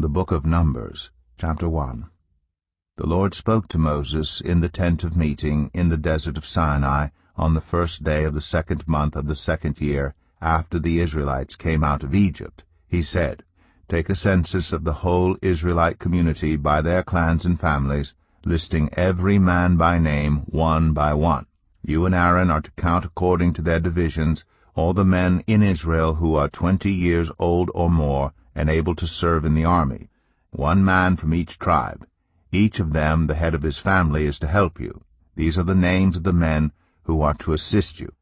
The Book of Numbers, chapter 1. The Lord spoke to Moses in the tent of meeting in the desert of Sinai on the first day of the 2nd month of the 2nd year after the Israelites came out of Egypt. He said, "Take a census of the whole Israelite community by their clans and families, listing every man by name, one by one. You and Aaron are to count according to their divisions all the men in Israel who are 20 years old or more and able to serve in the army, one man from each tribe. Each of them, the head of his family, is to help you. These are the names of the men who are to assist you.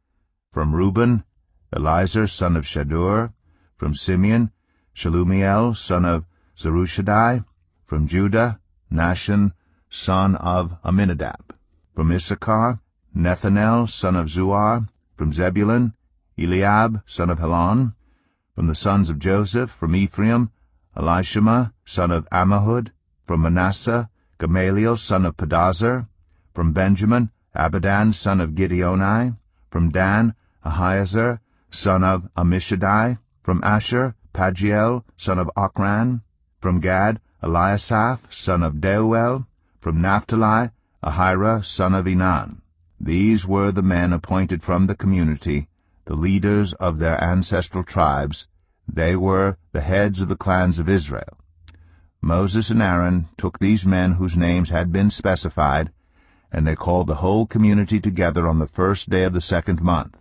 From Reuben, Elizur son of Shadur. From Simeon, Shalumiel son of Zerushadai. From Judah, Nahshon son of Amminadab. From Issachar, Nethanel son of Zuar. From Zebulun, Eliab son of Helon. From the sons of Joseph, from Ephraim, Elishama son of Ammihud. From Manasseh, Gamaliel son of Pedazur. From Benjamin, Abidan son of Gideoni. From Dan, Ahiezer son of Ammishaddai. From Asher, Pagiel son of Ochran. From Gad, Eliasaph son of Deuel. From Naphtali, Ahira son of Enan. These were the men appointed from the community, the leaders of their ancestral tribes. They were the heads of the clans of Israel. Moses and Aaron took these men whose names had been specified, and they called the whole community together on the first day of the 2nd month.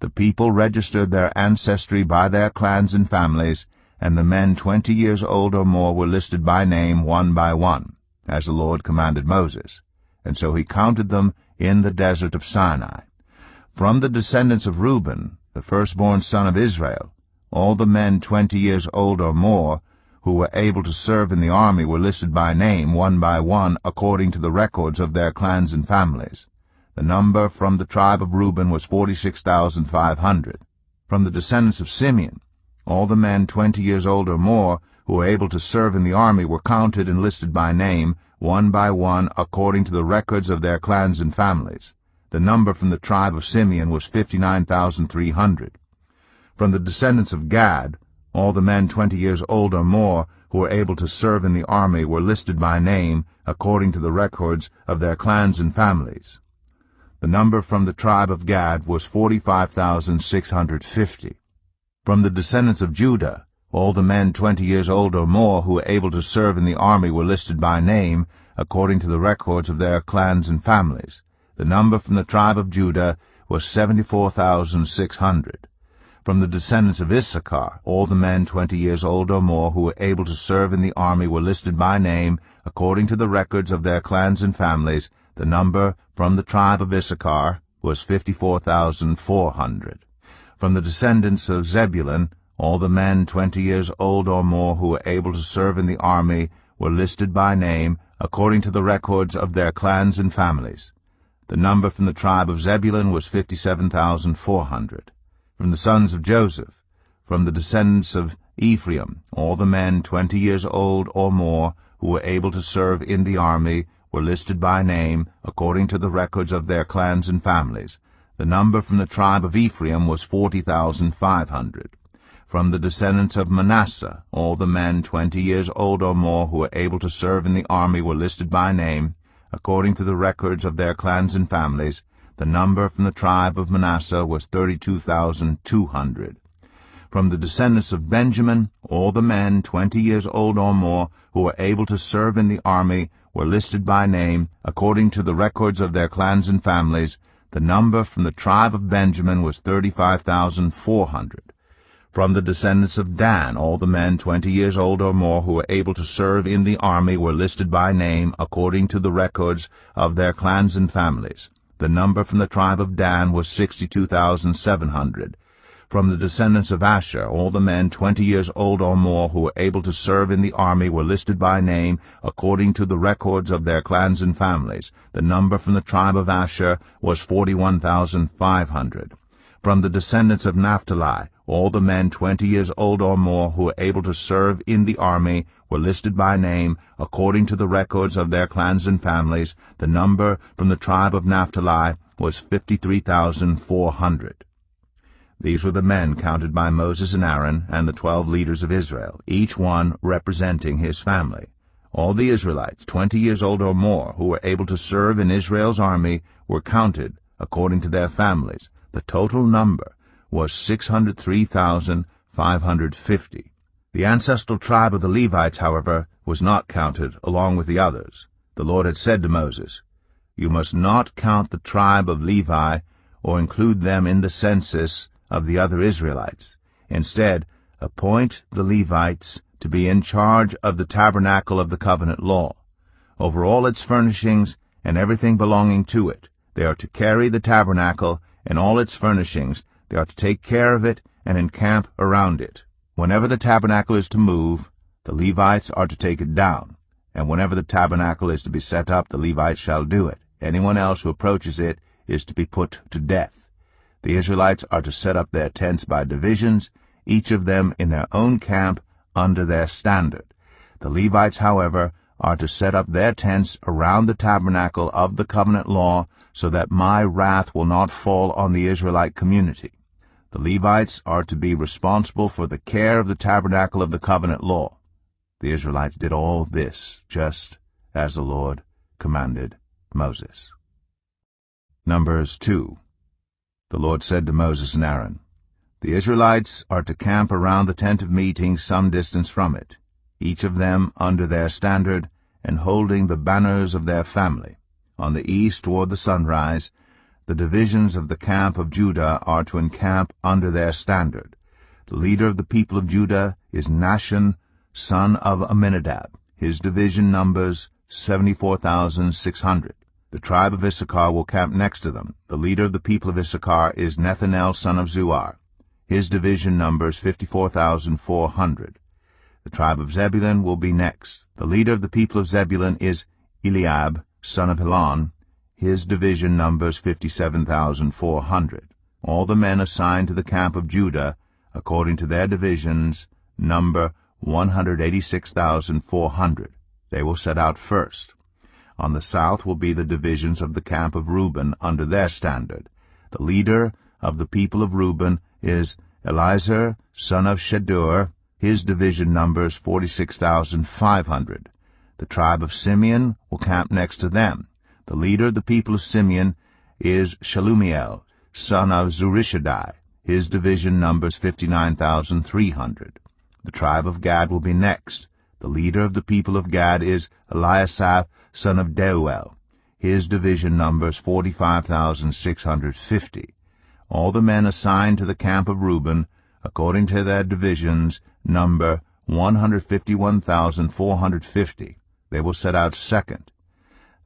The people registered their ancestry by their clans and families, and the men 20 years old or more were listed by name one by one, as the Lord commanded Moses. And so he counted them in the desert of Sinai. From the descendants of Reuben, the firstborn son of Israel, all the men 20 years old or more who were able to serve in the army were listed by name one by one according to the records of their clans and families. The number from the tribe of Reuben was 46,500. From the descendants of Simeon, all the men 20 years old or more who were able to serve in the army were counted and listed by name one by one according to the records of their clans and families. The number from the tribe of Simeon was 59,300. From the descendants of Gad, all the men 20 years old or more who were able to serve in the army were listed by name according to the records of their clans and families. The number from the tribe of Gad was 45,650. From the descendants of Judah, all the men 20 years old or more who were able to serve in the army were listed by name according to the records of their clans and families. The number from the tribe of Judah was 74,600. From the descendants of Issachar, all the men 20 years old or more who were able to serve in the army were listed by name according to the records of their clans and families. The number from the tribe of Issachar was 54,400. From the descendants of Zebulun, all the men 20 years old or more who were able to serve in the army were listed by name according to the records of their clans and families. The number from the tribe of Zebulun was 57,400. From the sons of Joseph, from the descendants of Ephraim, all the men 20 years old or more who were able to serve in the army were listed by name according to the records of their clans and families. The number from the tribe of Ephraim was 40,500. From the descendants of Manasseh, all the men 20 years old or more who were able to serve in the army were listed by name according to the records of their clans and families. The number from the tribe of Manasseh was 32,200. From the descendants of Benjamin, all the men 20 years old or more who were able to serve in the army were listed by name according to the records of their clans and families. The number from the tribe of Benjamin was 35,400. From the descendants of Dan, all the men 20 years old or more who were able to serve in the army were listed by name according to the records of their clans and families. The number from the tribe of Dan was 62,700. From the descendants of Asher, all the men 20 years old or more who were able to serve in the army were listed by name according to the records of their clans and families. The number from the tribe of Asher was 41,500. From the descendants of Naphtali, all the men 20 years old or more who were able to serve in the army were listed by name according to the records of their clans and families. The number from the tribe of Naphtali was 53,400. These were the men counted by Moses and Aaron and the 12 leaders of Israel, each one representing his family. All the Israelites 20 years old or more who were able to serve in Israel's army were counted according to their families. The total number was 603,550. The ancestral tribe of the Levites, however, was not counted along with the others. The Lord had said to Moses, "You must not count the tribe of Levi or include them in the census of the other Israelites. Instead, appoint the Levites to be in charge of the tabernacle of the covenant law. Over all its furnishings and everything belonging to it, they are to carry the tabernacle and all its furnishings. They are to take care of it and encamp around it. Whenever the tabernacle is to move, the Levites are to take it down, and whenever the tabernacle is to be set up, the Levites shall do it. Anyone else who approaches it is to be put to death. The Israelites are to set up their tents by divisions, each of them in their own camp under their standard. The Levites, however, are to set up their tents around the tabernacle of the covenant law, so that my wrath will not fall on the Israelite community. The Levites are to be responsible for the care of the tabernacle of the covenant law." The Israelites did all this just as the Lord commanded Moses. Numbers 2. The Lord said to Moses and Aaron, "The Israelites are to camp around the tent of meeting some distance from it, each of them under their standard and holding the banners of their family. On the east toward the sunrise, the divisions of the camp of Judah are to encamp under their standard. The leader of the people of Judah is Nahshon, son of Amminadab. His division numbers 74,600. The tribe of Issachar will camp next to them. The leader of the people of Issachar is Nethanel, son of Zuar. His division numbers 54,400. The tribe of Zebulun will be next. The leader of the people of Zebulun is Eliab, son of Helon. His division numbers 57,400. All the men assigned to the camp of Judah, according to their divisions, number 186,400. They will set out first. On the south will be the divisions of the camp of Reuben under their standard. The leader of the people of Reuben is Elizur, son of Shedeur. His division numbers 46,500. The tribe of Simeon will camp next to them. The leader of the people of Simeon is Shelumiel, son of Zurishaddai. His division numbers 59,300. The tribe of Gad will be next. The leader of the people of Gad is Eliasaph, son of Deuel. His division numbers 45,650. All the men assigned to the camp of Reuben, according to their divisions, number 151,450. They will set out second.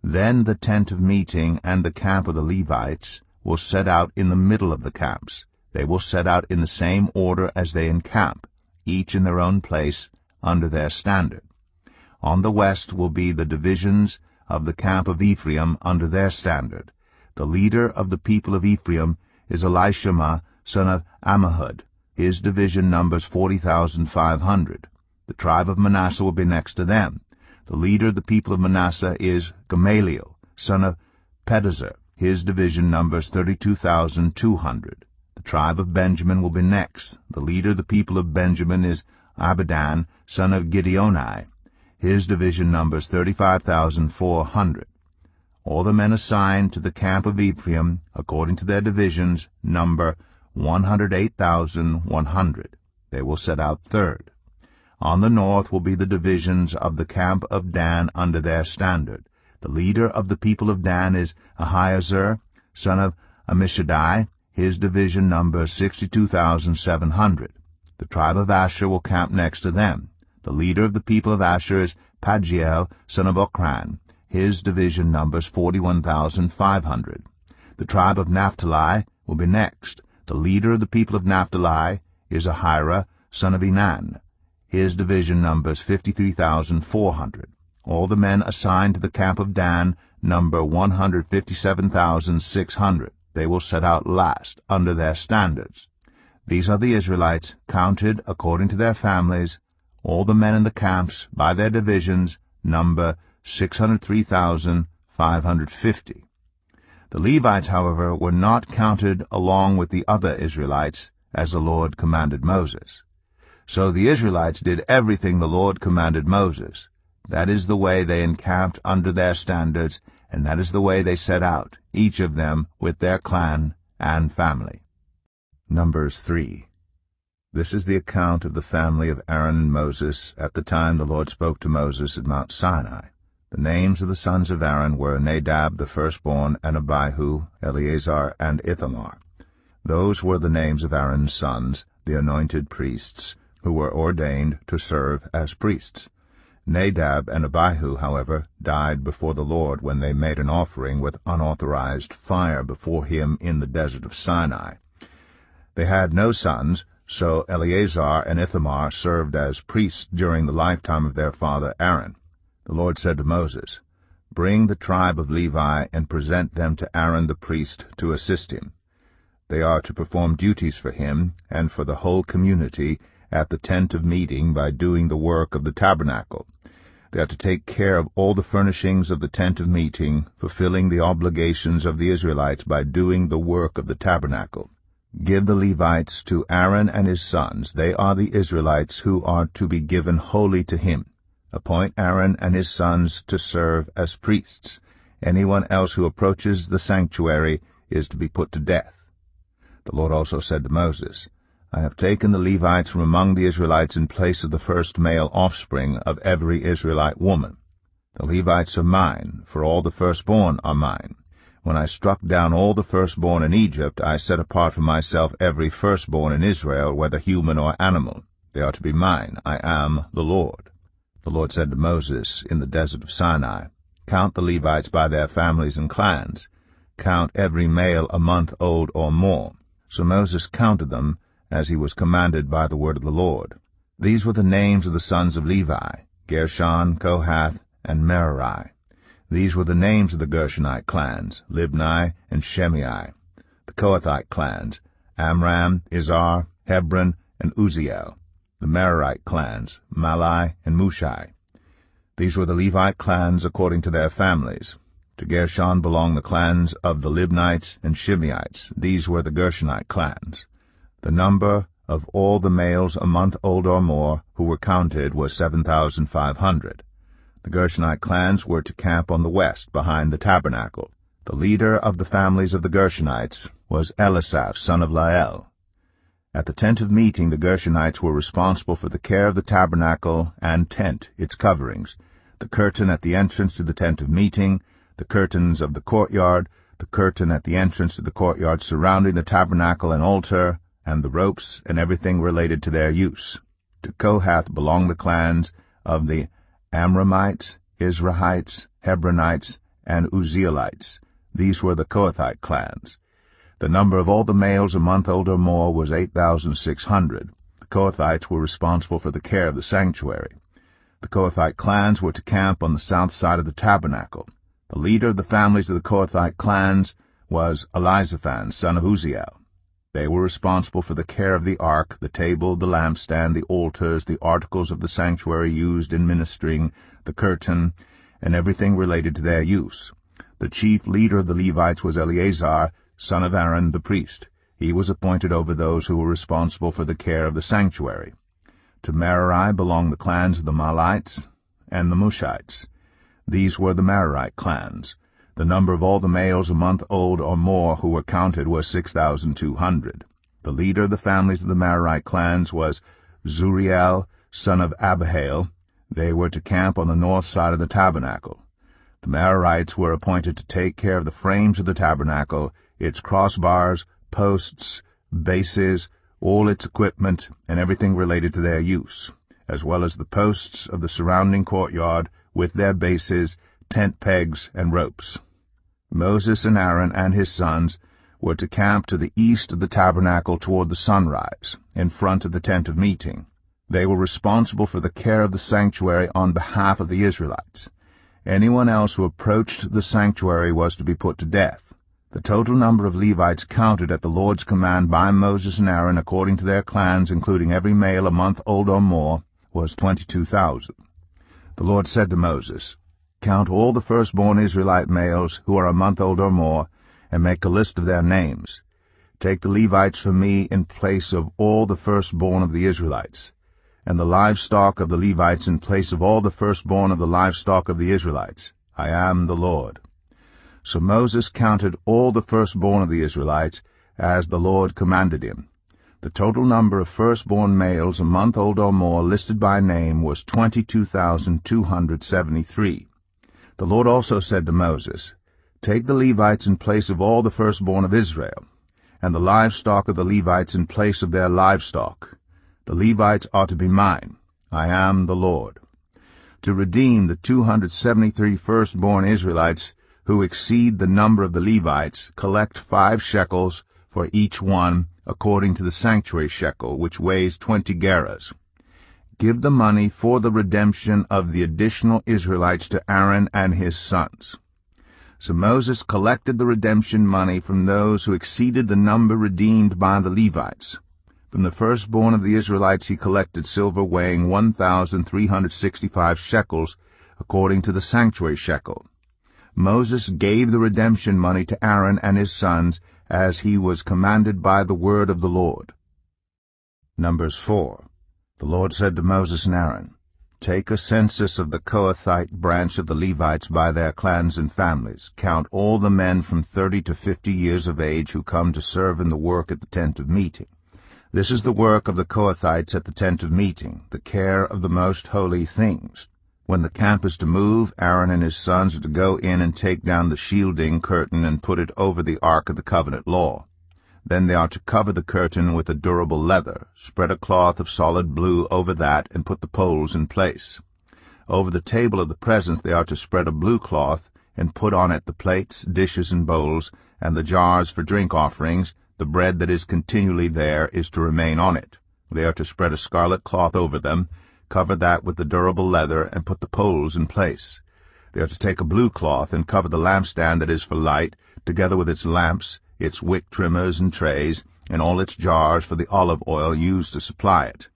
Then the tent of meeting and the camp of the Levites will set out in the middle of the camps. They will set out in the same order as they encamp, each in their own place under their standard. On the west will be the divisions of the camp of Ephraim under their standard. The leader of the people of Ephraim is Elishama, son of Ammihud. His division numbers 40,500. The tribe of Manasseh will be next to them. The leader of the people of Manasseh is Gamaliel, son of Pedahzur. His division numbers 32,200. The tribe of Benjamin will be next. The leader of the people of Benjamin is Abidan, son of Gideoni. His division numbers 35,400. All the men assigned to the camp of Ephraim, according to their divisions, number 108,100. They will set out third. On the north will be the divisions of the camp of Dan under their standard. The leader of the people of Dan is Ahiezer, son of Ammishaddai. His division numbers 62,700. The tribe of Asher will camp next to them. The leader of the people of Asher is Pagiel, son of Okran. His division numbers 41,500. The tribe of Naphtali will be next. The leader of the people of Naphtali is Ahira, son of Enan. His division numbers 53,400. All the men assigned to the camp of Dan number 157,600. They will set out last under their standards. These are the Israelites, counted according to their families. All the men in the camps, by their divisions, number 603,550. The Levites, however, were not counted along with the other Israelites, as the Lord commanded Moses. So the Israelites did everything the Lord commanded Moses. That is the way they encamped under their standards, and that is the way they set out, each of them with their clan and family. Numbers 3. This is the account of the family of Aaron and Moses at the time the Lord spoke to Moses at Mount Sinai. The names of the sons of Aaron were Nadab the firstborn, and Abihu, Eleazar, and Ithamar. Those were the names of Aaron's sons, the anointed priests, who were ordained to serve as priests. Nadab and Abihu, however, died before the Lord when they made an offering with unauthorized fire before him in the desert of Sinai. They had no sons, so Eleazar and Ithamar served as priests during the lifetime of their father Aaron. The Lord said to Moses, "Bring the tribe of Levi and present them to Aaron the priest to assist him. They are to perform duties for him and for the whole community at the tent of meeting by doing the work of the tabernacle. They are to take care of all the furnishings of the tent of meeting, fulfilling the obligations of the Israelites by doing the work of the tabernacle. Give the Levites to Aaron and his sons. They are the Israelites who are to be given wholly to him. Appoint Aaron and his sons to serve as priests. Anyone else who approaches the sanctuary is to be put to death." The Lord also said to Moses, "I have taken the Levites from among the Israelites in place of the first male offspring of every Israelite woman. The Levites are mine, for all the firstborn are mine. When I struck down all the firstborn in Egypt, I set apart for myself every firstborn in Israel, whether human or animal. They are to be mine. I am the Lord." The Lord said to Moses in the desert of Sinai, "Count the Levites by their families and clans. Count every male a month old or more." So Moses counted them, as he was commanded by the word of the Lord. These were the names of the sons of Levi: Gershon, Kohath, and Merari. These were the names of the Gershonite clans: Libni and Shimei. The Kohathite clans: Amram, Izhar, Hebron, and Uzziel. The Merarite clans: Malai and Mushai. These were the Levite clans according to their families. To Gershon belonged the clans of the Libnites and Shimeites. These were the Gershonite clans. The number of all the males a month old or more who were counted was 7,500. The Gershonite clans were to camp on the west behind the tabernacle. The leader of the families of the Gershonites was Elisaph, son of Lael. At the tent of meeting, the Gershonites were responsible for the care of the tabernacle and tent, its coverings, the curtain at the entrance to the tent of meeting, the curtains of the courtyard, the curtain at the entrance to the courtyard surrounding the tabernacle and altar, and the ropes and everything related to their use. To Kohath belonged the clans of the Amramites, Izrahites, Hebronites, and Uzzielites. These were the Kohathite clans. The number of all the males a month old or more was 8,600. The Kohathites were responsible for the care of the sanctuary. The Kohathite clans were to camp on the south side of the tabernacle. The leader of the families of the Kohathite clans was Elizaphan, son of Uzziel. They were responsible for the care of the ark, the table, the lampstand, the altars, the articles of the sanctuary used in ministering, the curtain, and everything related to their use. The chief leader of the Levites was Eleazar, son of Aaron the priest. He was appointed over those who were responsible for the care of the sanctuary. To Merari belonged the clans of the Mahlites and the Mushites. These were the Merarite clans. The number of all the males a month old or more who were counted was 6,200. The leader of the families of the Merarite clans was Zuriel, son of Abihail. They were to camp on the north side of the tabernacle. The Merarites were appointed to take care of the frames of the tabernacle, its crossbars, posts, bases, all its equipment, and everything related to their use, as well as the posts of the surrounding courtyard with their bases, tent pegs, and ropes. Moses and Aaron and his sons were to camp to the east of the tabernacle toward the sunrise, in front of the tent of meeting. They were responsible for the care of the sanctuary on behalf of the Israelites. Anyone else who approached the sanctuary was to be put to death. The total number of Levites counted at the Lord's command by Moses and Aaron according to their clans, including every male a month old or more, was 22,000. The Lord said to Moses, "Count all the firstborn Israelite males who are a month old or more, and make a list of their names. Take the Levites from me in place of all the firstborn of the Israelites, and the livestock of the Levites in place of all the firstborn of the livestock of the Israelites. I am the Lord. So Moses counted all the firstborn of the Israelites, as the Lord commanded him. The total number of firstborn males a month old or more listed by name was 22,273. The Lord also said to Moses, Take the Levites in place of all the firstborn of Israel, and the livestock of the Levites in place of their livestock. The Levites are to be mine. I am the Lord. To redeem the 273 firstborn Israelites who exceed the number of the Levites, collect 5 shekels for each one, according to the sanctuary shekel, which weighs 20 gerahs. Give the money for the redemption of the additional Israelites to Aaron and his sons. So Moses collected the redemption money from those who exceeded the number redeemed by the Levites. From the firstborn of the Israelites he collected silver weighing 1,365 shekels, according to the sanctuary shekel. Moses gave the redemption money to Aaron and his sons, as he was commanded by the word of the Lord. Numbers 4. The Lord said to Moses and Aaron, Take a census of the Kohathite branch of the Levites by their clans and families. Count all the men from 30 to 50 years of age who come to serve in the work at the tent of meeting. This is the work of the Kohathites at the tent of meeting, the care of the most holy things. When the camp is to move, Aaron and his sons are to go in and take down the shielding curtain and put it over the ark of the covenant law. Then they are to cover the curtain with a durable leather, spread a cloth of solid blue over that, and put the poles in place. Over the table of the presence they are to spread a blue cloth, and put on it the plates, dishes, and bowls, and the jars for drink offerings. The bread that is continually there is to remain on it. They are to spread a scarlet cloth over them, cover that with the durable leather, and put the poles in place. They are to take a blue cloth and cover the lampstand that is for light, together with its lamps, its wick trimmers and trays, and all its jars for the olive oil used to supply it.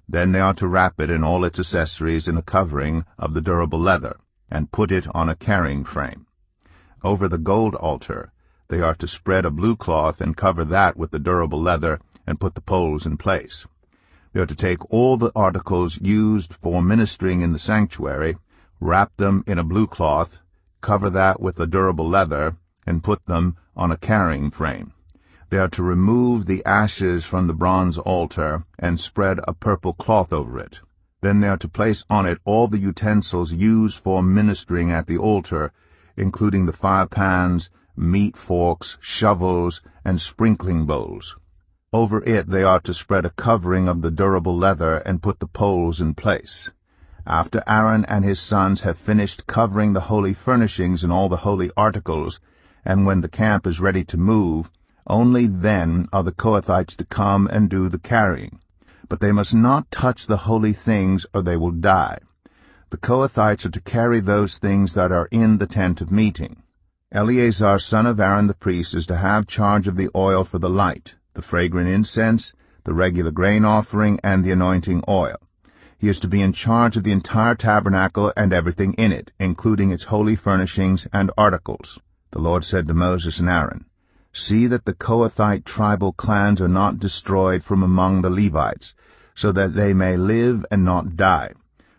Then they are to wrap it and all its accessories in a covering of the durable leather, and put it on a carrying frame. Over the gold altar they are to spread a blue cloth and cover that with the durable leather, and put the poles in place. They are to take all the articles used for ministering in the sanctuary, wrap them in a blue cloth, cover that with the durable leather, and put them on a carrying frame. They are to remove the ashes from the bronze altar and spread a purple cloth over it. Then they are to place on it all the utensils used for ministering at the altar, including the fire pans, meat forks, shovels, and sprinkling bowls. Over it they are to spread a covering of the durable leather and put the poles in place. After Aaron and his sons have finished covering the holy furnishings and all the holy articles, and when the camp is ready to move, only then are the Kohathites to come and do the carrying. But they must not touch the holy things, or they will die. The Kohathites are to carry those things that are in the tent of meeting. Eleazar son of Aaron the priest is to have charge of the oil for the light, the fragrant incense, the regular grain offering, and the anointing oil. He is to be in charge of the entire tabernacle and everything in it, including its holy furnishings and articles. The Lord said to Moses and Aaron, See that the Kohathite tribal clans are not destroyed from among the Levites, so that they may live and not die,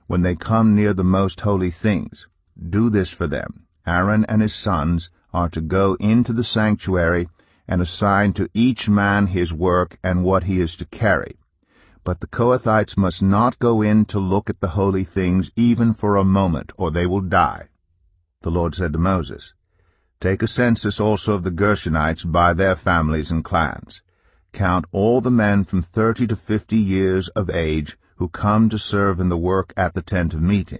when they come near the most holy things. Do this for them. Aaron and his sons are to go into the sanctuary and assign to each man his work and what he is to carry. But the Kohathites must not go in to look at the holy things even for a moment, or they will die. The Lord said to Moses, Take a census also of the Gershonites by their families and clans. Count all the men from 30 to 50 years of age who come to serve in the work at the tent of meeting.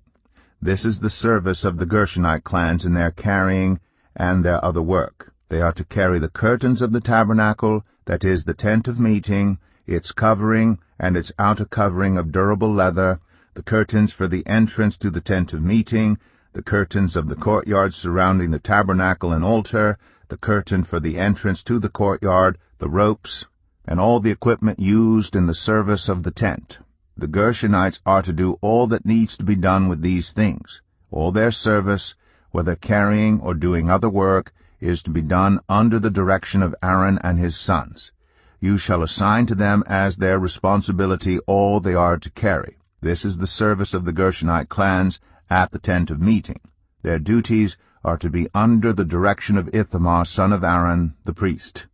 This is the service of the Gershonite clans in their carrying and their other work. They are to carry the curtains of the tabernacle, that is, the tent of meeting, its covering, and its outer covering of durable leather, the curtains for the entrance to the tent of meeting, the curtains of the courtyard surrounding the tabernacle and altar, the curtain for the entrance to the courtyard, the ropes, and all the equipment used in the service of the tent. The Gershonites are to do all that needs to be done with these things. All their service, whether carrying or doing other work, is to be done under the direction of Aaron and his sons. You shall assign to them as their responsibility all they are to carry. This is the service of the Gershonite clans at the tent of meeting. Their duties are to be under the direction of Ithamar, son of Aaron, the priest.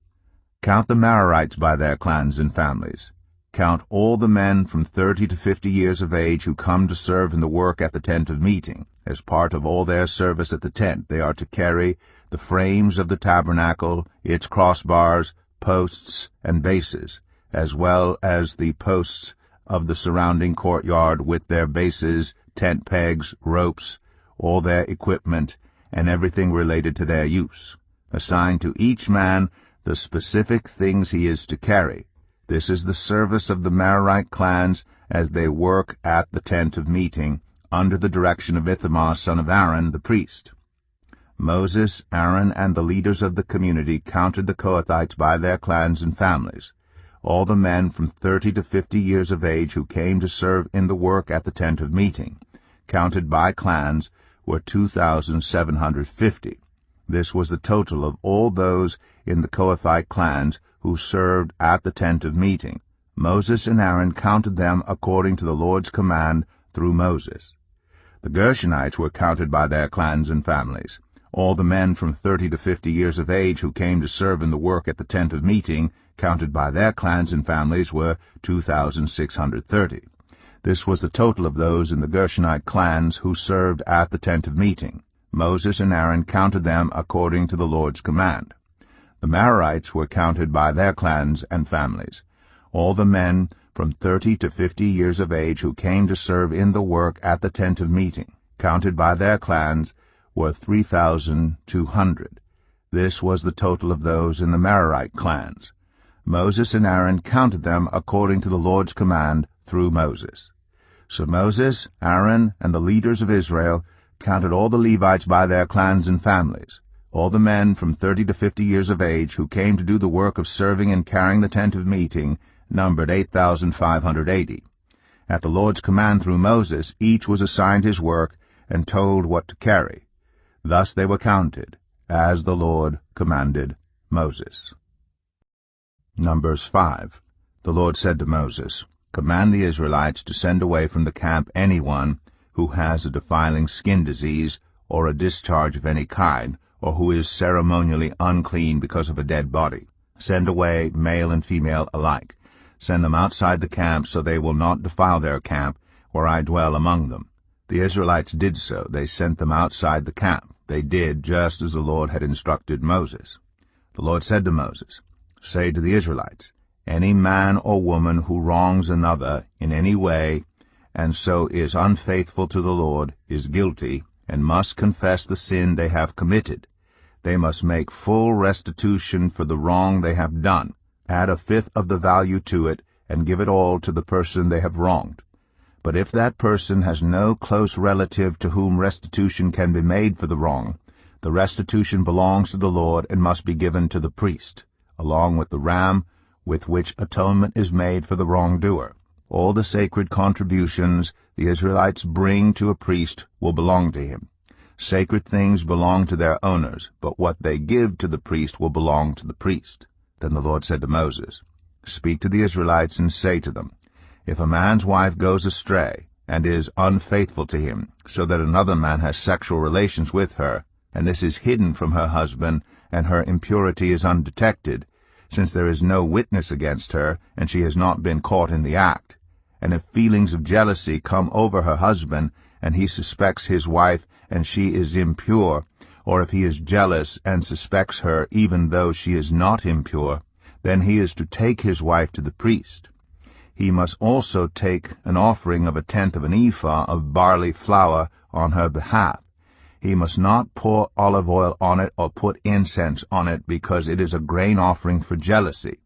Count the Merarites by their clans and families. Count all the men from 30 to 50 years of age who come to serve in the work at the tent of meeting. As part of all their service at the tent, they are to carry the frames of the tabernacle, its crossbars, posts, and bases, as well as the posts of the surrounding courtyard with their bases, tent pegs, ropes, all their equipment, and everything related to their use. Assign to each man the specific things he is to carry. This is the service of the Merarite clans as they work at the tent of meeting, under the direction of Ithamar, son of Aaron, the priest. Moses, Aaron, and the leaders of the community counted the Kohathites by their clans and families. All the men from 30 to 50 years of age who came to serve in the work at the tent of meeting, counted by clans, were 2,750. This was the total of all those in the Kohathite clans who served at the tent of meeting. Moses and Aaron counted them according to the Lord's command through Moses. The Gershonites were counted by their clans and families. All the men from 30 to 50 years of age who came to serve in the work at the tent of meeting, counted by their clans and families, were 2,630. This was the total of those in the Gershonite clans who served at the tent of meeting. Moses and Aaron counted them according to the Lord's command. The Merarites were counted by their clans and families. All the men from 30 to 50 years of age who came to serve in the work at the tent of meeting, counted by their clans, were 3,200. This was the total of those in the Merarite clans. Moses and Aaron counted them according to the Lord's command through Moses. So Moses, Aaron, and the leaders of Israel counted all the Levites by their clans and families. All the men from 30 to 50 years of age who came to do the work of serving and carrying the tent of meeting numbered 8,580. At the Lord's command through Moses, each was assigned his work and told what to carry. Thus they were counted, as the Lord commanded Moses. Numbers 5. The Lord said to Moses, "Command the Israelites to send away from the camp anyone who has a defiling skin disease or a discharge of any kind, or who is ceremonially unclean because of a dead body. Send away male and female alike. Send them outside the camp so they will not defile their camp, where I dwell among them." The Israelites did so. They sent them outside the camp. They did just as the Lord had instructed Moses. The Lord said to Moses, "Say to the Israelites, any man or woman who wrongs another in any way, and so is unfaithful to the Lord, is guilty, and must confess the sin they have committed. They must make full restitution for the wrong they have done, add 1/5 of the value to it, and give it all to the person they have wronged. But if that person has no close relative to whom restitution can be made for the wrong, the restitution belongs to the Lord and must be given to the priest, along with the ram with which atonement is made for the wrongdoer. All the sacred contributions the Israelites bring to a priest will belong to him. Sacred things belong to their owners, but what they give to the priest will belong to the priest." Then the Lord said to Moses, "Speak to the Israelites and say to them, if a man's wife goes astray and is unfaithful to him, so that another man has sexual relations with her, and this is hidden from her husband, and her impurity is undetected, since there is no witness against her, and she has not been caught in the act, and if feelings of jealousy come over her husband, and he suspects his wife, and she is impure, or if he is jealous and suspects her even though she is not impure, then he is to take his wife to the priest. He must also take an offering of 1/10 of an ephah of barley flour on her behalf. He must not pour olive oil on it or put incense on it, because it is a grain offering for jealousy,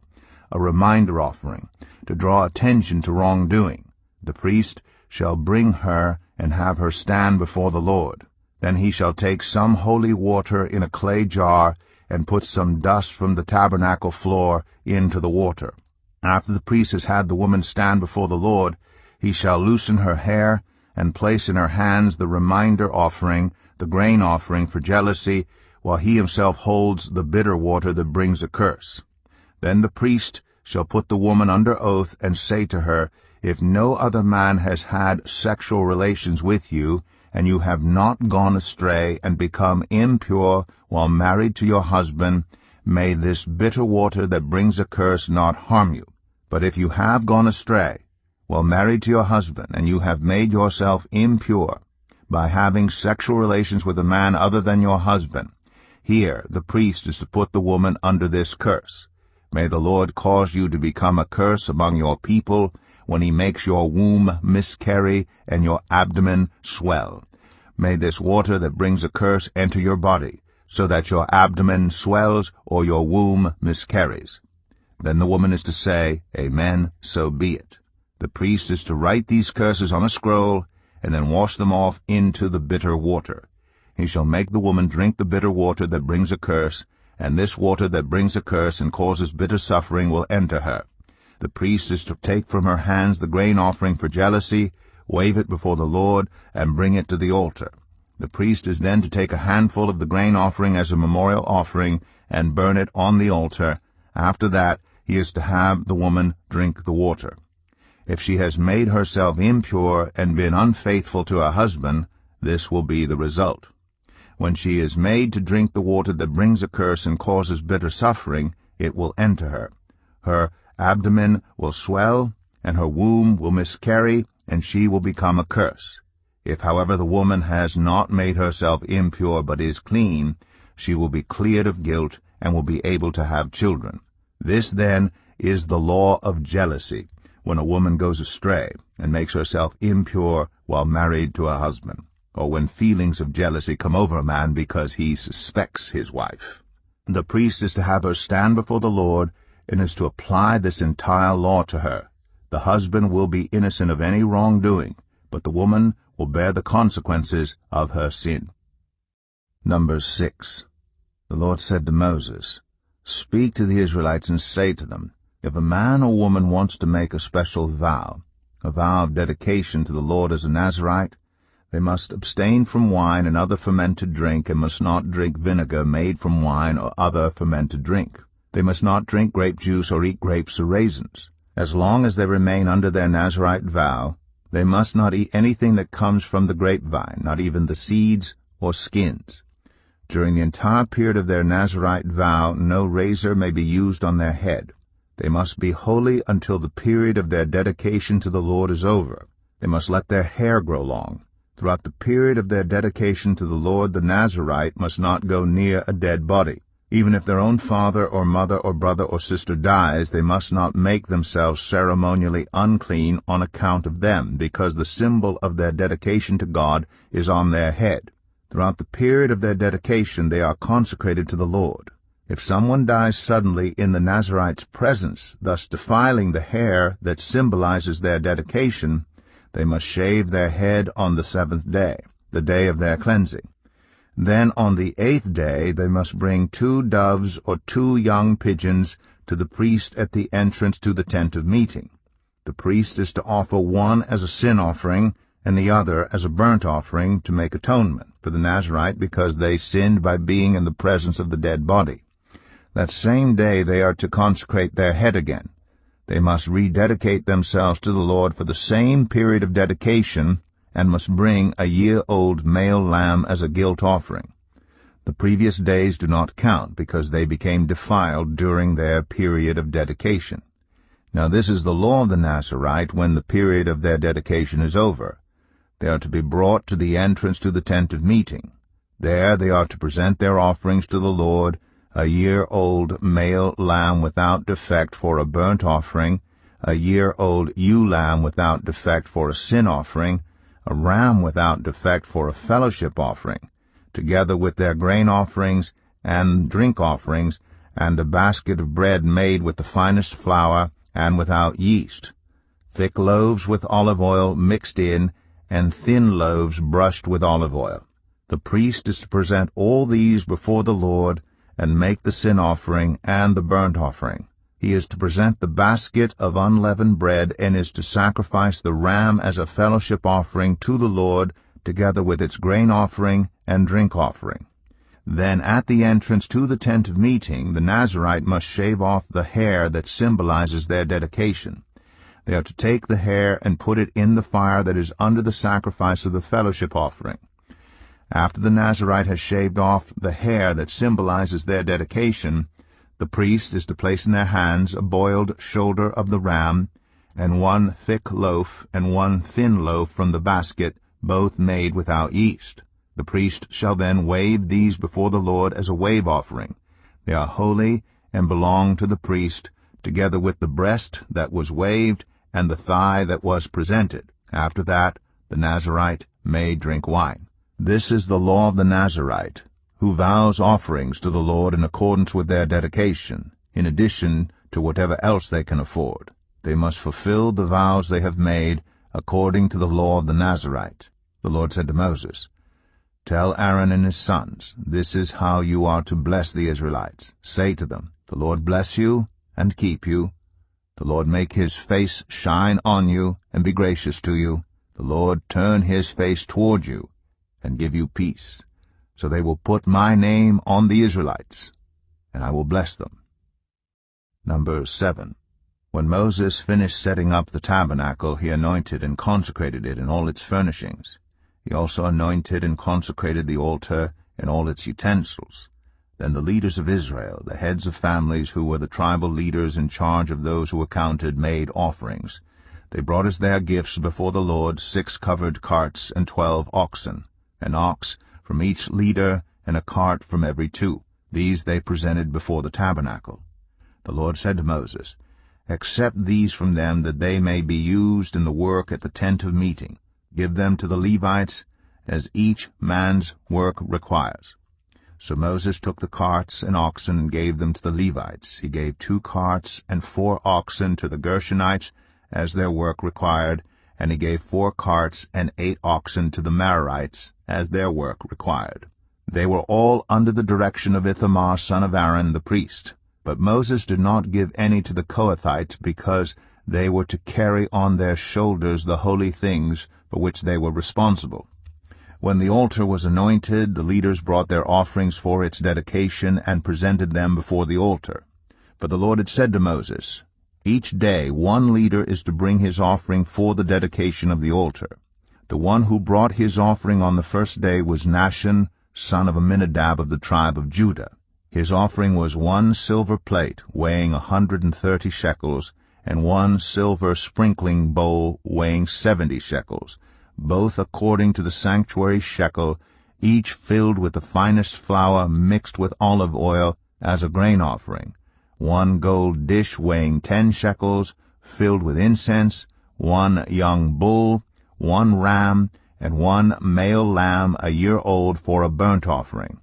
a reminder offering, to draw attention to wrongdoing. The priest shall bring her and have her stand before the Lord. Then he shall take some holy water in a clay jar and put some dust from the tabernacle floor into the water. After the priest has had the woman stand before the Lord, he shall loosen her hair and place in her hands the reminder offering, the grain offering for jealousy, while he himself holds the bitter water that brings a curse. Then the priest shall put the woman under oath and say to her, If no other man has had sexual relations with you, and you have not gone astray and become impure while married to your husband, may this bitter water that brings a curse not harm you. But if you have gone astray while married to your husband, and you have made yourself impure by having sexual relations with a man other than your husband, here the priest is to put the woman under this curse. May the Lord cause you to become a curse among your people when he makes your womb miscarry and your abdomen swell. May this water that brings a curse enter your body, so that your abdomen swells or your womb miscarries. Then the woman is to say, Amen, so be it. The priest is to write these curses on a scroll, and then wash them off into the bitter water. He shall make the woman drink the bitter water that brings a curse, and this water that brings a curse and causes bitter suffering will enter her. The priest is to take from her hands the grain offering for jealousy, wave it before the Lord, and bring it to the altar. The priest is then to take a handful of the grain offering as a memorial offering and burn it on the altar. After that, he is to have the woman drink the water. If she has made herself impure and been unfaithful to her husband, this will be the result. When she is made to drink the water that brings a curse and causes bitter suffering, it will enter her. Her abdomen will swell, and her womb will miscarry, and she will become a curse. If, however, the woman has not made herself impure but is clean, she will be cleared of guilt and will be able to have children. This, then, is the law of jealousy, when a woman goes astray and makes herself impure while married to a husband, or when feelings of jealousy come over a man because he suspects his wife. The priest is to have her stand before the Lord and is to apply this entire law to her. The husband will be innocent of any wrongdoing, but the woman will bear the consequences of her sin. Numbers 6. The Lord said to Moses, Speak to the Israelites and say to them, If a man or woman wants to make a special vow, a vow of dedication to the Lord as a Nazirite, they must abstain from wine and other fermented drink, and must not drink vinegar made from wine or other fermented drink. They must not drink grape juice or eat grapes or raisins. As long as they remain under their Nazirite vow, they must not eat anything that comes from the grapevine, not even the seeds or skins. During the entire period of their Nazirite vow, no razor may be used on their head. They must be holy until the period of their dedication to the Lord is over. They must let their hair grow long. Throughout the period of their dedication to the Lord, the Nazirite must not go near a dead body. Even if their own father or mother or brother or sister dies, they must not make themselves ceremonially unclean on account of them, because the symbol of their dedication to God is on their head. Throughout the period of their dedication, they are consecrated to the Lord. If someone dies suddenly in the Nazirite's presence, thus defiling the hair that symbolizes their dedication, they must shave their head on the 7th day, the day of their cleansing. Then on the 8th day they must bring 2 doves or 2 young pigeons to the priest at the entrance to the tent of meeting. The priest is to offer one as a sin offering and the other as a burnt offering to make atonement for the Nazirite because they sinned by being in the presence of the dead body. That same day they are to consecrate their head again. They must rededicate themselves to the Lord for the same period of dedication and must bring a year-old male lamb as a guilt offering. The previous days do not count because they became defiled during their period of dedication. Now this is the law of the Nazirite when the period of their dedication is over. They are to be brought to the entrance to the tent of meeting. There they are to present their offerings to the Lord, a year-old male lamb without defect for a burnt offering, a year-old ewe lamb without defect for a sin offering, a ram without defect for a fellowship offering, together with their grain offerings and drink offerings, and a basket of bread made with the finest flour and without yeast, thick loaves with olive oil mixed in, and thin loaves brushed with olive oil. The priest is to present all these before the Lord and make the sin offering and the burnt offering. He is to present the basket of unleavened bread and is to sacrifice the ram as a fellowship offering to the Lord, together with its grain offering and drink offering. Then at the entrance to the tent of meeting, the Nazirite must shave off the hair that symbolizes their dedication. They are to take the hair and put it in the fire that is under the sacrifice of the fellowship offering. After the Nazirite has shaved off the hair that symbolizes their dedication, the priest is to place in their hands a boiled shoulder of the ram, and one thick loaf and one thin loaf from the basket, both made without yeast. The priest shall then wave these before the Lord as a wave offering. They are holy and belong to the priest, together with the breast that was waved and the thigh that was presented. After that, the Nazirite may drink wine. This is the law of the Nazirite, who vows offerings to the Lord in accordance with their dedication, in addition to whatever else they can afford. They must fulfill the vows they have made according to the law of the Nazirite. The Lord said to Moses, "Tell Aaron and his sons, this is how you are to bless the Israelites. Say to them, the Lord bless you and keep you. The Lord make his face shine on you and be gracious to you. The Lord turn his face toward you and give you peace. So they will put my name on the Israelites, and I will bless them." Number 7. When Moses finished setting up the tabernacle, he anointed and consecrated it in all its furnishings. He also anointed and consecrated the altar and all its utensils. Then the leaders of Israel, the heads of families who were the tribal leaders in charge of those who were counted, made offerings. They brought as their gifts before the Lord 6 covered carts and 12 oxen, an ox from each leader and a cart from every 2. These they presented before the tabernacle. The Lord said to Moses, "Accept these from them, that they may be used in the work at the tent of meeting. Give them to the Levites, as each man's work requires." So Moses took the carts and oxen and gave them to the Levites. He gave 2 carts and 4 oxen to the Gershonites, as their work required, and he gave 4 carts and 8 oxen to the Merarites, as their work required. They were all under the direction of Ithamar son of Aaron the priest. But Moses did not give any to the Kohathites, because they were to carry on their shoulders the holy things for which they were responsible. When the altar was anointed, the leaders brought their offerings for its dedication and presented them before the altar. For the Lord had said to Moses, "Each day 1 leader is to bring his offering for the dedication of the altar." The one who brought his offering on the first day was Nahshon, son of Amminadab of the tribe of Judah. His offering was 1 silver plate weighing 130 shekels, and 1 silver sprinkling bowl weighing 70 shekels, both according to the sanctuary shekel, each filled with the finest flour mixed with olive oil as a grain offering, 1 gold dish weighing 10 shekels, filled with incense, 1 young bull, 1 ram, and 1 male lamb a year old for a burnt offering,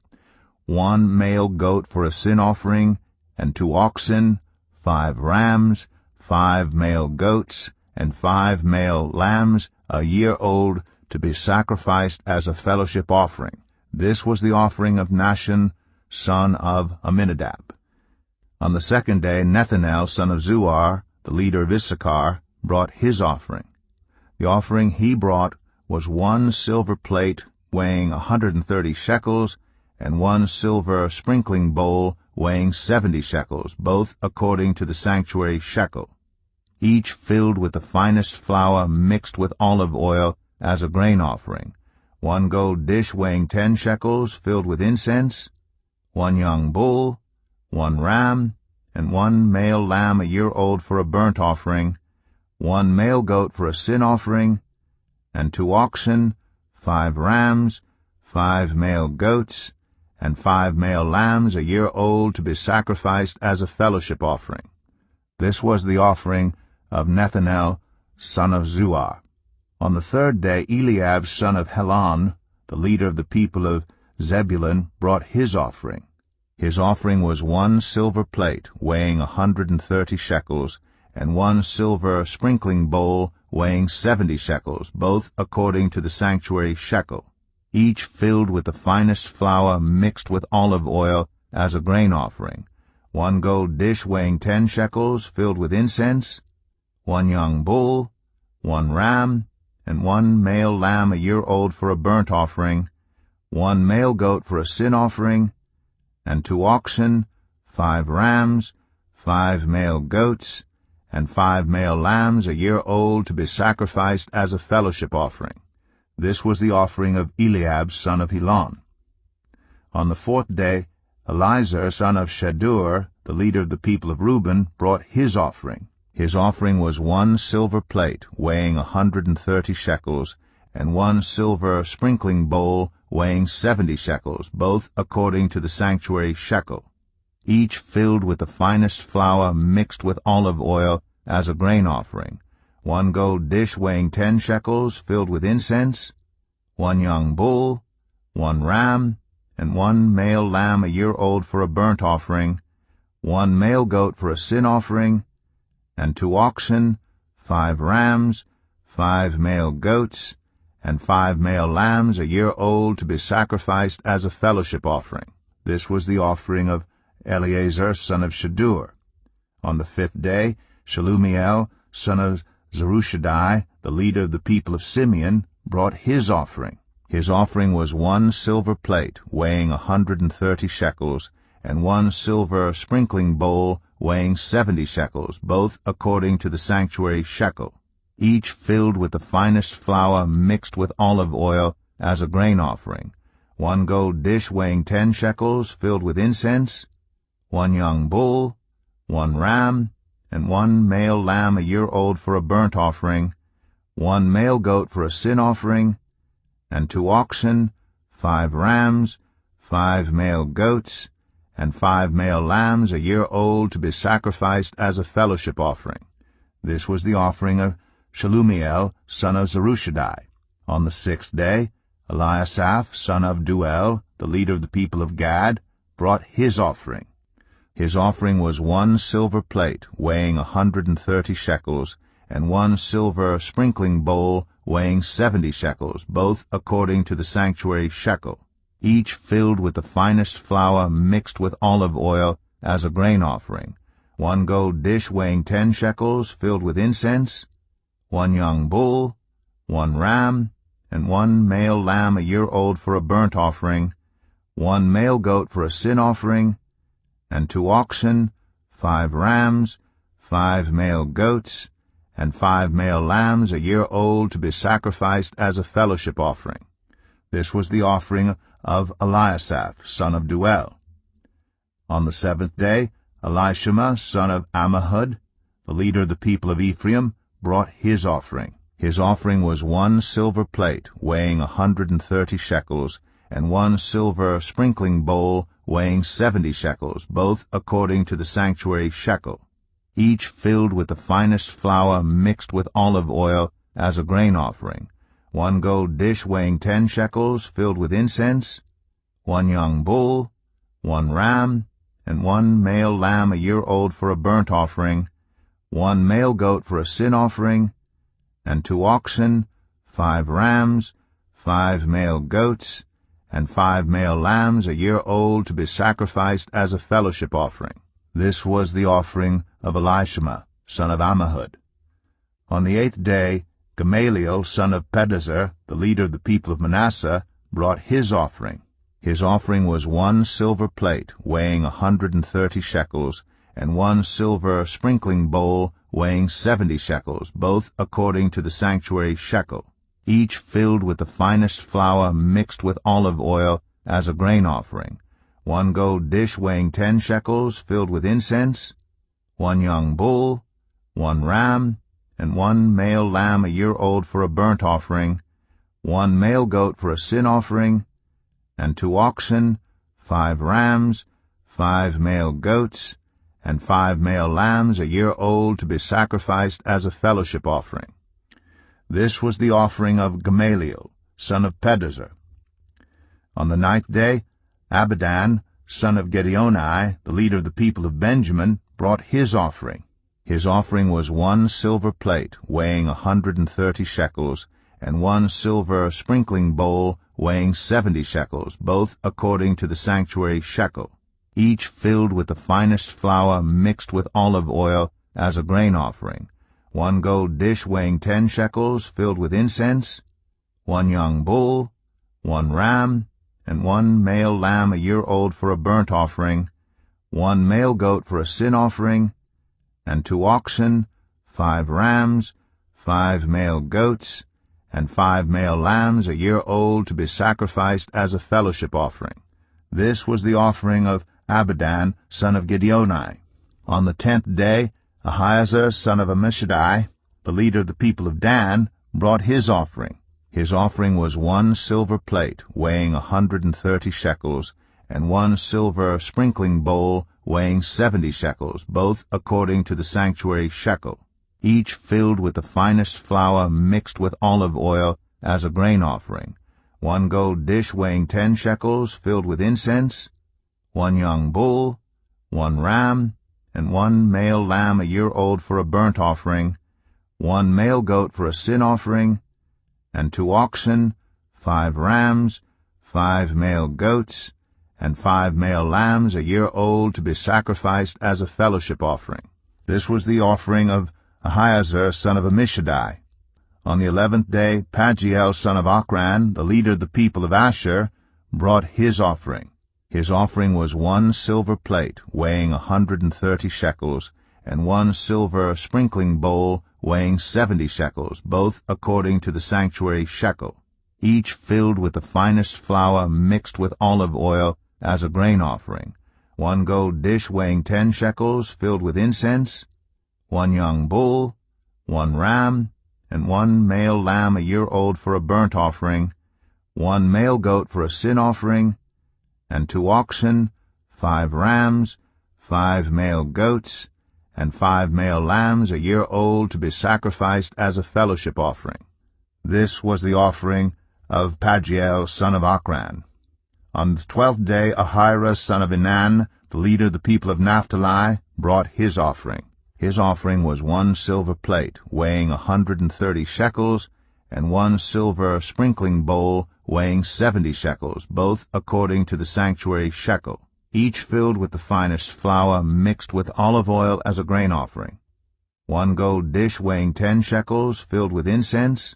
1 male goat for a sin offering, and 2 oxen, 5 rams, 5 male goats, and 5 male lambs a year old, to be sacrificed as a fellowship offering. This was the offering of Nahshon, son of Amminadab. On the second day, Nethanel, son of Zuar, the leader of Issachar, brought his offering. The offering he brought was 1 silver plate weighing 130 shekels, and 1 silver sprinkling bowl weighing 70 shekels, both according to the sanctuary shekel, each filled with the finest flour mixed with olive oil as a grain offering, 1 gold dish weighing 10 shekels, filled with incense, 1 young bull, 1 ram, and 1 male lamb a year old for a burnt offering, 1 male goat for a sin offering, and 2 oxen, 5 rams, 5 male goats, and 5 male lambs a year old, to be sacrificed as a fellowship offering. This was the offering of Nethanel, son of Zuar. On the third day, Eliab, son of Helon, the leader of the people of Zebulun, brought his offering. His offering was 1 silver plate weighing 130 shekels, and 1 silver sprinkling bowl weighing 70 shekels, both according to the sanctuary shekel, each filled with the finest flour mixed with olive oil as a grain offering, 1 gold dish weighing 10 shekels, filled with incense, 1 young bull, 1 ram, and 1 male lamb a year old for a burnt offering, 1 male goat for a sin offering, and 2 oxen, 5 rams, 5 male goats, and 5 male lambs a year old to be sacrificed as a fellowship offering. This was the offering of Eliab son of Helon. On the 4th day, Elizur son of Shedeur, the leader of the people of Reuben, brought his offering. His offering was 1 silver plate weighing 130 shekels, and 1 silver sprinkling bowl weighing 70 shekels, both according to the sanctuary shekel, each filled with the finest flour mixed with olive oil as a grain offering, 1 gold dish weighing 10 shekels filled with incense, 1 young bull, 1 ram, and 1 male lamb a year old for a burnt offering, 1 male goat for a sin offering, and 2 oxen, 5 rams, 5 male goats, and 5 male lambs a year old to be sacrificed as a fellowship offering. This was the offering of Eleazar son of Shedeur. On the 5th day, Shelumiel son of Zurishaddai, the leader of the people of Simeon, brought his offering. His offering was 1 silver plate weighing 130 shekels, and 1 silver sprinkling bowl weighing 70 shekels, both according to the sanctuary shekel, each filled with the finest flour mixed with olive oil as a grain offering, 1 gold dish weighing 10 shekels filled with incense, 1 young bull, 1 ram, and 1 male lamb a year old for a burnt offering, 1 male goat for a sin offering, and 2 oxen, 5 rams, 5 male goats, and 5 male lambs a year old to be sacrificed as a fellowship offering. This was the offering of Shelumiel son of Zurishaddai. On the 6th day, Eliasaph son of Deuel, the leader of the people of Gad, brought his offering. His offering was 1 silver plate weighing 130 shekels, and 1 silver sprinkling bowl weighing 70 shekels, both according to the sanctuary shekel, each filled with the finest flour mixed with olive oil as a grain offering, 1 gold dish weighing 10 shekels filled with incense, 1 young bull, 1 ram, and 1 male lamb a year old for a burnt offering, 1 male goat for a sin offering, and 2 oxen, 5 rams, 5 male goats, and 5 male lambs a year old to be sacrificed as a fellowship offering. This was the offering of Eliasaph son of Deuel. On the 7th day, Elishama son of Ammihud, the leader of the people of Ephraim, brought his offering. His offering was 1 silver plate weighing 130 shekels, and 1 silver sprinkling bowl weighing 70 shekels, both according to the sanctuary shekel, each filled with the finest flour mixed with olive oil as a grain offering, 1 gold dish weighing 10 shekels filled with incense, 1 young bull, 1 ram, and 1 male lamb a year old for a burnt offering, 1 male goat for a sin offering, and 2 oxen, 5 rams, 5 male goats, and 5 male lambs a year old to be sacrificed as a fellowship offering. This was the offering of Elishama son of Ammihud. On the 8th day, Gamaliel son of Pedahzur, the leader of the people of Manasseh, brought his offering. His offering was 1 silver plate weighing 130 shekels, and 1 silver sprinkling bowl weighing 70 shekels, both according to the sanctuary shekel, each filled with the finest flour mixed with olive oil as a grain offering, 1 gold dish weighing 10 shekels filled with incense, 1 young bull, 1 ram, and 1 male lamb a year old for a burnt offering, 1 male goat for a sin offering, and 2 oxen, 5 rams, 5 male goats, and 5 male lambs a year old to be sacrificed as a fellowship offering. This was the offering of Gamaliel, son of Pedahzur. On the 9th day, Abidan, son of Gideoni, the leader of the people of Benjamin, brought his offering. His offering was 1 silver plate weighing 130 shekels, and 1 silver sprinkling bowl weighing 70 shekels, both according to the sanctuary shekel, each filled with the finest flour mixed with olive oil as a grain offering, 1 gold dish weighing 10 shekels filled with incense, 1 young bull, 1 ram, and 1 male lamb a year old for a burnt offering, 1 male goat for a sin offering, and 2 oxen, 5 rams, 5 male goats, and 5 male lambs a year old to be sacrificed as a fellowship offering. This was the offering of Abidan, son of Gideoni. On the 10th day, Ahiezer, son of Ammishaddai, the leader of the people of Dan, brought his offering. His offering was 1 silver plate weighing 130 shekels, and 1 silver sprinkling bowl weighing 70 shekels, both according to the sanctuary shekel, each filled with the finest flour mixed with olive oil as a grain offering, 1 gold dish weighing 10 shekels filled with incense, 1 young bull, 1 ram, and 1 male lamb a year old for a burnt offering, 1 male goat for a sin offering, and 2 oxen, 5 rams, 5 male goats, and 5 male lambs a year old to be sacrificed as a fellowship offering. This was the offering of Ahiezer, son of Ammishaddai. On the 11th day, Pagiel, son of Ochran, the leader of the people of Asher, brought his offering. His offering was 1 silver plate weighing 130 shekels, and 1 silver sprinkling bowl weighing 70 shekels, both according to the sanctuary shekel, each filled with the finest flour mixed with olive oil as a grain offering, 1 gold dish weighing 10 shekels filled with incense, 1 young bull, 1 ram, and 1 male lamb a year old for a burnt offering, 1 male goat for a sin offering, and 2 oxen, 5 rams, 5 male goats, and 5 male lambs a year old to be sacrificed as a fellowship offering. This was the offering of Pagiel, son of Ochran. On the 12th day, Ahira, son of Enan, the leader of the people of Naphtali, brought his offering. His offering was 1 silver plate weighing 130 shekels, and 1 silver sprinkling bowl weighing 70 shekels, both according to the sanctuary shekel, each filled with the finest flour mixed with olive oil as a grain offering, 1 gold dish weighing 10 shekels filled with incense,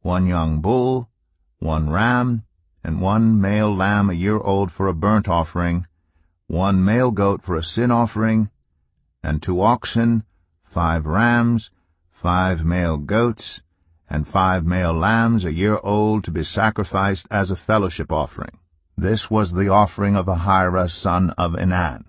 1 young bull, 1 ram, and 1 male lamb a year old for a burnt offering, 1 male goat for a sin offering, and 2 oxen, 5 rams, 5 male goats, and 5 male lambs a year old to be sacrificed as a fellowship offering. This was the offering of Ahira, son of Enan.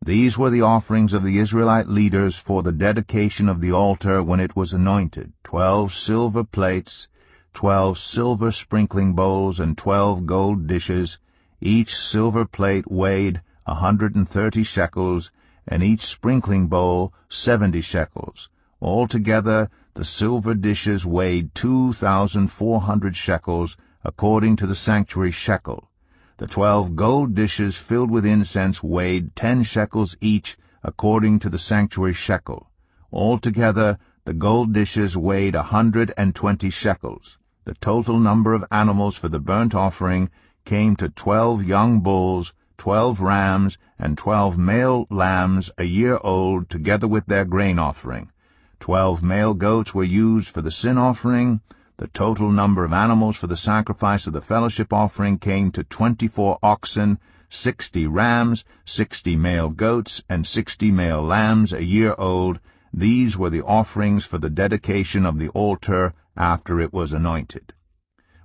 These were the offerings of the Israelite leaders for the dedication of the altar when it was anointed: 12 silver plates, 12 silver sprinkling bowls, and 12 gold dishes. Each silver plate weighed 130 shekels, and each sprinkling bowl 70 shekels. Altogether, the silver dishes weighed 2,400 shekels, according to the sanctuary shekel. The 12 gold dishes filled with incense weighed 10 shekels each, according to the sanctuary shekel. Altogether, the gold dishes weighed 120 shekels. The total number of animals for the burnt offering came to 12 young bulls, 12 rams, and 12 male lambs a year old, together with their grain offering. 12 male goats were used for the sin offering. The total number of animals for the sacrifice of the fellowship offering came to 24 oxen, 60 rams, 60 male goats, and 60 male lambs a year old. These were the offerings for the dedication of the altar after it was anointed.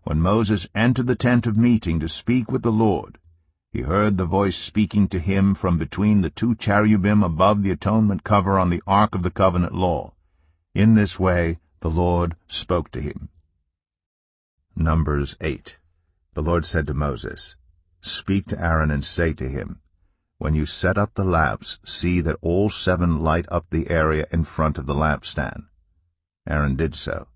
When Moses entered the tent of meeting to speak with the Lord, he heard the voice speaking to him from between the 2 cherubim above the atonement cover on the ark of the covenant law. In this way the Lord spoke to him. Numbers 8. The Lord said to Moses, "Speak to Aaron and say to him, when you set up the lamps, see that all 7 light up the area in front of the lampstand." Aaron did so.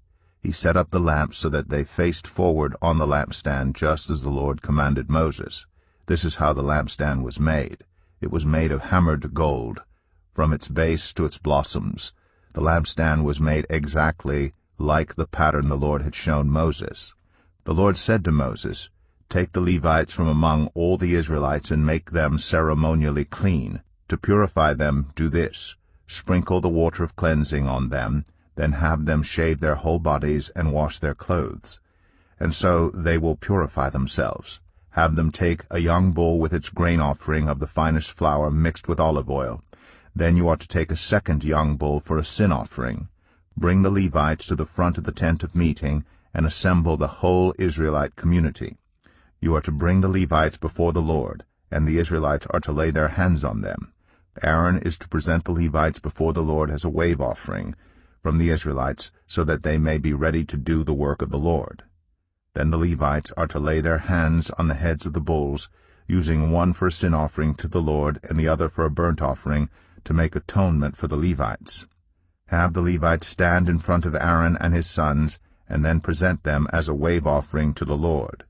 He set up the lamps so that they faced forward on the lampstand, just as the Lord commanded Moses. This is how the lampstand was made. It was made of hammered gold, from its base to its blossoms. The lampstand was made exactly like the pattern the Lord had shown Moses. The Lord said to Moses, "Take the Levites from among all the Israelites and make them ceremonially clean. To purify them, do this: sprinkle the water of cleansing on them, then have them shave their whole bodies and wash their clothes. And so they will purify themselves. Have them take a young bull with its grain offering of the finest flour mixed with olive oil. Then you are to take a second young bull for a sin offering. Bring the Levites to the front of the tent of meeting, and assemble the whole Israelite community. You are to bring the Levites before the Lord, and the Israelites are to lay their hands on them. Aaron is to present the Levites before the Lord as a wave offering from the Israelites, so that they may be ready to do the work of the Lord. Then the Levites are to lay their hands on the heads of the bulls, using one for a sin offering to the Lord and the other for a burnt offering, to make atonement for the Levites. Have the Levites stand in front of Aaron and his sons, and then present them as a wave offering to the Lord.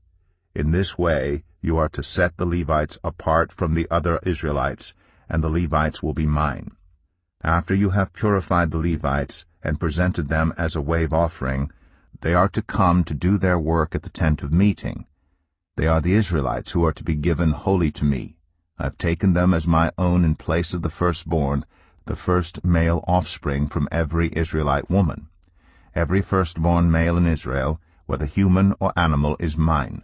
In this way you are to set the Levites apart from the other Israelites, and the Levites will be mine. After you have purified the Levites and presented them as a wave offering, they are to come to do their work at the tent of meeting. They are the Israelites who are to be given wholly to me. I have taken them as my own in place of the firstborn, the first male offspring from every Israelite woman. Every firstborn male in Israel, whether human or animal, is mine.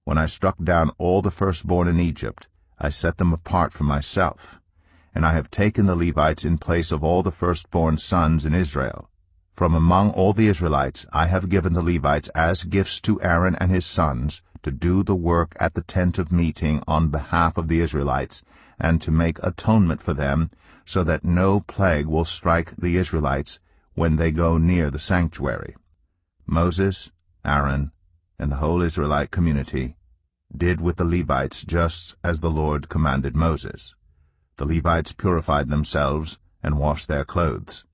When I struck down all the firstborn in Egypt, I set them apart for myself. And I have taken the Levites in place of all the firstborn sons in Israel. From among all the Israelites I have given the Levites as gifts to Aaron and his sons, to do the work at the tent of meeting on behalf of the Israelites, and to make atonement for them, so that no plague will strike the Israelites when they go near the sanctuary. Moses, Aaron, and the whole Israelite community did with the Levites just as the Lord commanded Moses. The Levites purified themselves and washed their clothes.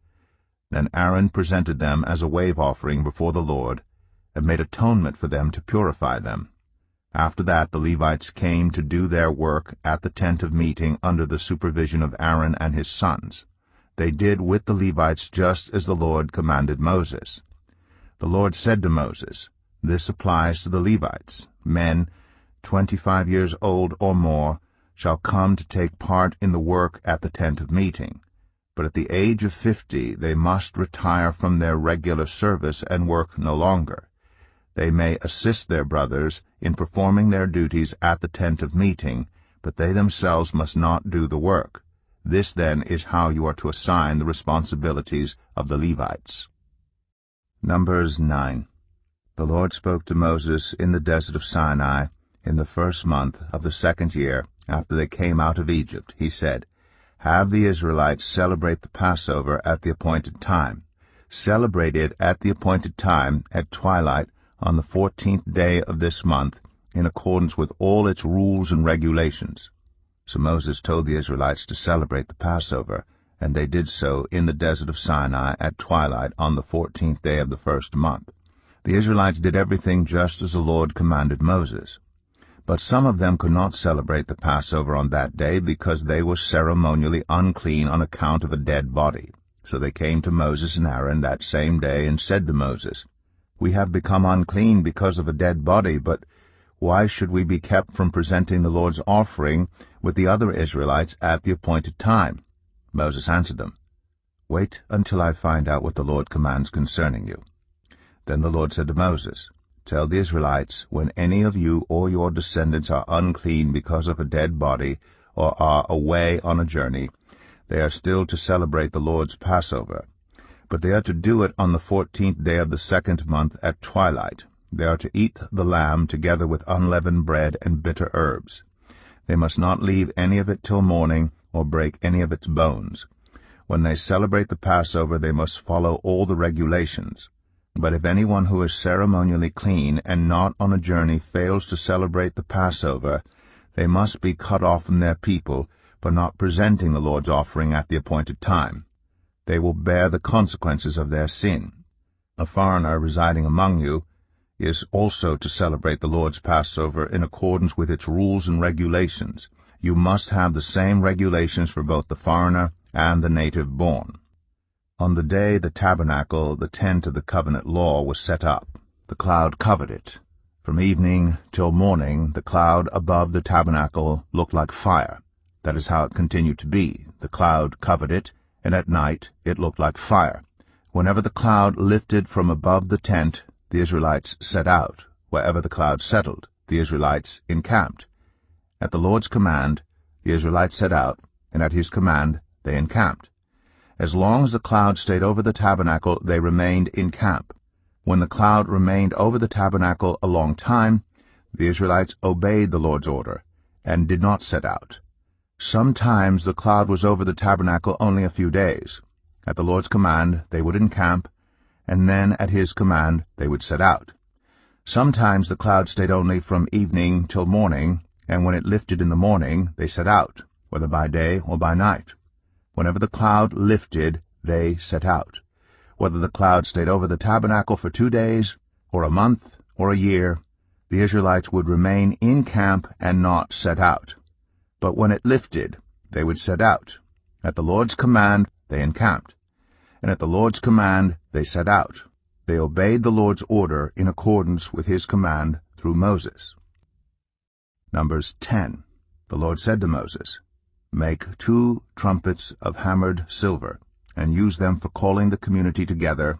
Then Aaron presented them as a wave offering before the Lord, and made atonement for them to purify them. After that the Levites came to do their work at the tent of meeting under the supervision of Aaron and his sons. They did with the Levites just as the Lord commanded Moses. The Lord said to Moses, "This applies to the Levites. Men 25 years old or more shall come to take part in the work at the tent of meeting. But at the age of 50 they must retire from their regular service and work no longer. They may assist their brothers in performing their duties at the tent of meeting, but they themselves must not do the work. This, then, is how you are to assign the responsibilities of the Levites." Numbers 9. The Lord spoke to Moses in the desert of Sinai in the first month of the second year after they came out of Egypt. He said, "Have the Israelites celebrate the Passover at the appointed time. Celebrate it at the appointed time at twilight on the 14th day of this month, in accordance with all its rules and regulations." So Moses told the Israelites to celebrate the Passover, and they did so in the desert of Sinai at twilight on the 14th day of the first month. The Israelites did everything just as the Lord commanded Moses. But some of them could not celebrate the Passover on that day because they were ceremonially unclean on account of a dead body. So they came to Moses and Aaron that same day and said to Moses, "We have become unclean because of a dead body, but why should we be kept from presenting the Lord's offering with the other Israelites at the appointed time?" Moses answered them, "Wait until I find out what the Lord commands concerning you." Then the Lord said to Moses, "Tell the Israelites, when any of you or your descendants are unclean because of a dead body, or are away on a journey, they are still to celebrate the Lord's Passover. But they are to do it on the 14th day of the second month at twilight. They are to eat the lamb together with unleavened bread and bitter herbs. They must not leave any of it till morning, or break any of its bones. When they celebrate the Passover, they must follow all the regulations. But if anyone who is ceremonially clean and not on a journey fails to celebrate the Passover, they must be cut off from their people for not presenting the Lord's offering at the appointed time. They will bear the consequences of their sin. A foreigner residing among you is also to celebrate the Lord's Passover in accordance with its rules and regulations. You must have the same regulations for both the foreigner and the native born. On the day the tabernacle, the tent of the covenant law, was set up, the cloud covered it. From evening till morning the cloud above the tabernacle looked like fire. That is how it continued to be. The cloud covered it, and at night it looked like fire. Whenever the cloud lifted from above the tent, the Israelites set out. Wherever the cloud settled, the Israelites encamped. At the Lord's command, the Israelites set out, and at his command they encamped. As long as the cloud stayed over the tabernacle, they remained in camp. When the cloud remained over the tabernacle a long time, the Israelites obeyed the Lord's order, and did not set out. Sometimes the cloud was over the tabernacle only a few days. At the Lord's command they would encamp, and then at his command they would set out. Sometimes the cloud stayed only from evening till morning, and when it lifted in the morning they set out, whether by day or by night. Whenever the cloud lifted, they set out. Whether the cloud stayed over the tabernacle for 2 days, or a month, or a year, the Israelites would remain in camp and not set out. But when it lifted, they would set out. At the Lord's command they encamped, and at the Lord's command they set out. They obeyed the Lord's order in accordance with his command through Moses. Numbers 10. The Lord said to Moses, "Make 2 trumpets of hammered silver, and use them for calling the community together,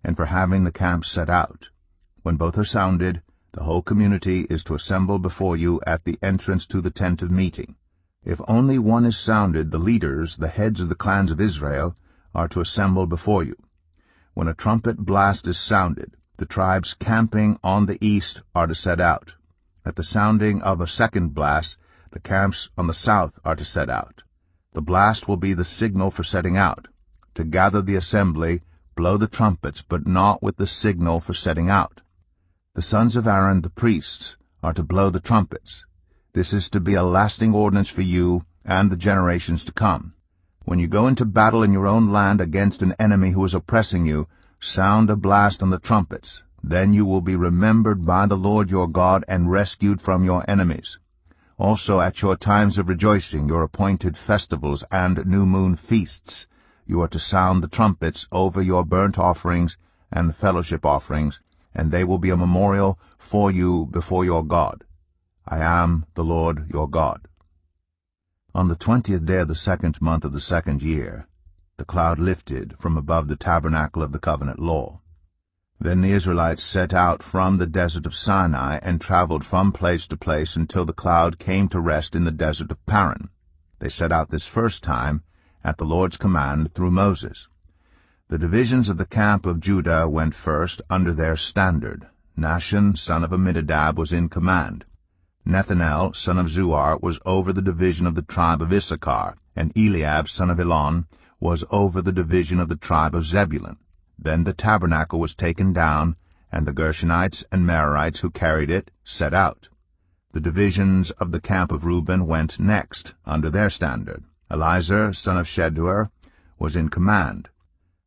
and for having the camp set out. When both are sounded, the whole community is to assemble before you at the entrance to the tent of meeting. If only one is sounded, the leaders, the heads of the clans of Israel, are to assemble before you. When a trumpet blast is sounded, the tribes camping on the east are to set out. At the sounding of a second blast, the camps on the south are to set out. The blast will be the signal for setting out. To gather the assembly, blow the trumpets, but not with the signal for setting out. The sons of Aaron, the priests, are to blow the trumpets. This is to be a lasting ordinance for you and the generations to come. When you go into battle in your own land against an enemy who is oppressing you, sound a blast on the trumpets. Then you will be remembered by the Lord your God and rescued from your enemies. Also at your times of rejoicing, your appointed festivals and new moon feasts, you are to sound the trumpets over your burnt offerings and fellowship offerings, and they will be a memorial for you before your God. I am the Lord your God." On the 20th day of the 2nd month of the 2nd year, the cloud lifted from above the tabernacle of the covenant law. Then the Israelites set out from the desert of Sinai and traveled from place to place until the cloud came to rest in the desert of Paran. They set out this first time at the Lord's command through Moses. The divisions of the camp of Judah went first under their standard. Nahshon, son of Amminadab, was in command. Nethanel, son of Zuar, was over the division of the tribe of Issachar, and Eliab, son of Elon, was over the division of the tribe of Zebulun. Then the tabernacle was taken down, and the Gershonites and Merarites who carried it set out. The divisions of the camp of Reuben went next, under their standard. Elizur, son of Shedeur, was in command.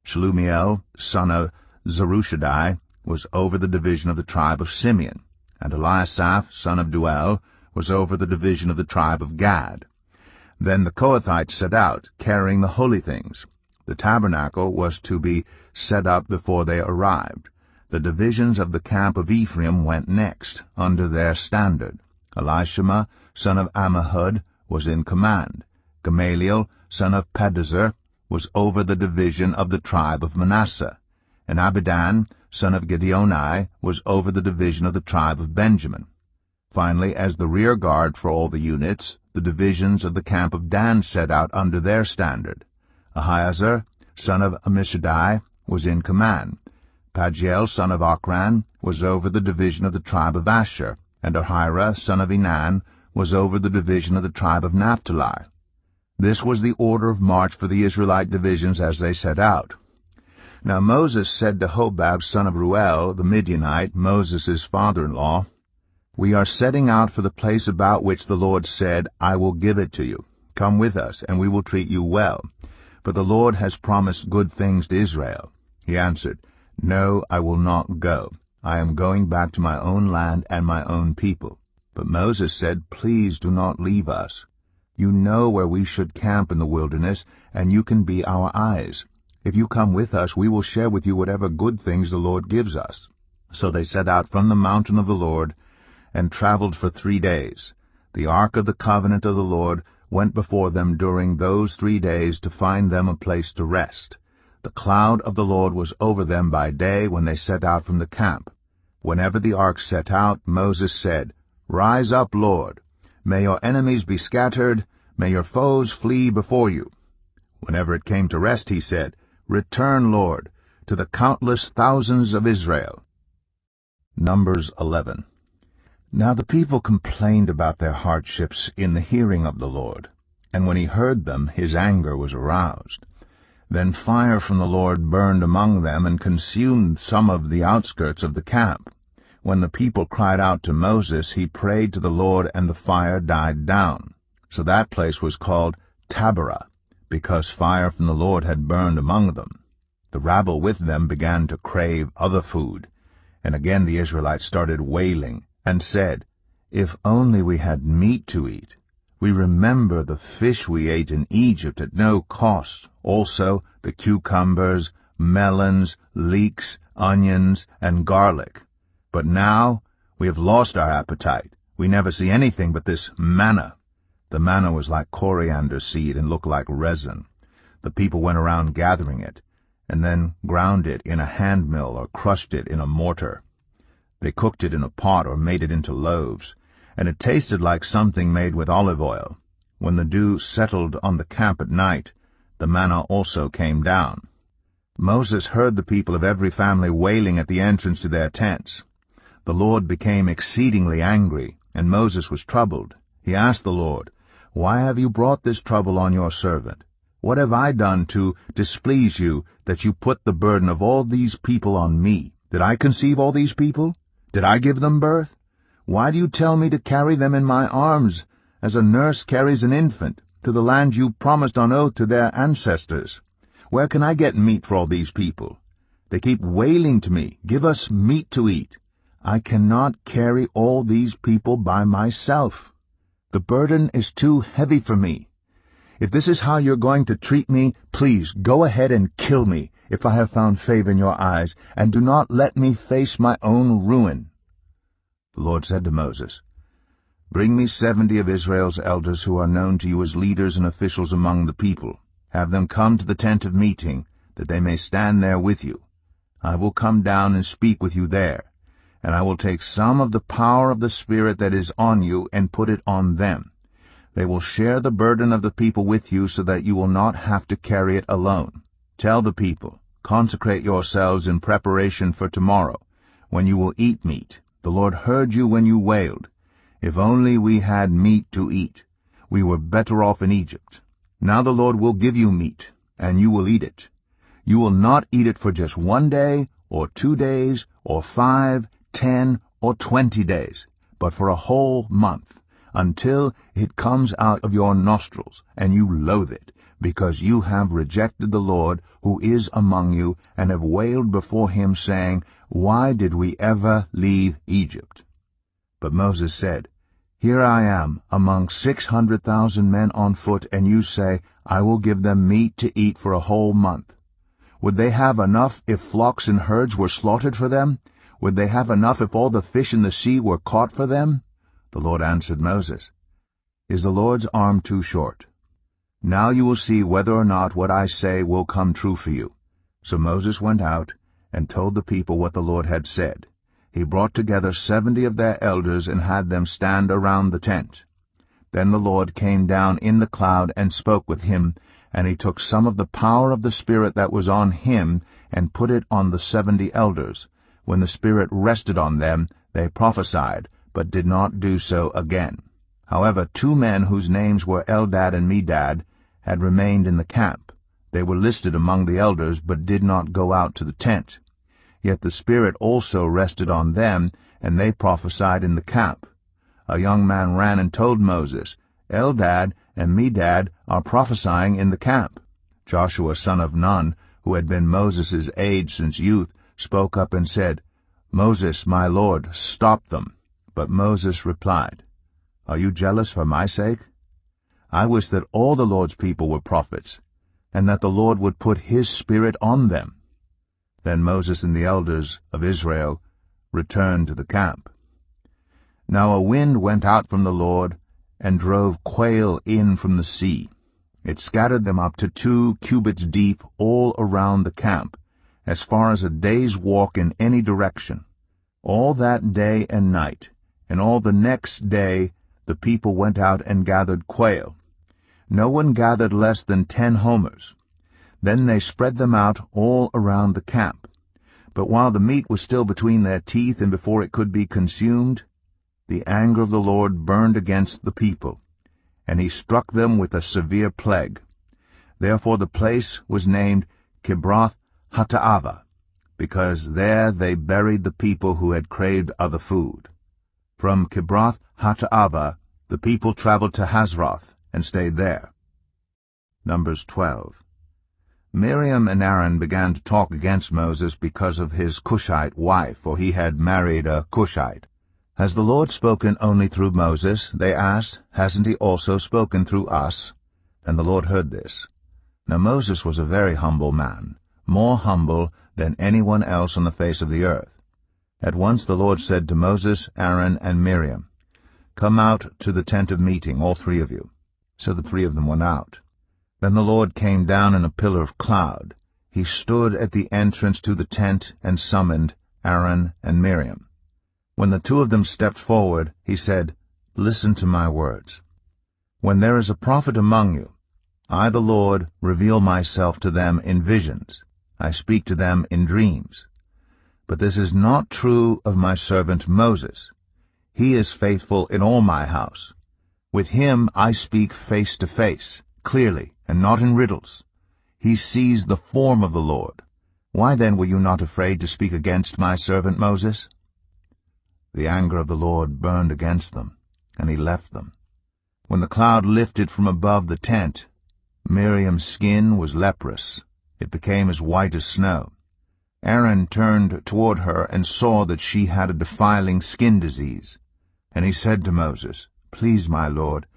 Shelumiel, son of Zerushadai, was over the division of the tribe of Simeon, and Eliasaph, son of Duel, was over the division of the tribe of Gad. Then the Kohathites set out, carrying the holy things. The tabernacle was to be set up before they arrived. The divisions of the camp of Ephraim went next, under their standard. Elishama, son of Ammihud, was in command. Gamaliel, son of Pedahzur, was over the division of the tribe of Manasseh, and Abidan, son of Gideoni, was over the division of the tribe of Benjamin. Finally, as the rear guard for all the units, the divisions of the camp of Dan set out under their standard. Ahiezer, son of Ammishaddai, was in command. Pagiel, son of Ochran, was over the division of the tribe of Asher, and Ahira, son of Enan, was over the division of the tribe of Naphtali. This was the order of march for the Israelite divisions as they set out. Now Moses said to Hobab, son of Ruel, the Midianite, Moses' father-in-law, "We are setting out for the place about which the Lord said, 'I will give it to you.' Come with us, and we will treat you well. For the Lord has promised good things to Israel." He answered, "No, I will not go. I am going back to my own land and my own people." But Moses said, "Please do not leave us. You know where we should camp in the wilderness, and you can be our eyes. If you come with us, we will share with you whatever good things the Lord gives us." So they set out from the mountain of the Lord and traveled for 3 days. The ark of the covenant of the Lord went before them during those 3 days to find them a place to rest. The cloud of the Lord was over them by day when they set out from the camp. Whenever the ark set out, Moses said, Rise up, Lord. May your enemies be scattered. May your foes flee before you. Whenever it came to rest, he said, Return, Lord, to the countless thousands of Israel. Numbers 11. Now the people complained about their hardships in the hearing of the Lord, and when he heard them, his anger was aroused. Then fire from the Lord burned among them and consumed some of the outskirts of the camp. When the people cried out to Moses, he prayed to the Lord, and the fire died down. So that place was called Taberah, because fire from the Lord had burned among them. The rabble with them began to crave other food. And again the Israelites started wailing and said, If only we had meat to eat. We remember the fish we ate in Egypt at no cost, also the cucumbers, melons, leeks, onions, and garlic. But now we have lost our appetite. We never see anything but this manna. The manna was like coriander seed and looked like resin. The people went around gathering it, and then ground it in a hand mill or crushed it in a mortar. They cooked it in a pot or made it into loaves, and it tasted like something made with olive oil. When the dew settled on the camp at night, the manna also came down. Moses heard the people of every family wailing at the entrance to their tents. The Lord became exceedingly angry, and Moses was troubled. He asked the Lord, Why have you brought this trouble on your servant? What have I done to displease you, that you put the burden of all these people on me? Did I conceive all these people? Did I give them birth? Why do you tell me to carry them in my arms, as a nurse carries an infant, to the land you promised on oath to their ancestors? Where can I get meat for all these people? They keep wailing to me, Give us meat to eat. I cannot carry all these people by myself. The burden is too heavy for me. If this is how you're going to treat me, please go ahead and kill me, if I have found favor in your eyes, and do not let me face my own ruin. The Lord said to Moses, Bring me 70 of Israel's elders who are known to you as leaders and officials among the people. Have them come to the tent of meeting, that they may stand there with you. I will come down and speak with you there, and I will take some of the power of the Spirit that is on you and put it on them. They will share the burden of the people with you so that you will not have to carry it alone. Tell the people, Consecrate yourselves in preparation for tomorrow, when you will eat meat. The Lord heard you when you wailed. If only we had meat to eat. We were better off in Egypt. Now the Lord will give you meat, and you will eat it. You will not eat it for just 1 day, or 2 days, or 5, 10, or 20 days, but for a whole month, until it comes out of your nostrils, and you loathe it, because you have rejected the Lord who is among you, and have wailed before him, saying, Why did we ever leave Egypt? But Moses said, Here I am among 600,000 men on foot, and you say, I will give them meat to eat for a whole month. Would they have enough if flocks and herds were slaughtered for them? Would they have enough if all the fish in the sea were caught for them? The Lord answered Moses, Is the Lord's arm too short? Now you will see whether or not what I say will come true for you. So Moses went out and told the people what the Lord had said. He brought together 70 of their elders and had them stand around the tent. Then the Lord came down in the cloud and spoke with him, and he took some of the power of the Spirit that was on him and put it on the 70 elders. When the Spirit rested on them, they prophesied, but did not do so again. However, 2 men whose names were Eldad and Medad had remained in the camp. They were listed among the elders, but did not go out to the tent. Yet the Spirit also rested on them, and they prophesied in the camp. A young man ran and told Moses, Eldad and Medad are prophesying in the camp. Joshua son of Nun, who had been Moses' aide since youth, spoke up and said, Moses, my lord, stop them. But Moses replied, Are you jealous for my sake? I wish that all the Lord's people were prophets, and that the Lord would put his Spirit on them. Then Moses and the elders of Israel returned to the camp. Now a wind went out from the Lord, and drove quail in from the sea. It scattered them up to 2 cubits deep all around the camp, as far as a day's walk in any direction. All that day and night and all the next day the people went out and gathered quail. No one gathered less than 10 homers. Then they spread them out all around the camp. But while the meat was still between their teeth and before it could be consumed, the anger of the Lord burned against the people, and he struck them with a severe plague. Therefore the place was named Kibroth Hattaavah, because there they buried the people who had craved other food. From Kibroth Hattaavah the people traveled to Hazroth and stayed there. Numbers 12. Miriam and Aaron began to talk against Moses because of his Cushite wife, for he had married a Cushite. "Has the Lord spoken only through Moses?" they asked. "Hasn't he also spoken through us?" And the Lord heard this. Now Moses was a very humble man, more humble than anyone else on the face of the earth. At once the Lord said to Moses, Aaron, and Miriam, "Come out to the tent of meeting, all 3 of you." So the 3 of them went out. Then the Lord came down in a pillar of cloud. He stood at the entrance to the tent and summoned Aaron and Miriam. When the 2 of them stepped forward, he said, "Listen to my words. When there is a prophet among you, I, the Lord, reveal myself to them in visions. I speak to them in dreams. But this is not true of my servant Moses. He is faithful in all my house. With him I speak face to face, clearly, and not in riddles. He sees the form of the Lord. Why then were you not afraid to speak against my servant Moses?" The anger of the Lord burned against them, and he left them. When the cloud lifted from above the tent, Miriam's skin was leprous. It became as white as snow. Aaron turned toward her and saw that she had a defiling skin disease. And he said to Moses, "Please, my Lord,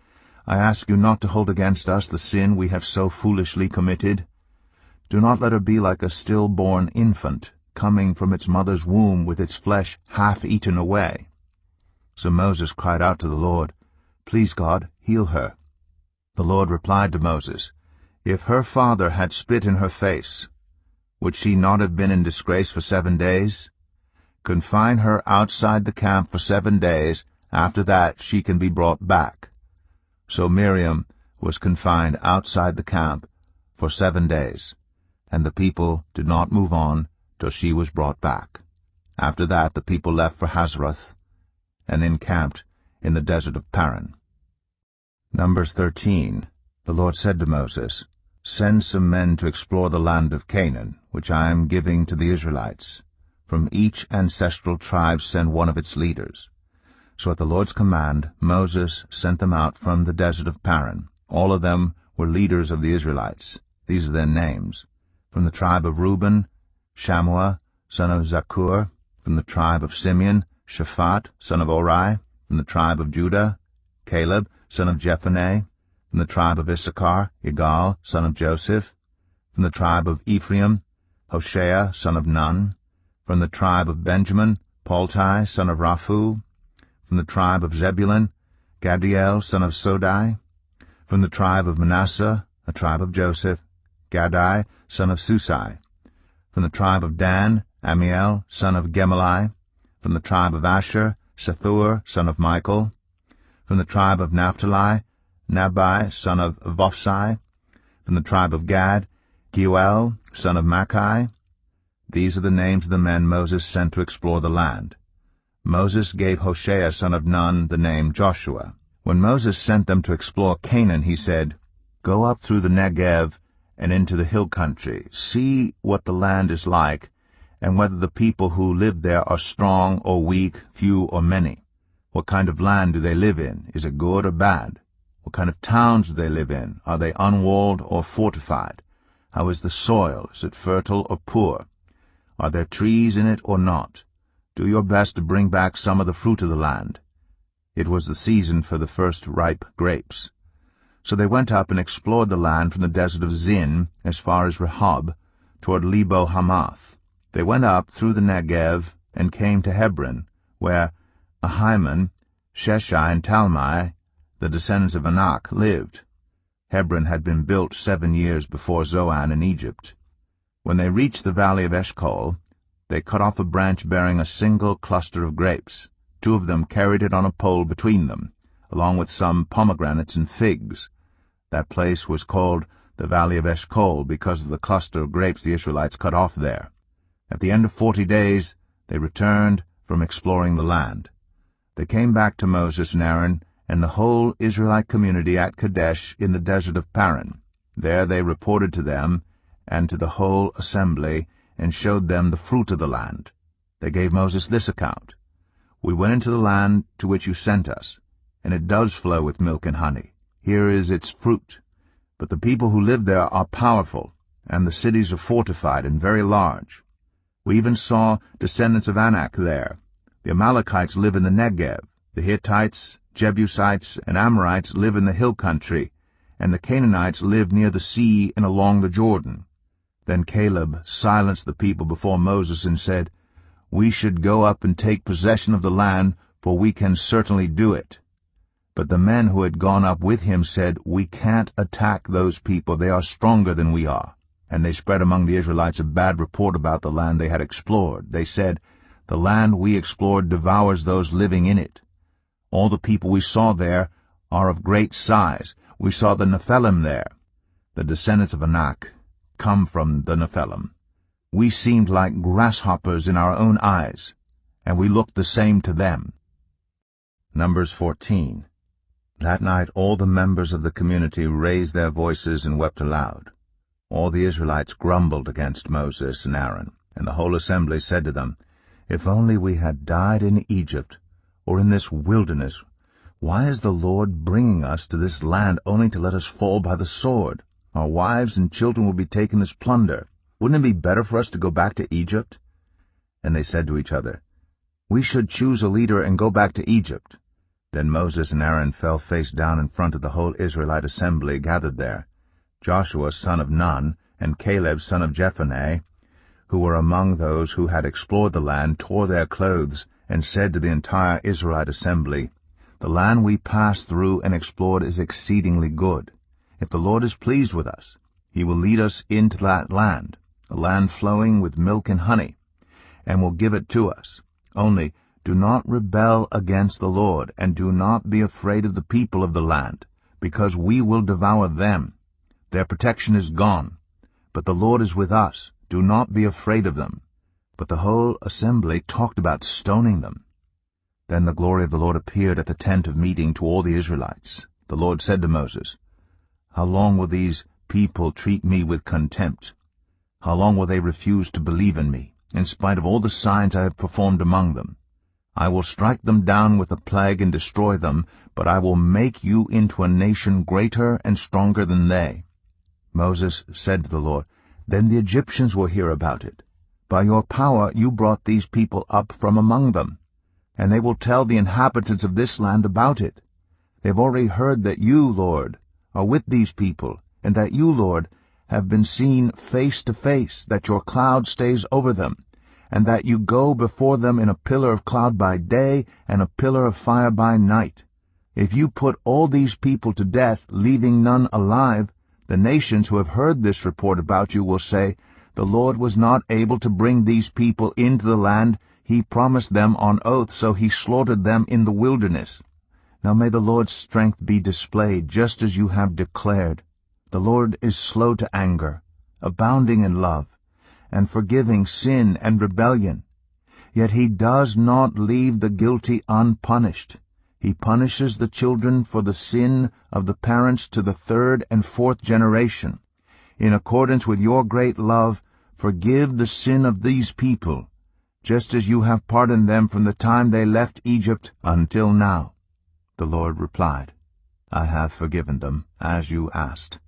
I ask you not to hold against us the sin we have so foolishly committed. Do not let her be like a stillborn infant, coming from its mother's womb with its flesh half eaten away." So Moses cried out to the Lord, "Please, God, heal her." The Lord replied to Moses, "If her father had spit in her face, would she not have been in disgrace for 7 days? Confine her outside the camp for 7 days. After that she can be brought back." So Miriam was confined outside the camp for 7 days, and the people did not move on till she was brought back. After that the people left for Hazroth and encamped in the desert of Paran. Numbers 13. The Lord said to Moses, "Send some men to explore the land of Canaan, which I am giving to the Israelites. From each ancestral tribe send one of its leaders." So at the Lord's command, Moses sent them out from the desert of Paran. All of them were leaders of the Israelites. These are their names. From the tribe of Reuben, Shammua, son of Zakur. From the tribe of Simeon, Shaphat, son of Ori. From the tribe of Judah, Caleb, son of Jephunneh. From the tribe of Issachar, Igal, son of Joseph. From the tribe of Ephraim, Hoshea, son of Nun. From the tribe of Benjamin, Palti, son of Raphu. From the tribe of Zebulun, Gadiel, son of Sodai. From the tribe of Manasseh, a tribe of Joseph, Gadai, son of Susai. From the tribe of Dan, Amiel, son of Gemalli. From the tribe of Asher, Sethur, son of Michael. From the tribe of Naphtali, Nabai, son of Vophsi. From the tribe of Gad, Geuel, son of Machi. These are the names of the men Moses sent to explore the land. Moses gave Hoshea, son of Nun, the name Joshua. When Moses sent them to explore Canaan, he said, "Go up through the Negev and into the hill country. See what the land is like, and whether the people who live there are strong or weak, few or many. What kind of land do they live in? Is it good or bad? What kind of towns do they live in? Are they unwalled or fortified? How is the soil? Is it fertile or poor? Are there trees in it or not? Do your best to bring back some of the fruit of the land." It was the season for the first ripe grapes. So they went up and explored the land from the desert of Zin as far as Rehob, toward Lebo Hamath. They went up through the Negev and came to Hebron, where Ahiman, Sheshai, and Talmai, the descendants of Anak, lived. Hebron had been built 7 years before Zoan in Egypt. When they reached the valley of Eshcol, they cut off a branch bearing a single cluster of grapes. 2 of them carried it on a pole between them, along with some pomegranates and figs. That place was called the Valley of Eshcol because of the cluster of grapes the Israelites cut off there. At the end of 40 days they returned from exploring the land. They came back to Moses and Aaron and the whole Israelite community at Kadesh in the desert of Paran. There they reported to them and to the whole assembly and showed them the fruit of the land. They gave Moses this account: "We went into the land to which you sent us, and it does flow with milk and honey. Here is its fruit. But the people who live there are powerful, and the cities are fortified and very large. We even saw descendants of Anak there. The Amalekites live in the Negev. The Hittites, Jebusites, and Amorites live in the hill country, and the Canaanites live near the sea and along the Jordan." Then Caleb silenced the people before Moses and said, "We should go up and take possession of the land, for we can certainly do it." But the men who had gone up with him said, "We can't attack those people. They are stronger than we are." And they spread among the Israelites a bad report about the land they had explored. They said, "The land we explored devours those living in it. All the people we saw there are of great size. We saw the Nephilim there. The descendants of Anak come from the Nephilim. We seemed like grasshoppers in our own eyes, and we looked the same to them." Numbers 14. That night all the members of the community raised their voices and wept aloud. All the Israelites grumbled against Moses and Aaron, and the whole assembly said to them, "If only we had died in Egypt, or in this wilderness. Why is the Lord bringing us to this land only to let us fall by the sword? Our wives and children will be taken as plunder. Wouldn't it be better for us to go back to Egypt?" And they said to each other, "We should choose a leader and go back to Egypt." Then Moses and Aaron fell face down in front of the whole Israelite assembly gathered there. Joshua son of Nun and Caleb son of Jephunneh, who were among those who had explored the land, tore their clothes and said to the entire Israelite assembly, "The land we passed through and explored is exceedingly good. If the Lord is pleased with us, he will lead us into that land, a land flowing with milk and honey, and will give it to us. Only do not rebel against the Lord, and do not be afraid of the people of the land, because we will devour them. Their protection is gone, but the Lord is with us. Do not be afraid of them." But the whole assembly talked about stoning them. Then the glory of the Lord appeared at the tent of meeting to all the Israelites. The Lord said to Moses, "How long will these people treat me with contempt? How long will they refuse to believe in me, in spite of all the signs I have performed among them? I will strike them down with a plague and destroy them, but I will make you into a nation greater and stronger than they." Moses said to the Lord, "Then the Egyptians will hear about it. By your power you brought these people up from among them, and they will tell the inhabitants of this land about it. They have already heard that you, Lord, are with these people, and that you, Lord, have been seen face to face, that your cloud stays over them, and that you go before them in a pillar of cloud by day and a pillar of fire by night. If you put all these people to death, leaving none alive, the nations who have heard this report about you will say, 'The Lord was not able to bring these people into the land he promised them on oath, so he slaughtered them in the wilderness.' Now may the Lord's strength be displayed, just as you have declared. The Lord is slow to anger, abounding in love, and forgiving sin and rebellion. Yet he does not leave the guilty unpunished. He punishes the children for the sin of the parents to the 3rd and 4th generation. In accordance with your great love, forgive the sin of these people, just as you have pardoned them from the time they left Egypt until now." The Lord replied, "I have forgiven them, as you asked.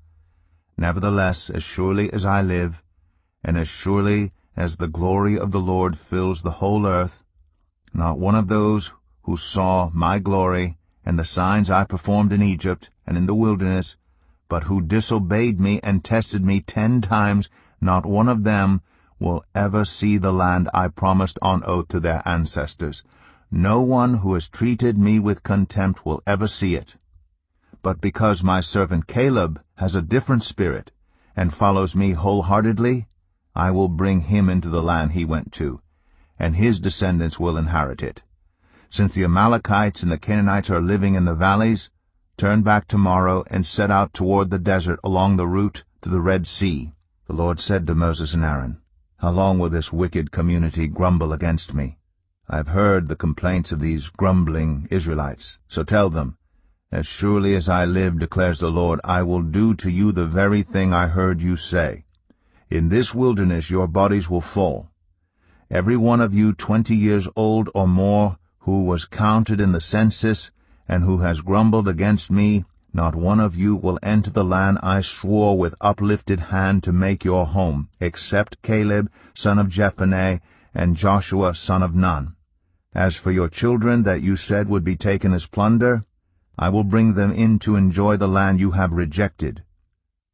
Nevertheless, as surely as I live, and as surely as the glory of the Lord fills the whole earth, not one of those who saw my glory and the signs I performed in Egypt and in the wilderness, but who disobeyed me and tested me 10 times, not one of them will ever see the land I promised on oath to their ancestors. No one who has treated me with contempt will ever see it. But because my servant Caleb has a different spirit and follows me wholeheartedly, I will bring him into the land he went to, and his descendants will inherit it. Since the Amalekites and the Canaanites are living in the valleys, turn back tomorrow and set out toward the desert along the route to the Red Sea." The Lord said to Moses and Aaron, "How long will this wicked community grumble against me? I have heard the complaints of these grumbling Israelites. So tell them, 'As surely as I live, declares the Lord, I will do to you the very thing I heard you say. In this wilderness your bodies will fall. Every one of you 20 years old or more who was counted in the census and who has grumbled against me, not one of you will enter the land I swore with uplifted hand to make your home, except Caleb, son of Jephunneh, and Joshua, son of Nun. As for your children that you said would be taken as plunder, I will bring them in to enjoy the land you have rejected.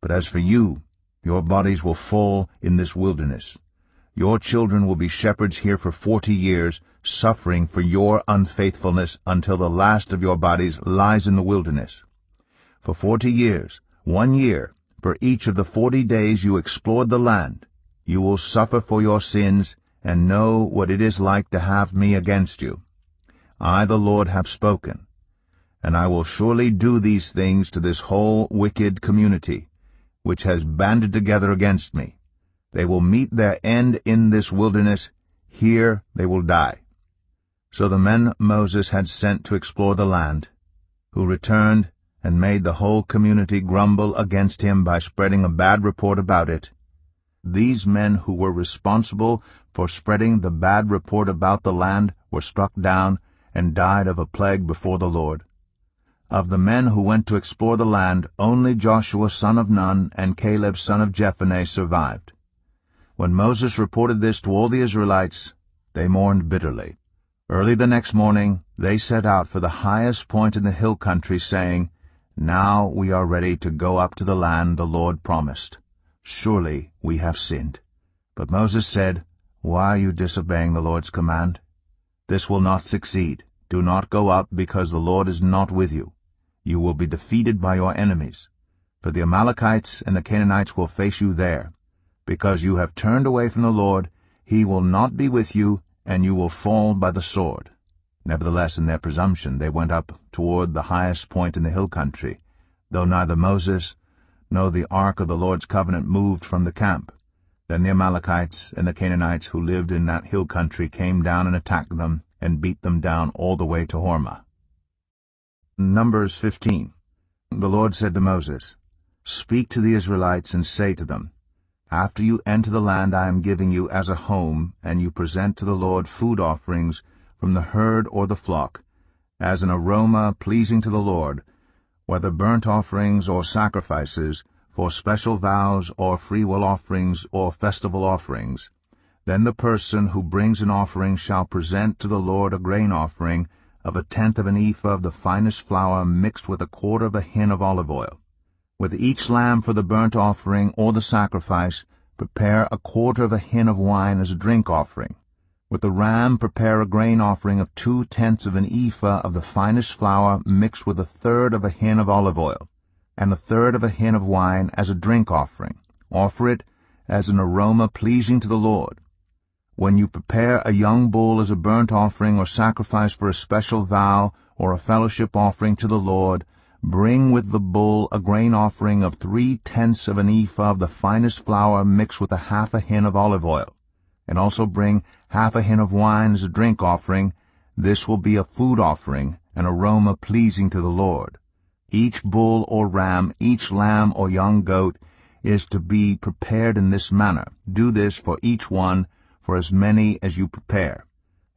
But as for you, your bodies will fall in this wilderness. Your children will be shepherds here for 40 years, suffering for your unfaithfulness until the last of your bodies lies in the wilderness. For 40 years, 1 year, for each of the 40 days you explored the land, you will suffer for your sins and know what it is like to have me against you. I, the Lord, have spoken, and I will surely do these things to this whole wicked community, which has banded together against me. They will meet their end in this wilderness. Here they will die." So the men Moses had sent to explore the land, who returned and made the whole community grumble against him by spreading a bad report about it. These men who were responsible for spreading the bad report about the land were struck down and died of a plague before the Lord. Of the men who went to explore the land, only Joshua son of Nun and Caleb son of Jephunneh survived. When Moses reported this to all the Israelites, they mourned bitterly. Early the next morning they set out for the highest point in the hill country, saying, "Now we are ready to go up to the land the Lord promised. Surely we have sinned." But Moses said, "Why are you disobeying the Lord's command? This will not succeed. Do not go up, because the Lord is not with you. You will be defeated by your enemies. For the Amalekites and the Canaanites will face you there. Because you have turned away from the Lord, he will not be with you, and you will fall by the sword." Nevertheless, in their presumption, they went up toward the highest point in the hill country, though neither Moses nor the ark of the Lord's covenant moved from the camp. Then the Amalekites and the Canaanites who lived in that hill country came down and attacked them and beat them down all the way to Hormah. Numbers 15. The Lord said to Moses, "Speak to the Israelites and say to them, after you enter the land I am giving you as a home, and you present to the Lord food offerings from the herd or the flock, as an aroma pleasing to the Lord, whether burnt offerings or sacrifices, for special vows or freewill offerings or festival offerings, then the person who brings an offering shall present to the Lord a grain offering of 1/10 of an ephah of the finest flour mixed with 1/4 of a hin of olive oil. With each lamb for the burnt offering or the sacrifice, prepare 1/4 of a hin of wine as a drink offering. With the ram prepare a grain offering of 2/10 of an ephah of the finest flour mixed with 1/3 of a hin of olive oil, and 1/3 of a hin of wine as a drink offering. Offer it as an aroma pleasing to the Lord. When you prepare a young bull as a burnt offering or sacrifice for a special vow or a fellowship offering to the Lord, bring with the bull a grain offering of 3/10 of an ephah of the finest flour mixed with 1/2 a hin of olive oil, and also bring 1/2 a hin of wine as a drink offering. This will be a food offering, an aroma pleasing to the Lord. Each bull or ram, each lamb or young goat is to be prepared in this manner. Do this for each one, for as many as you prepare.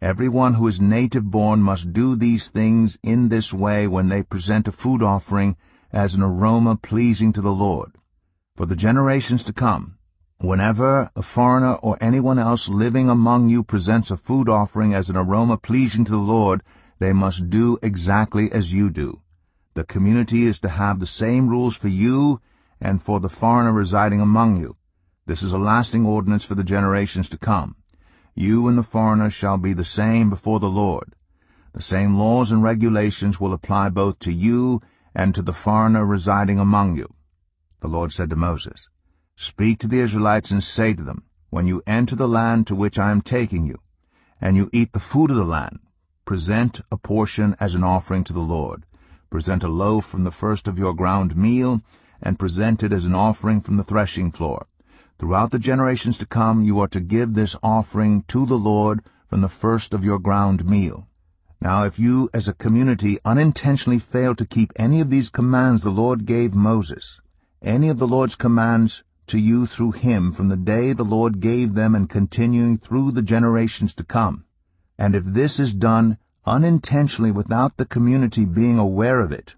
Everyone who is native-born must do these things in this way when they present a food offering as an aroma pleasing to the Lord. For the generations to come, whenever a foreigner or anyone else living among you presents a food offering as an aroma pleasing to the Lord, they must do exactly as you do. The community is to have the same rules for you and for the foreigner residing among you. This is a lasting ordinance for the generations to come. You and the foreigner shall be the same before the Lord. The same laws and regulations will apply both to you and to the foreigner residing among you." The Lord said to Moses, "Speak to the Israelites and say to them, when you enter the land to which I am taking you, and you eat the food of the land, present a portion as an offering to the Lord. Present a loaf from the first of your ground meal, and present it as an offering from the threshing floor. Throughout the generations to come you are to give this offering to the Lord from the first of your ground meal. Now if you as a community unintentionally fail to keep any of these commands the Lord gave Moses, any of the Lord's commands to you through him from the day the Lord gave them and continuing through the generations to come, and if this is done unintentionally without the community being aware of it,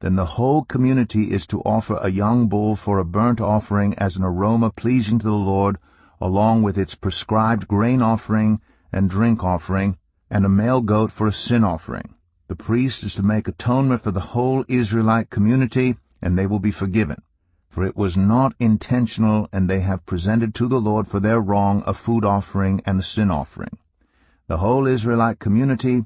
then the whole community is to offer a young bull for a burnt offering as an aroma pleasing to the Lord, along with its prescribed grain offering and drink offering, and a male goat for a sin offering. The priest is to make atonement for the whole Israelite community, and they will be forgiven. For it was not intentional, and they have presented to the Lord for their wrong a food offering and a sin offering. The whole Israelite community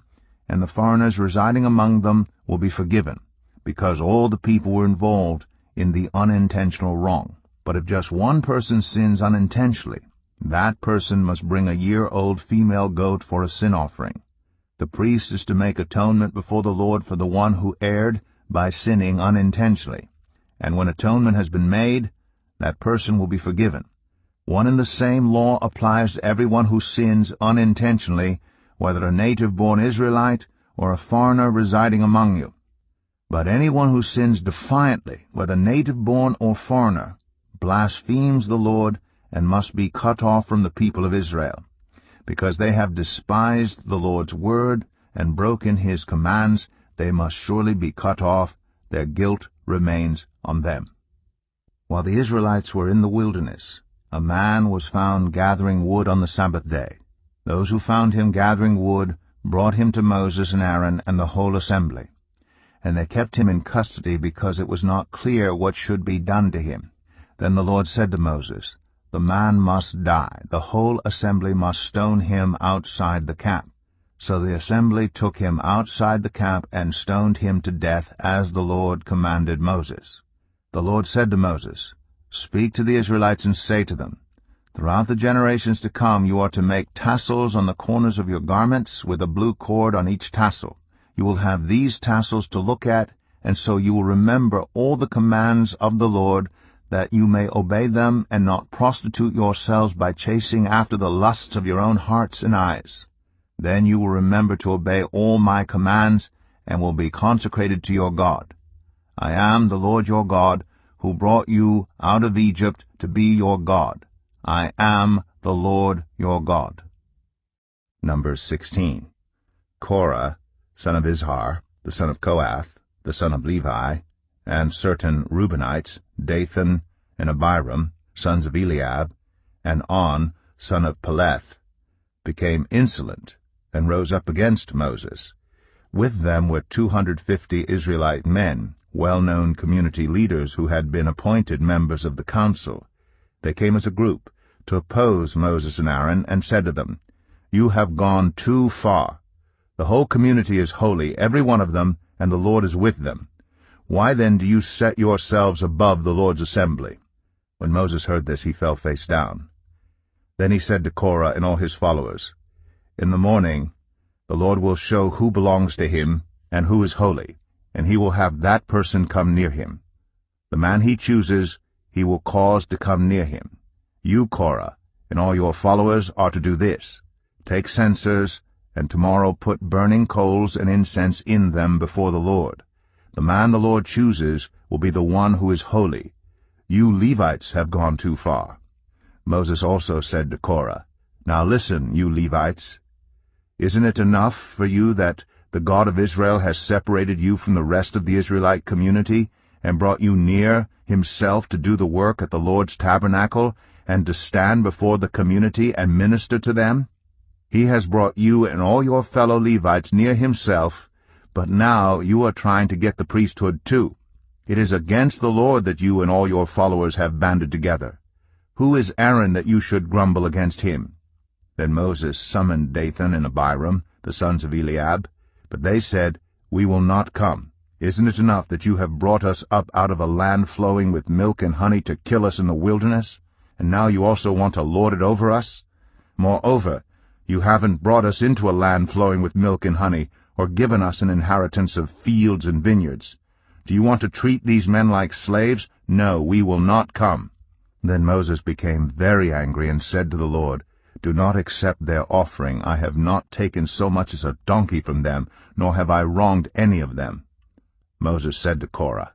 and the foreigners residing among them will be forgiven, because all the people were involved in the unintentional wrong. But if just one person sins unintentionally, that person must bring a year-old female goat for a sin offering. The priest is to make atonement before the Lord for the one who erred by sinning unintentionally. And when atonement has been made, that person will be forgiven. One and the same law applies to everyone who sins unintentionally, whether a native-born Israelite or a foreigner residing among you. But anyone who sins defiantly, whether native-born or foreigner, blasphemes the Lord and must be cut off from the people of Israel. Because they have despised the Lord's word and broken his commands, they must surely be cut off. Their guilt remains on them. While the Israelites were in the wilderness, a man was found gathering wood on the Sabbath day. Those who found him gathering wood brought him to Moses and Aaron and the whole assembly. And they kept him in custody because it was not clear what should be done to him. Then the Lord said to Moses, "The man must die. The whole assembly must stone him outside the camp." So the assembly took him outside the camp and stoned him to death as the Lord commanded Moses. The Lord said to Moses, "Speak to the Israelites and say to them, Throughout the generations to come you are to make tassels on the corners of your garments with a blue cord on each tassel. You will have these tassels to look at, and so you will remember all the commands of the Lord, that you may obey them and not prostitute yourselves by chasing after the lusts of your own hearts and eyes. Then you will remember to obey all my commands and will be consecrated to your God. I am the Lord your God, who brought you out of Egypt to be your God. I am the Lord your God." Numbers 16. Korah, son of Izhar, the son of Kohath, the son of Levi, and certain Reubenites, Dathan and Abiram, sons of Eliab, and On, son of Peleth, became insolent and rose up against Moses. With them were 250 Israelite men, well-known community leaders who had been appointed members of the council. They came as a group to oppose Moses and Aaron and said to them, "You have gone too far. The whole community is holy, every one of them, and the Lord is with them. Why then do you set yourselves above the Lord's assembly?" When Moses heard this, he fell face down. Then he said to Korah and all his followers, "In the morning the Lord will show who belongs to him and who is holy, and he will have that person come near him. The man he chooses he will cause to come near him. You, Korah, and all your followers are to do this. Take censers, and tomorrow put burning coals and incense in them before the Lord. The man the Lord chooses will be the one who is holy. You Levites have gone too far." Moses also said to Korah, "Now listen, you Levites. Isn't it enough for you that the God of Israel has separated you from the rest of the Israelite community and brought you near himself to do the work at the Lord's tabernacle and to stand before the community and minister to them? He has brought you and all your fellow Levites near himself, but now you are trying to get the priesthood too. It is against the Lord that you and all your followers have banded together. Who is Aaron that you should grumble against him?" Then Moses summoned Dathan and Abiram, the sons of Eliab, but they said, "We will not come. Isn't it enough that you have brought us up out of a land flowing with milk and honey to kill us in the wilderness? And now you also want to lord it over us? Moreover, You haven't brought us into a land flowing with milk and honey, or given us an inheritance of fields and vineyards. Do you want to treat these men like slaves? No, we will not come." Then Moses became very angry and said to the Lord, "Do not accept their offering. I have not taken so much as a donkey from them, nor have I wronged any of them." Moses said to Korah,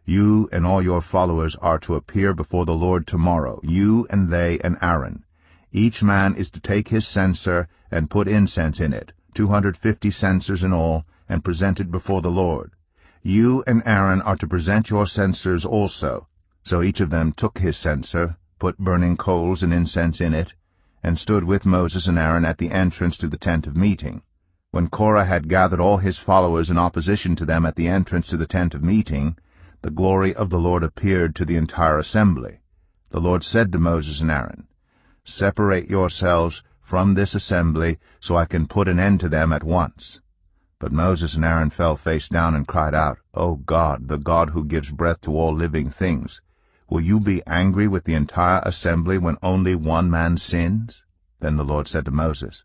"You and all your followers are to appear before the Lord tomorrow, you and they and Aaron. Each man is to take his censer and put incense in it, 250 censers in all, and present it before the Lord. You and Aaron are to present your censers also." So each of them took his censer, put burning coals and incense in it, and stood with Moses and Aaron at the entrance to the tent of meeting. When Korah had gathered all his followers in opposition to them at the entrance to the tent of meeting, the glory of the Lord appeared to the entire assembly. The Lord said to Moses and Aaron, "Separate yourselves from this assembly, so I can put an end to them at once." But Moses and Aaron fell face down and cried out, "O God, the God who gives breath to all living things, will you be angry with the entire assembly when only one man sins?" Then the Lord said to Moses,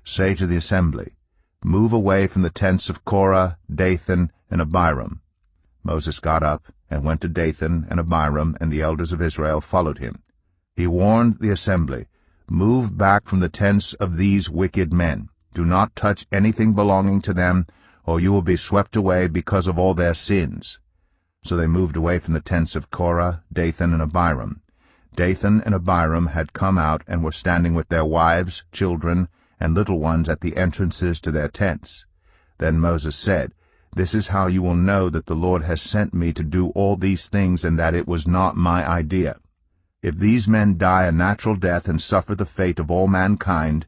"Say to the assembly, 'Move away from the tents of Korah, Dathan, and Abiram.'" Moses got up and went to Dathan and Abiram, and the elders of Israel followed him. He warned the assembly, "Move back from the tents of these wicked men. Do not touch anything belonging to them, or you will be swept away because of all their sins." So they moved away from the tents of Korah, Dathan, and Abiram. Dathan and Abiram had come out and were standing with their wives, children, and little ones at the entrances to their tents. Then Moses said, "This is how you will know that the Lord has sent me to do all these things, and that it was not my idea. If these men die a natural death and suffer the fate of all mankind,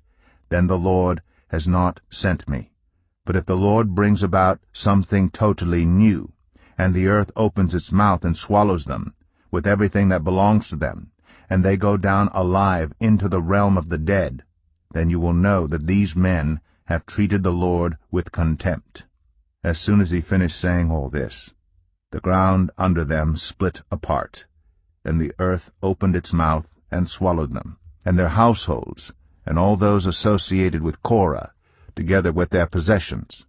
then the Lord has not sent me. But if the Lord brings about something totally new, and the earth opens its mouth and swallows them, with everything that belongs to them, and they go down alive into the realm of the dead, then you will know that these men have treated the Lord with contempt." As soon as he finished saying all this, the ground under them split apart, and the earth opened its mouth and swallowed them, and their households, and all those associated with Korah, together with their possessions.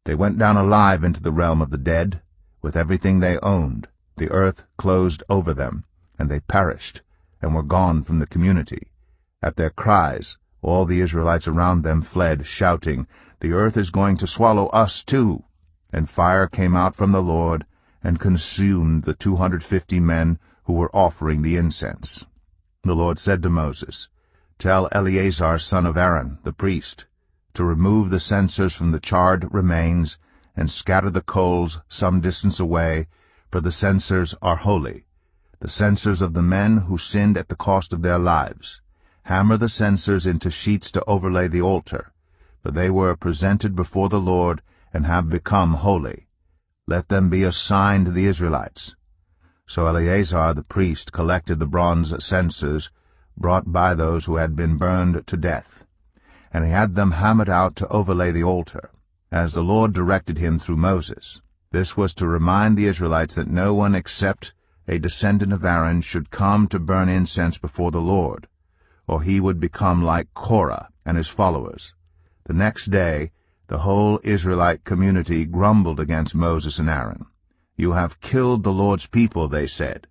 They went down alive into the realm of the dead, with everything they owned. The earth closed over them, and they perished, and were gone from the community. At their cries, all the Israelites around them fled, shouting, "The earth is going to swallow us too." And fire came out from the Lord, and consumed the 250 men who were offering the incense. The Lord said to Moses, "Tell Eleazar son of Aaron, the priest, to remove the censers from the charred remains, and scatter the coals some distance away, for the censers are holy, the censers of the men who sinned at the cost of their lives. Hammer the censers into sheets to overlay the altar, for they were presented before the Lord and have become holy. Let them be a sign to the Israelites." So Eleazar the priest collected the bronze censers brought by those who had been burned to death, and he had them hammered out to overlay the altar, as the Lord directed him through Moses. This was to remind the Israelites that no one except a descendant of Aaron should come to burn incense before the Lord, or he would become like Korah and his followers. The next day the whole Israelite community grumbled against Moses and Aaron. "You have killed the Lord's people," they said.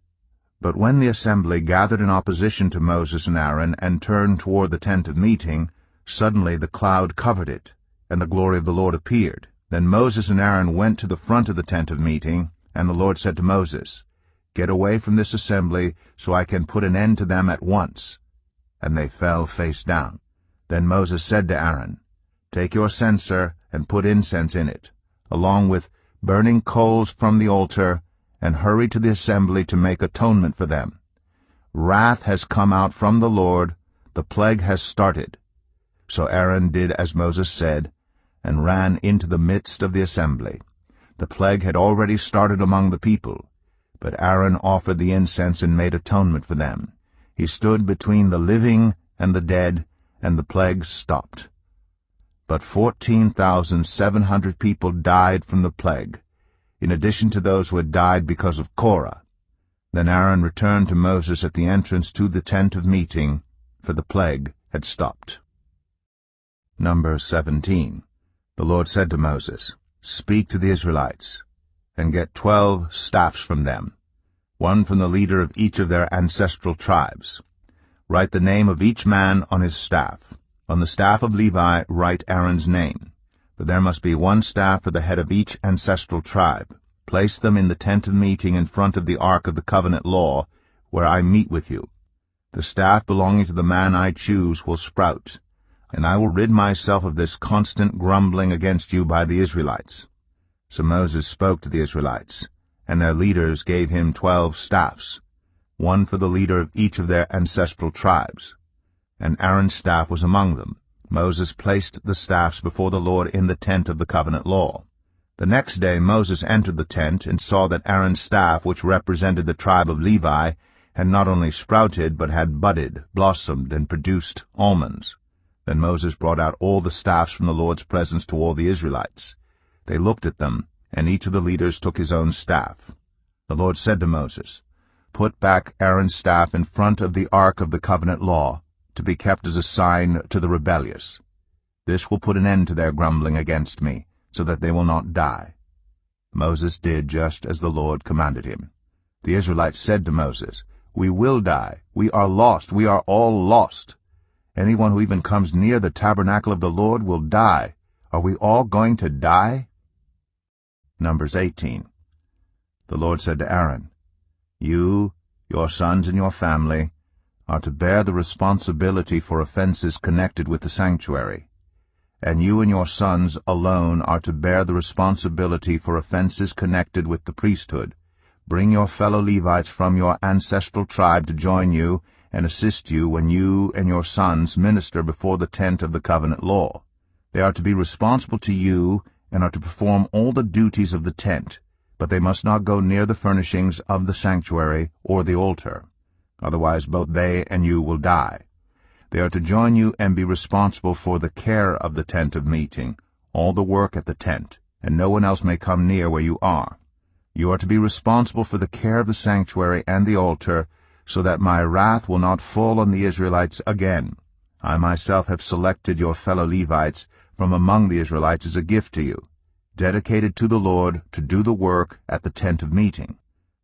But when the assembly gathered in opposition to Moses and Aaron and turned toward the tent of meeting, suddenly the cloud covered it, and the glory of the Lord appeared. Then Moses and Aaron went to the front of the tent of meeting, and the Lord said to Moses, "Get away from this assembly, so I can put an end to them at once." And they fell face down. Then Moses said to Aaron, "Take your censer and put incense in it, along with burning coals from the altar, and hurry to the assembly to make atonement for them. Wrath has come out from the Lord, the plague has started." So Aaron did as Moses said, and ran into the midst of the assembly. The plague had already started among the people, but Aaron offered the incense and made atonement for them. He stood between the living and the dead, and the plague stopped. But 14,700 people died from the plague, in addition to those who had died because of Korah. Then Aaron returned to Moses at the entrance to the tent of meeting, for the plague had stopped. Numbers 17. The Lord said to Moses, "Speak to the Israelites, and get 12 staffs from them, one from the leader of each of their ancestral tribes. Write the name of each man on his staff. On the staff of Levi write Aaron's name. But there must be one staff for the head of each ancestral tribe. Place them in the tent of meeting in front of the ark of the covenant law, where I meet with you. The staff belonging to the man I choose will sprout, and I will rid myself of this constant grumbling against you by the Israelites." So Moses spoke to the Israelites, and their leaders gave him 12 staffs, one for the leader of each of their ancestral tribes. And Aaron's staff was among them. Moses placed the staffs before the Lord in the tent of the covenant law. The next day Moses entered the tent and saw that Aaron's staff, which represented the tribe of Levi, had not only sprouted, but had budded, blossomed, and produced almonds. Then Moses brought out all the staffs from the Lord's presence to all the Israelites. They looked at them, and each of the leaders took his own staff. The Lord said to Moses, "Put back Aaron's staff in front of the ark of the covenant law, to be kept as a sign to the rebellious. This will put an end to their grumbling against me, so that they will not die." Moses did just as the Lord commanded him. The Israelites said to Moses, "We will die. We are lost. We are all lost. Anyone who even comes near the tabernacle of the Lord will die. Are we all going to die?" Numbers 18. The Lord said to Aaron, "You, your sons and your family, are to bear the responsibility for offenses connected with the sanctuary. And you and your sons alone are to bear the responsibility for offenses connected with the priesthood. Bring your fellow Levites from your ancestral tribe to join you and assist you when you and your sons minister before the tent of the covenant law. They are to be responsible to you and are to perform all the duties of the tent, but they must not go near the furnishings of the sanctuary or the altar. Otherwise both they and you will die. They are to join you and be responsible for the care of the tent of meeting, all the work at the tent, and no one else may come near where you are. You are to be responsible for the care of the sanctuary and the altar, so that my wrath will not fall on the Israelites again. I myself have selected your fellow Levites from among the Israelites as a gift to you, dedicated to the Lord to do the work at the tent of meeting.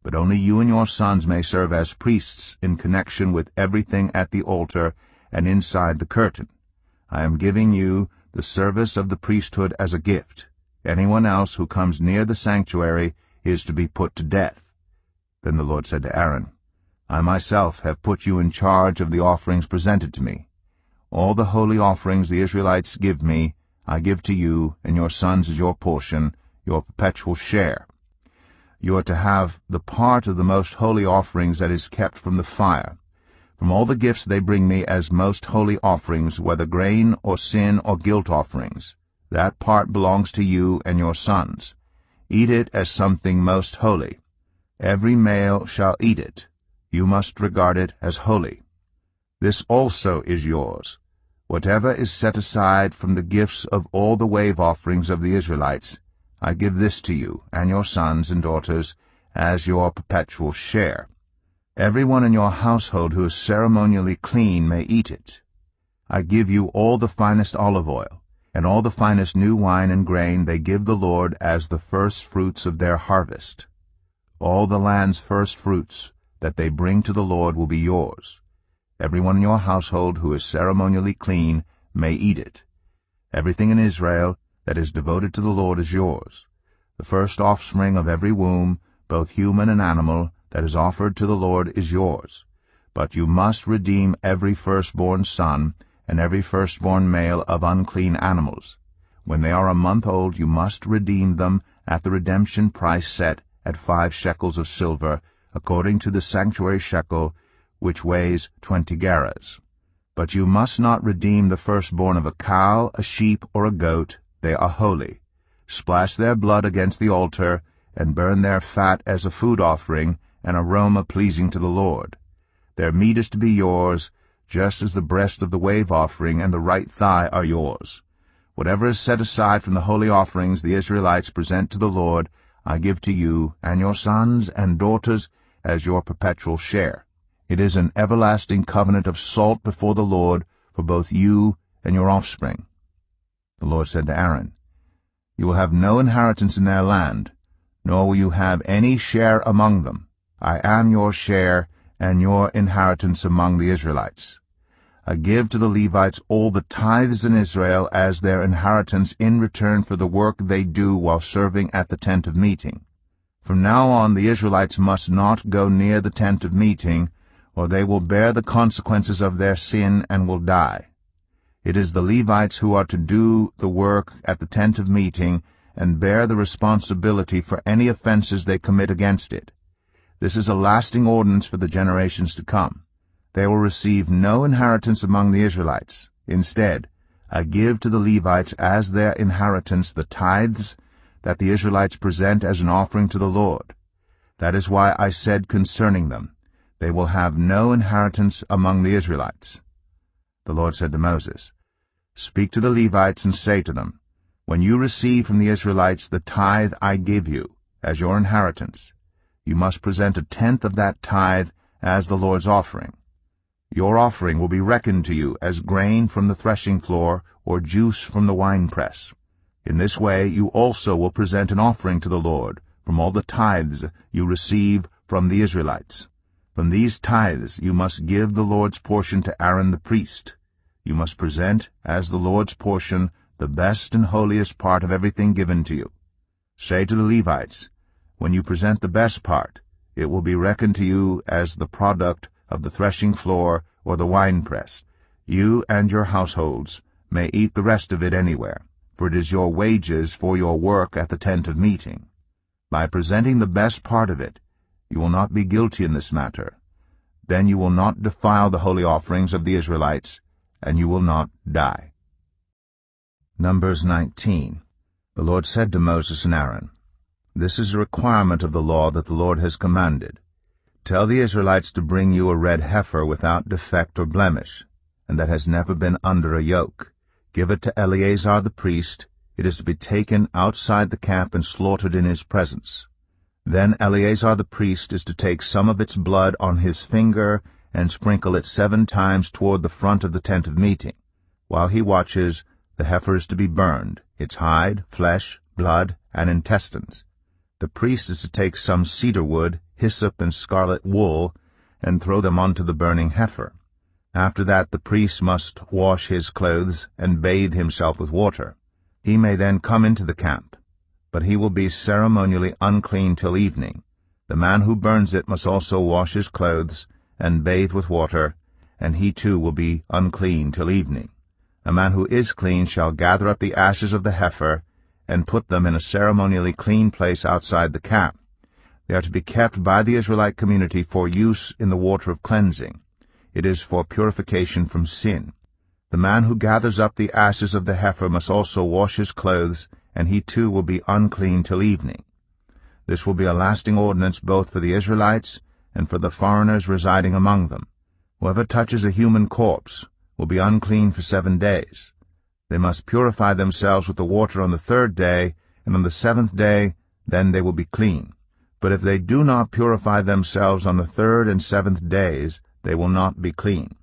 But only you and your sons may serve as priests in connection with everything at the altar and inside the curtain. I am giving you the service of the priesthood as a gift. Anyone else who comes near the sanctuary is to be put to death." Then the Lord said to Aaron, "I myself have put you in charge of the offerings presented to me. All the holy offerings the Israelites give me, I give to you and your sons as your portion, your perpetual share. You are to have the part of the most holy offerings that is kept from the fire. From all the gifts they bring me as most holy offerings, whether grain or sin or guilt offerings, that part belongs to you and your sons. Eat it as something most holy. Every male shall eat it. You must regard it as holy. This also is yours. Whatever is set aside from the gifts of all the wave offerings of the Israelites, I give this to you and your sons and daughters as your perpetual share. Everyone in your household who is ceremonially clean may eat it. I give you all the finest olive oil, and all the finest new wine and grain they give the Lord as the first fruits of their harvest. All the land's first fruits that they bring to the Lord will be yours. Everyone in your household who is ceremonially clean may eat it. Everything in Israel that is devoted to the Lord is yours. The first offspring of every womb, both human and animal, that is offered to the Lord is yours. But you must redeem every firstborn son and every firstborn male of unclean animals. When they are a month old, you must redeem them at the redemption price set at 5 shekels of silver, according to the sanctuary shekel, which weighs 20 gerahs. But you must not redeem the firstborn of a cow, a sheep, or a goat. They are holy. Splash their blood against the altar, and burn their fat as a food offering, an aroma pleasing to the Lord. Their meat is to be yours, just as the breast of the wave offering and the right thigh are yours. Whatever is set aside from the holy offerings the Israelites present to the Lord, I give to you and your sons and daughters as your perpetual share. It is an everlasting covenant of salt before the Lord for both you and your offspring. The Lord said to Aaron, "You will have no inheritance in their land, nor will you have any share among them. I am your share and your inheritance among the Israelites. I give to the Levites all the tithes in Israel as their inheritance in return for the work they do while serving at the tent of meeting. From now on the Israelites must not go near the tent of meeting, or they will bear the consequences of their sin and will die. It is the Levites who are to do the work at the tent of meeting and bear the responsibility for any offenses they commit against it. This is a lasting ordinance for the generations to come. They will receive no inheritance among the Israelites. Instead, I give to the Levites as their inheritance the tithes that the Israelites present as an offering to the Lord. That is why I said concerning them, they will have no inheritance among the Israelites." The Lord said to Moses, "Speak to the Levites and say to them, when you receive from the Israelites the tithe I give you as your inheritance, you must present a tenth of that tithe as the Lord's offering. Your offering will be reckoned to you as grain from the threshing floor or juice from the winepress. In this way you also will present an offering to the Lord from all the tithes you receive from the Israelites. From these tithes you must give the Lord's portion to Aaron the priest. You must present as the Lord's portion the best and holiest part of everything given to you. Say to the Levites, when you present the best part, it will be reckoned to you as the product of the threshing floor or the winepress. You and your households may eat the rest of it anywhere, for it is your wages for your work at the tent of meeting. By presenting the best part of it, you will not be guilty in this matter. Then you will not defile the holy offerings of the Israelites, and you will not die." Numbers 19. The Lord said to Moses and Aaron, "This is a requirement of the law that the Lord has commanded. Tell the Israelites to bring you a red heifer without defect or blemish, and that has never been under a yoke. Give it to Eleazar the priest. It is to be taken outside the camp and slaughtered in his presence. Then Eleazar the priest is to take some of its blood on his finger and sprinkle it 7 times toward the front of the tent of meeting. While he watches, the heifer is to be burned, its hide, flesh, blood, and intestines. The priest is to take some cedar wood, hyssop, and scarlet wool, and throw them onto the burning heifer. After that the priest must wash his clothes and bathe himself with water. He may then come into the camp, but he will be ceremonially unclean till evening. The man who burns it must also wash his clothes and bathe with water, and he too will be unclean till evening. A man who is clean shall gather up the ashes of the heifer and put them in a ceremonially clean place outside the camp. They are to be kept by the Israelite community for use in the water of cleansing. It is for purification from sin. The man who gathers up the ashes of the heifer must also wash his clothes, and he too will be unclean till evening. This will be a lasting ordinance both for the Israelites and for the foreigners residing among them. Whoever touches a human corpse will be unclean for 7 days. They must purify themselves with the water on the 3rd day, and on the 7th day then they will be clean. But if they do not purify themselves on the 3rd and 7th days, they will not be clean.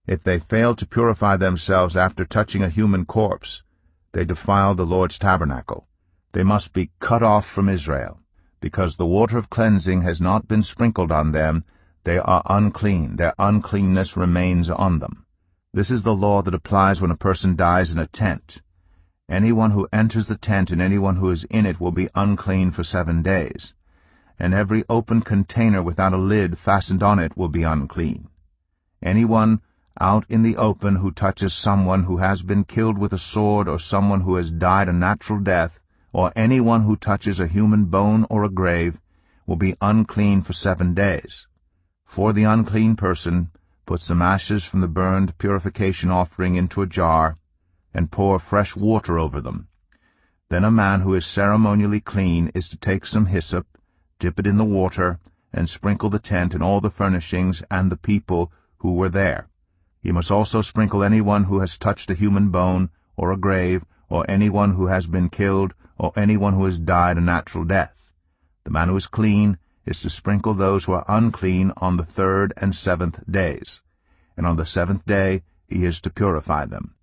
If they fail to purify themselves after touching a human corpse, they defile the Lord's tabernacle. They must be cut off from Israel. Because the water of cleansing has not been sprinkled on them, they are unclean. Their uncleanness remains on them. This is the law that applies when a person dies in a tent. Anyone who enters the tent and anyone who is in it will be unclean for 7 days. And every open container without a lid fastened on it will be unclean. Anyone out in the open who touches someone who has been killed with a sword or someone who has died a natural death, or anyone who touches a human bone or a grave, will be unclean for 7 days. For the unclean person, put some ashes from the burned purification offering into a jar, and pour fresh water over them. Then a man who is ceremonially clean is to take some hyssop, dip it in the water, and sprinkle the tent and all the furnishings and the people who were there. He must also sprinkle anyone who has touched a human bone or a grave, or anyone who has been killed, or anyone who has died a natural death. The man who is clean is to sprinkle those who are unclean on the 3rd and 7th days, and on the 7th day he is to purify them.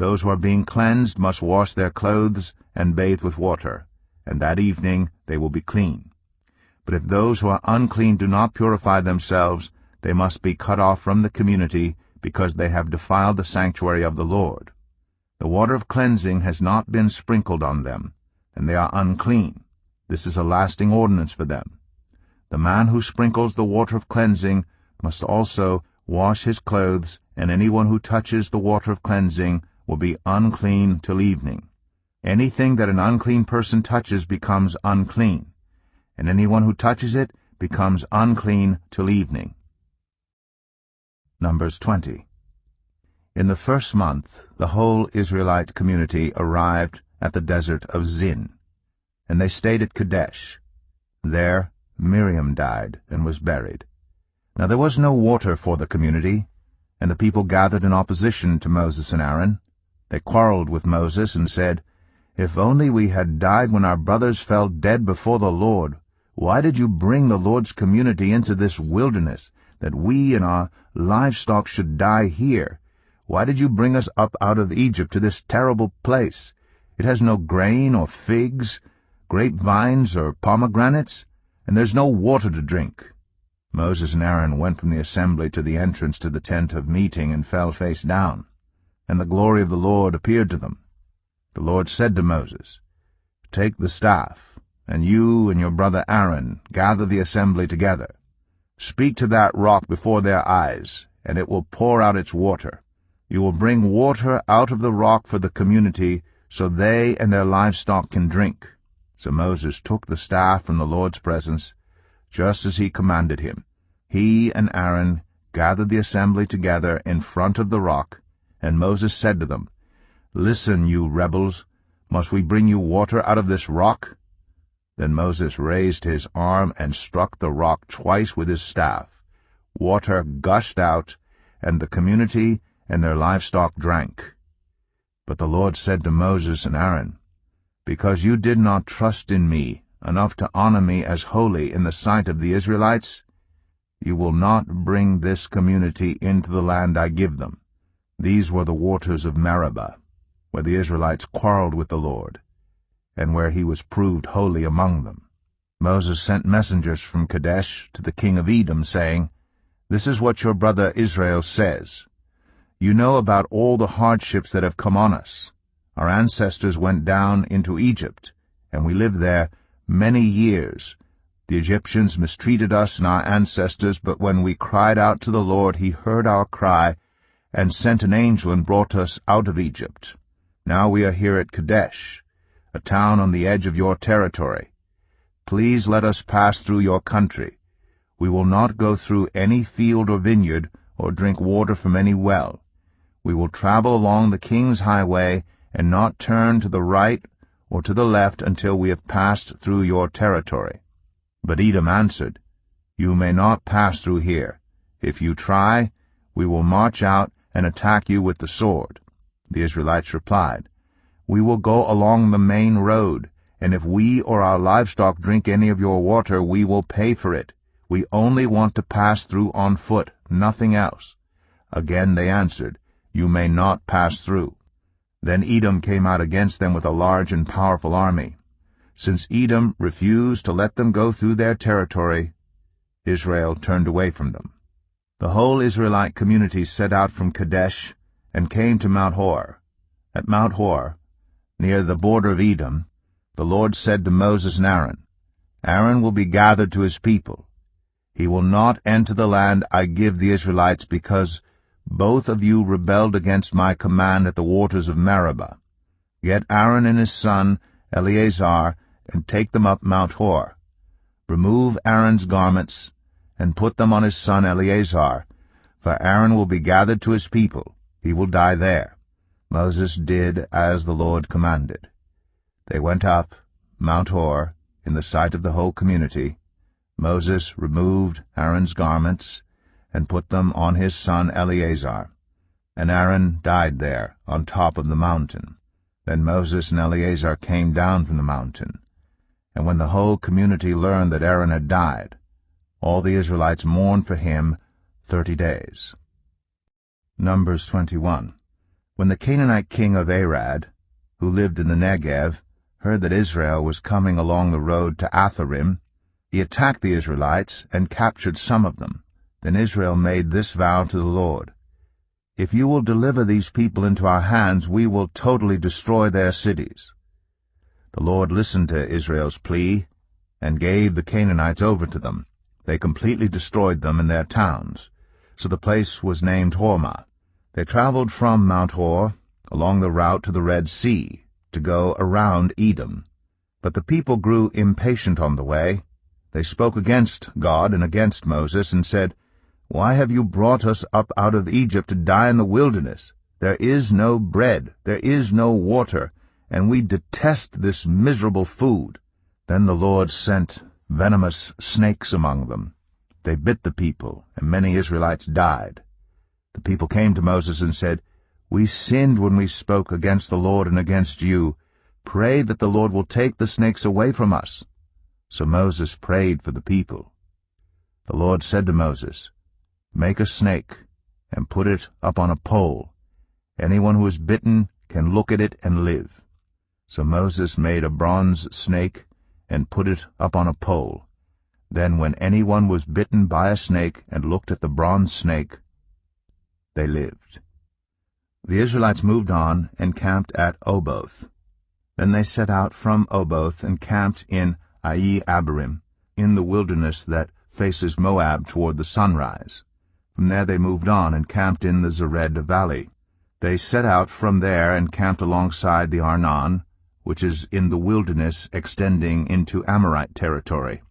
Those who are being cleansed must wash their clothes and bathe with water, and that evening they will be clean. But if those who are unclean do not purify themselves, they must be cut off from the community, because they have defiled the sanctuary of the Lord. The water of cleansing has not been sprinkled on them, and they are unclean. This is a lasting ordinance for them. The man who sprinkles the water of cleansing must also wash his clothes, and anyone who touches the water of cleansing will be unclean till evening. Anything that an unclean person touches becomes unclean, and anyone who touches it becomes unclean till evening. Numbers 20. In the first month the whole Israelite community arrived at the desert of Zin, and they stayed at Kadesh. There Miriam died and was buried. Now there was no water for the community, and the people gathered in opposition to Moses and Aaron. They quarreled with Moses and said, "If only we had died when our brothers fell dead before the Lord. Why did you bring the Lord's community into this wilderness, that we and our livestock should die here? Why did you bring us up out of Egypt to this terrible place? It has no grain or figs, grapevines or pomegranates, and there's no water to drink." Moses and Aaron went from the assembly to the entrance to the tent of meeting and fell face down, and the glory of the Lord appeared to them. The Lord said to Moses, "Take the staff, and you and your brother Aaron gather the assembly together. Speak to that rock before their eyes, and it will pour out its water. You will bring water out of the rock for the community, so they and their livestock can drink." So Moses took the staff from the Lord's presence, just as he commanded him. He and Aaron gathered the assembly together in front of the rock, and Moses said to them, "Listen, you rebels, must we bring you water out of this rock?" Then Moses raised his arm and struck the rock twice with his staff. Water gushed out, and the community and their livestock drank. But the Lord said to Moses and Aaron, "Because you did not trust in me enough to honor me as holy in the sight of the Israelites, you will not bring this community into the land I give them." These were the waters of Meribah, where the Israelites quarreled with the Lord, and where he was proved holy among them. Moses sent messengers from Kadesh to the king of Edom, saying, "This is what your brother Israel says. You know about all the hardships that have come on us. Our ancestors went down into Egypt, and we lived there many years. The Egyptians mistreated us and our ancestors, but when we cried out to the Lord, he heard our cry and sent an angel and brought us out of Egypt. Now we are here at Kadesh, a town on the edge of your territory. Please let us pass through your country. We will not go through any field or vineyard or drink water from any well. We will travel along the king's highway and not turn to the right or to the left until we have passed through your territory." But Edom answered, "You may not pass through here. If you try, we will march out and attack you with the sword." The Israelites replied, "We will go along the main road, and if we or our livestock drink any of your water, we will pay for it. We only want to pass through on foot, nothing else." Again they answered, "You may not pass through." Then Edom came out against them with a large and powerful army. Since Edom refused to let them go through their territory, Israel turned away from them. The whole Israelite community set out from Kadesh and came to Mount Hor. At Mount Hor, near the border of Edom, the Lord said to Moses and Aaron, "Aaron will be gathered to his people. He will not enter the land I give the Israelites, because both of you rebelled against my command at the waters of Meribah. Get Aaron and his son Eleazar and take them up Mount Hor. Remove Aaron's garments and put them on his son Eleazar, for Aaron will be gathered to his people. He will die there." Moses did as the Lord commanded. They went up Mount Hor in the sight of the whole community. Moses removed Aaron's garments and put them on his son Eleazar, and Aaron died there on top of the mountain. Then Moses and Eleazar came down from the mountain, and when the whole community learned that Aaron had died, all the Israelites mourned for him 30 days. Numbers 21. When the Canaanite king of Arad, who lived in the Negev, heard that Israel was coming along the road to Atharim, he attacked the Israelites and captured some of them. Then Israel made this vow to the Lord: "If you will deliver these people into our hands, we will totally destroy their cities." The Lord listened to Israel's plea and gave the Canaanites over to them. They completely destroyed them and their towns. So the place was named Hormah. They traveled from Mount Hor along the route to the Red Sea to go around Edom. But the people grew impatient on the way. They spoke against God and against Moses and said, "Why have you brought us up out of Egypt to die in the wilderness? There is no bread, there is no water, and we detest this miserable food." Then the Lord sent venomous snakes among them. They bit the people, and many Israelites died. The people came to Moses and said, "We sinned when we spoke against the Lord and against you. Pray that the Lord will take the snakes away from us." So Moses prayed for the people. The Lord said to Moses, "Make a snake and put it up on a pole. Anyone who is bitten can look at it and live." So Moses made a bronze snake and put it up on a pole. Then when anyone was bitten by a snake and looked at the bronze snake, they lived. The Israelites moved on and camped at Oboth. Then they set out from Oboth and camped in Abarim, in the wilderness that faces Moab toward the sunrise. From there they moved on and camped in the Zered valley. They set out from there and camped alongside the Arnon, which is in the wilderness extending into Amorite territory.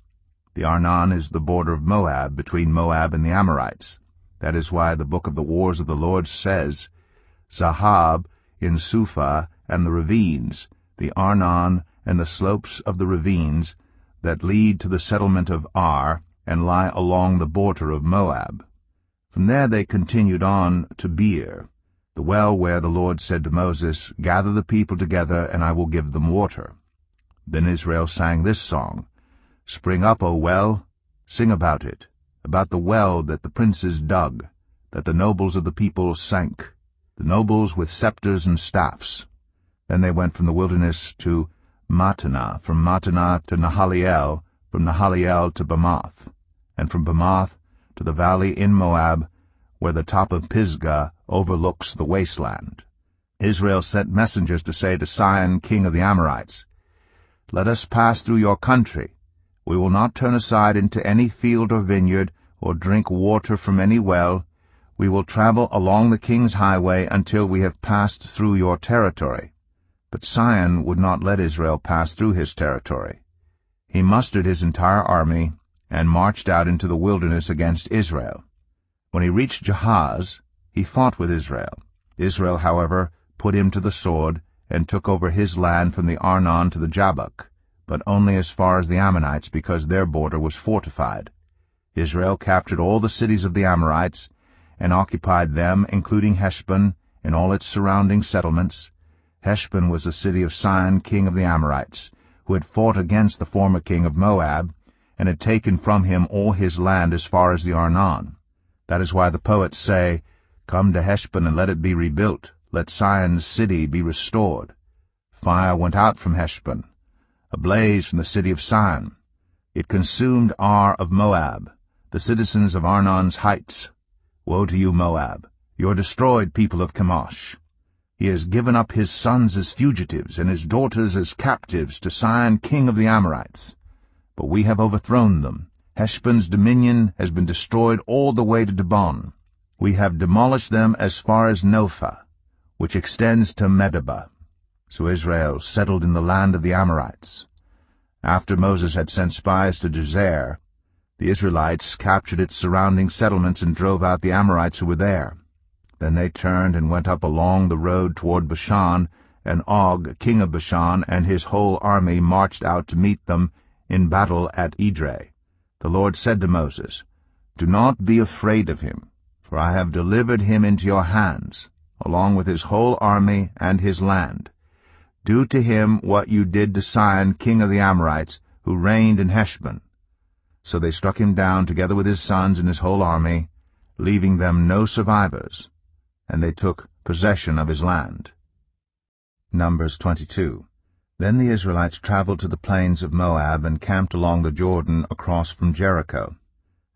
The Arnon is the border of Moab, between Moab and the Amorites. That is why the book of the Wars of the Lord says, "Zahab in Suphah and the ravines, the Arnon and the slopes of the ravines that lead to the settlement of Ar and lie along the border of Moab." From there they continued on to Beer, the well where the Lord said to Moses, "Gather the people together, and I will give them water." Then Israel sang this song: "Spring up, O well, sing about it, about the well that the princes dug, that the nobles of the people sank, the nobles with scepters and staffs." Then they went from the wilderness to Mattanah, from Mattanah to Nahaliel, from Nahaliel to Bamoth, and from Bamoth to the valley in Moab, where the top of Pisgah overlooks the wasteland. Israel sent messengers to say to Sihon, king of the Amorites, "Let us pass through your country. We will not turn aside into any field or vineyard, or drink water from any well. We will travel along the king's highway until we have passed through your territory." But Sihon would not let Israel pass through his territory. He mustered his entire army and marched out into the wilderness against Israel. When he reached Jahaz, he fought with Israel. Israel, however, put him to the sword and took over his land from the Arnon to the Jabbok, but only as far as the Ammonites, because their border was fortified. Israel captured all the cities of the Amorites and occupied them, including Heshbon and all its surrounding settlements. Heshbon was the city of Sihon, king of the Amorites, who had fought against the former king of Moab, and had taken from him all his land as far as the Arnon. That is why the poets say, "Come to Heshbon and let it be rebuilt. Let Sihon's city be restored." Fire went out from Heshbon, a blaze from the city of Sihon. It consumed Ar of Moab, the citizens of Arnon's heights. Woe to you, Moab! You are destroyed, people of Chemosh. He has given up his sons as fugitives and his daughters as captives to Sihon, king of the Amorites. But we have overthrown them. Heshbon's dominion has been destroyed all the way to Dibon. We have demolished them as far as Nophah, which extends to Medeba. So Israel settled in the land of the Amorites. After Moses had sent spies to Jazer, the Israelites captured its surrounding settlements and drove out the Amorites who were there. Then they turned and went up along the road toward Bashan, and Og, king of Bashan, and his whole army marched out to meet them in battle at Edrei. The Lord said to Moses, "Do not be afraid of him, for I have delivered him into your hands, along with his whole army and his land. Do to him what you did to Sihon, king of the Amorites, who reigned in Heshbon." So they struck him down together with his sons and his whole army, leaving them no survivors. and they took possession of his land. Numbers 22. Then the Israelites traveled to the plains of Moab and camped along the Jordan across from Jericho.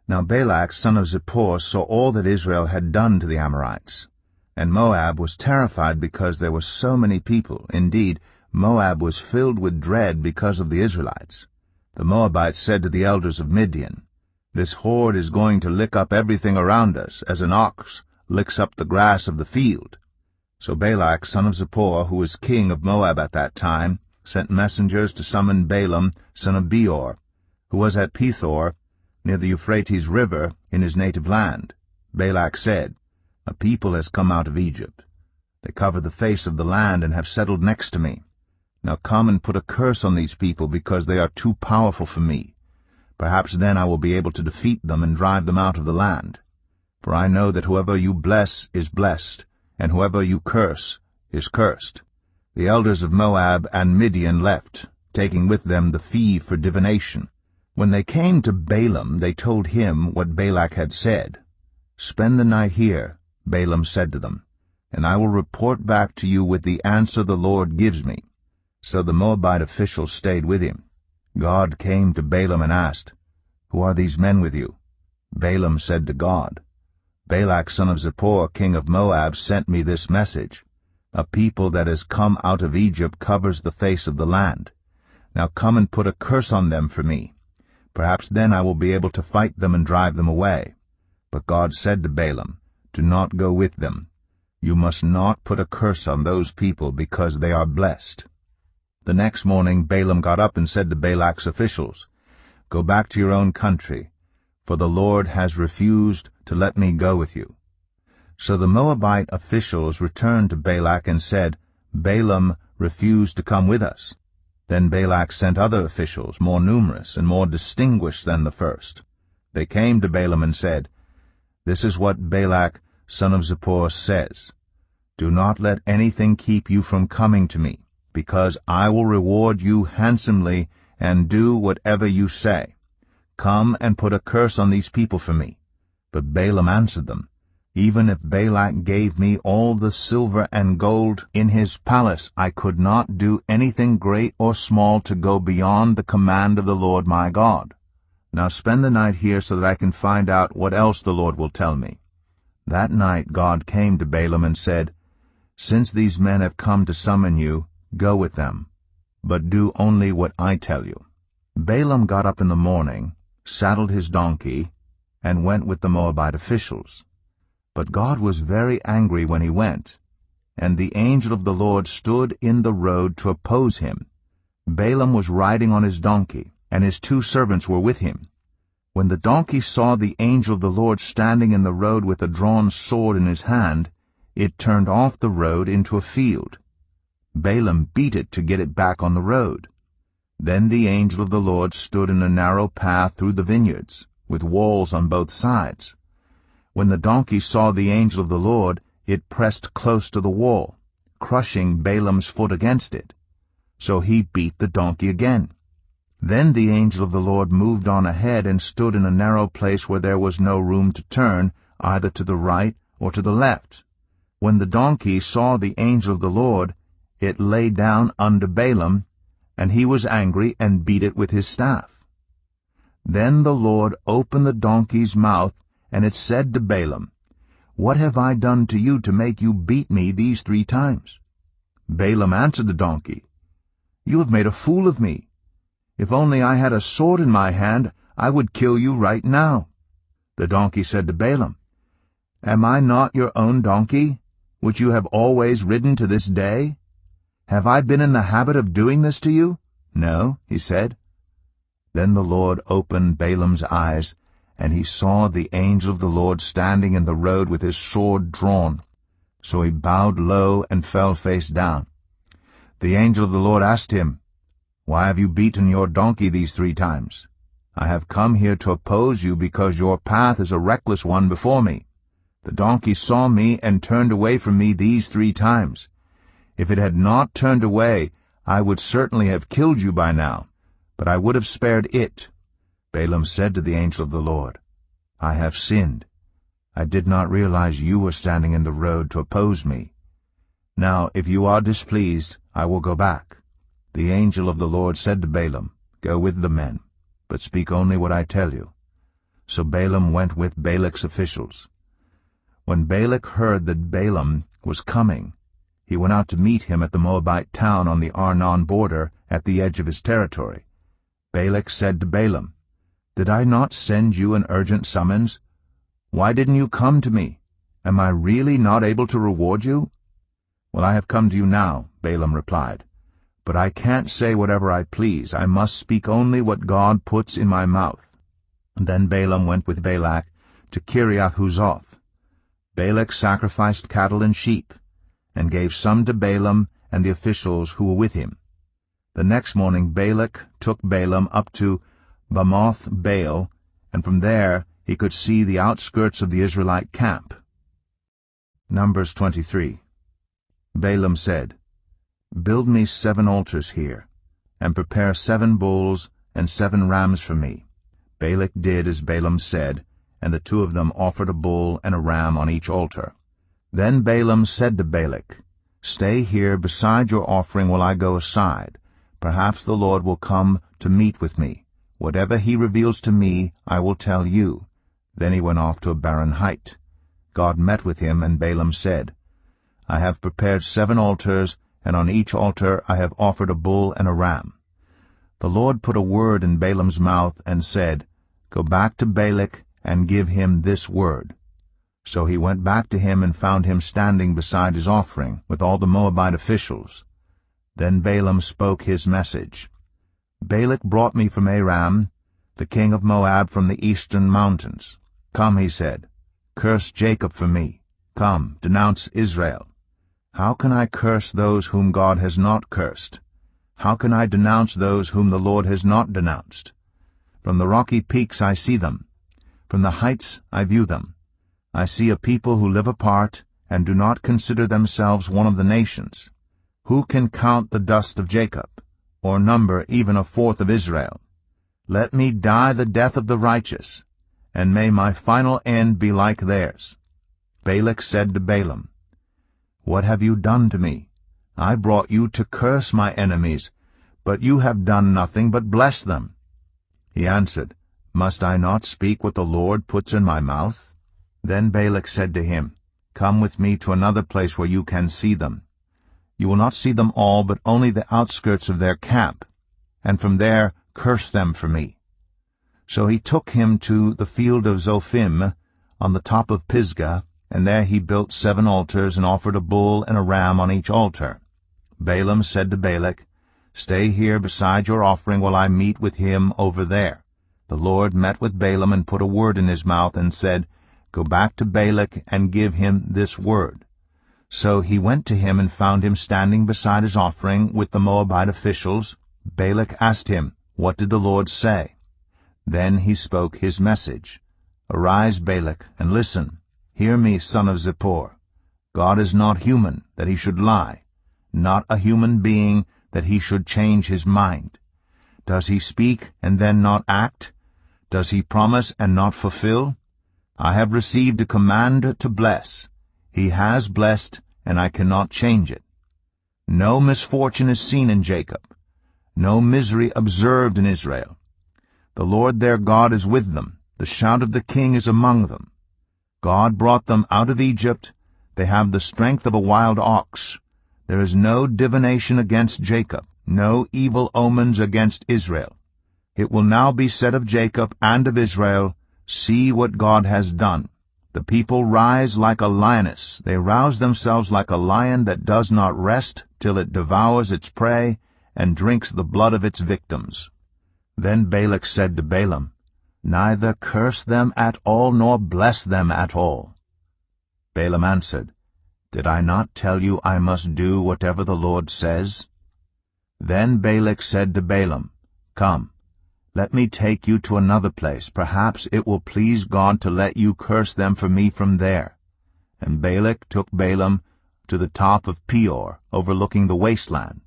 Now Balak son of Zippor saw all that Israel had done to the Amorites. And Moab was terrified because there were so many people. Indeed, Moab was filled with dread because of the Israelites. The Moabites said to the elders of Midian, "This horde is going to lick up everything around us, as an ox licks up the grass of the field." So Balak son of Zippor, who was king of Moab at that time, sent messengers to summon Balaam son of Beor, who was at Pethor, near the Euphrates River, in his native land. Balak said, "A people has come out of Egypt. They cover the face of the land and have settled next to me. Now come and put a curse on these people, because they are too powerful for me. Perhaps then I will be able to defeat them and drive them out of the land. For I know that whoever you bless is blessed, and whoever you curse is cursed." The elders of Moab and Midian left, taking with them the fee for divination. When they came to Balaam, they told him what Balak had said. "Spend the night here," Balaam said to them, "and I will report back to you with the answer the Lord gives me." So the Moabite officials stayed with him. God came to Balaam and asked, "Who are these men with you?" Balaam said to God, "Balak son of Zippor, king of Moab, sent me this message. A people that has come out of Egypt covers the face of the land. Now come and put a curse on them for me. Perhaps then I will be able to fight them and drive them away." But God said to Balaam, "Do not go with them. You must not put a curse on those people, because they are blessed." The next morning Balaam got up and said to Balak's officials, "Go back to your own country, for the Lord has refused to let me go with you." So the Moabite officials returned to Balak and said, "Balaam refused to come with us." Then Balak sent other officials, more numerous and more distinguished than the first. They came to Balaam and said, "This is what Balak son of Zippor says. Do not let anything keep you from coming to me, because I will reward you handsomely and do whatever you say. Come and put a curse on these people for me." But Balaam answered them, "Even if Balak gave me all the silver and gold in his palace, I could not do anything great or small to go beyond the command of the Lord my God. Now spend the night here so that I can find out what else the Lord will tell me." That night God came to Balaam and said, "Since these men have come to summon you, go with them, but do only what I tell you." Balaam got up in the morning, saddled his donkey, and went with the Moabite officials. But God was very angry when he went, and the angel of the Lord stood in the road to oppose him. Balaam was riding on his donkey, and his 2 servants were with him. When the donkey saw the angel of the Lord standing in the road with a drawn sword in his hand, it turned off the road into a field. Balaam beat it to get it back on the road. Then the angel of the Lord stood in a narrow path through the vineyards, with walls on both sides. When the donkey saw the angel of the Lord, it pressed close to the wall, crushing Balaam's foot against it. So he beat the donkey again. Then the angel of the Lord moved on ahead and stood in a narrow place where there was no room to turn, either to the right or to the left. When the donkey saw the angel of the Lord, it lay down under Balaam, and he was angry and beat it with his staff. Then the Lord opened the donkey's mouth, and it said to Balaam, "What have I done to you to make you beat me these 3 times?" Balaam answered the donkey, "You have made a fool of me. If only I had a sword in my hand, I would kill you right now." The donkey said to Balaam, "Am I not your own donkey, which you have always ridden to this day? Have I been in the habit of doing this to you?" "No," he said. Then the Lord opened Balaam's eyes, and he saw the angel of the Lord standing in the road with his sword drawn. So he bowed low and fell face down. The angel of the Lord asked him, "Why have you beaten your donkey these 3 times? I have come here to oppose you because your path is a reckless one before me. The donkey saw me and turned away from me these 3 times. If it had not turned away, I would certainly have killed you by now, but I would have spared it." Balaam said to the angel of the Lord, "I have sinned. I did not realize you were standing in the road to oppose me. Now, if you are displeased, I will go back. The angel of the Lord said to Balaam, Go with the men, but speak only what I tell you. So Balaam went with Balak's officials. When Balak heard that Balaam was coming, he went out to meet him at the Moabite town on the Arnon border at the edge of his territory. Balak said to Balaam, Did I not send you an urgent summons? Why didn't you come to me? Am I really not able to reward you? Well, I have come to you now, Balaam replied. But I can't say whatever I please. I must speak only what God puts in my mouth. And then Balaam went with Balak to Kiriath-Huzoth. Balak sacrificed cattle and sheep, and gave some to Balaam and the officials who were with him. The next morning Balak took Balaam up to Bamoth Baal, and from there he could see the outskirts of the Israelite camp. Numbers 23. Balaam said, Build me 7 altars here, and prepare 7 bulls and 7 rams for me. Balak did as Balaam said, and the 2 of them offered a bull and a ram on each altar. Then Balaam said to Balak, Stay here beside your offering while I go aside. Perhaps the Lord will come to meet with me. Whatever he reveals to me, I will tell you. Then he went off to a barren height. God met with him, and Balaam said, I have prepared 7 altars, and on each altar I have offered a bull and a ram. The Lord put a word in Balaam's mouth and said, Go back to Balak and give him this word. So he went back to him and found him standing beside his offering with all the Moabite officials. Then Balaam spoke his message. Balak brought me from Aram, the king of Moab from the eastern mountains. Come, he said, curse Jacob for me. Come, denounce Israel. How can I curse those whom God has not cursed? How can I denounce those whom the Lord has not denounced? From the rocky peaks I see them. From the heights I view them. I see a people who live apart and do not consider themselves one of the nations. Who can count the dust of Jacob, or number even 1/4 of Israel? Let me die the death of the righteous, and may my final end be like theirs. Balak said to Balaam, What have you done to me? I brought you to curse my enemies, but you have done nothing but bless them. He answered, Must I not speak what the Lord puts in my mouth? Then Balak said to him, Come with me to another place where you can see them. You will not see them all, but only the outskirts of their camp, and from there curse them for me. So he took him to the field of Zophim on the top of Pisgah, and there he built 7 altars and offered a bull and a ram on each altar. Balaam said to Balak, Stay here beside your offering while I meet with him over there. The Lord met with Balaam and put a word in his mouth and said, Go back to Balak and give him this word. So he went to him and found him standing beside his offering with the Moabite officials. Balak asked him, What did the Lord say? Then he spoke his message. Arise, Balak, and listen. Hear me, son of Zippor. God is not human, that he should lie, not a human being, that he should change his mind. Does he speak and then not act? Does he promise and not fulfill? I have received a command to bless. He has blessed, and I cannot change it. No misfortune is seen in Jacob, no misery observed in Israel. The Lord their God is with them. The shout of the king is among them. God brought them out of Egypt. They have the strength of a wild ox. There is no divination against Jacob, no evil omens against Israel. It will now be said of Jacob and of Israel, See what God has done. The people rise like a lioness. They rouse themselves like a lion that does not rest till it devours its prey and drinks the blood of its victims. Then Balak said to Balaam, Neither curse them at all nor bless them at all. Balaam answered, Did I not tell you I must do whatever the Lord says? Then Balak said to Balaam, Come, let me take you to another place. Perhaps it will please God to let you curse them for me from there. And Balak took Balaam to the top of Peor, overlooking the wasteland.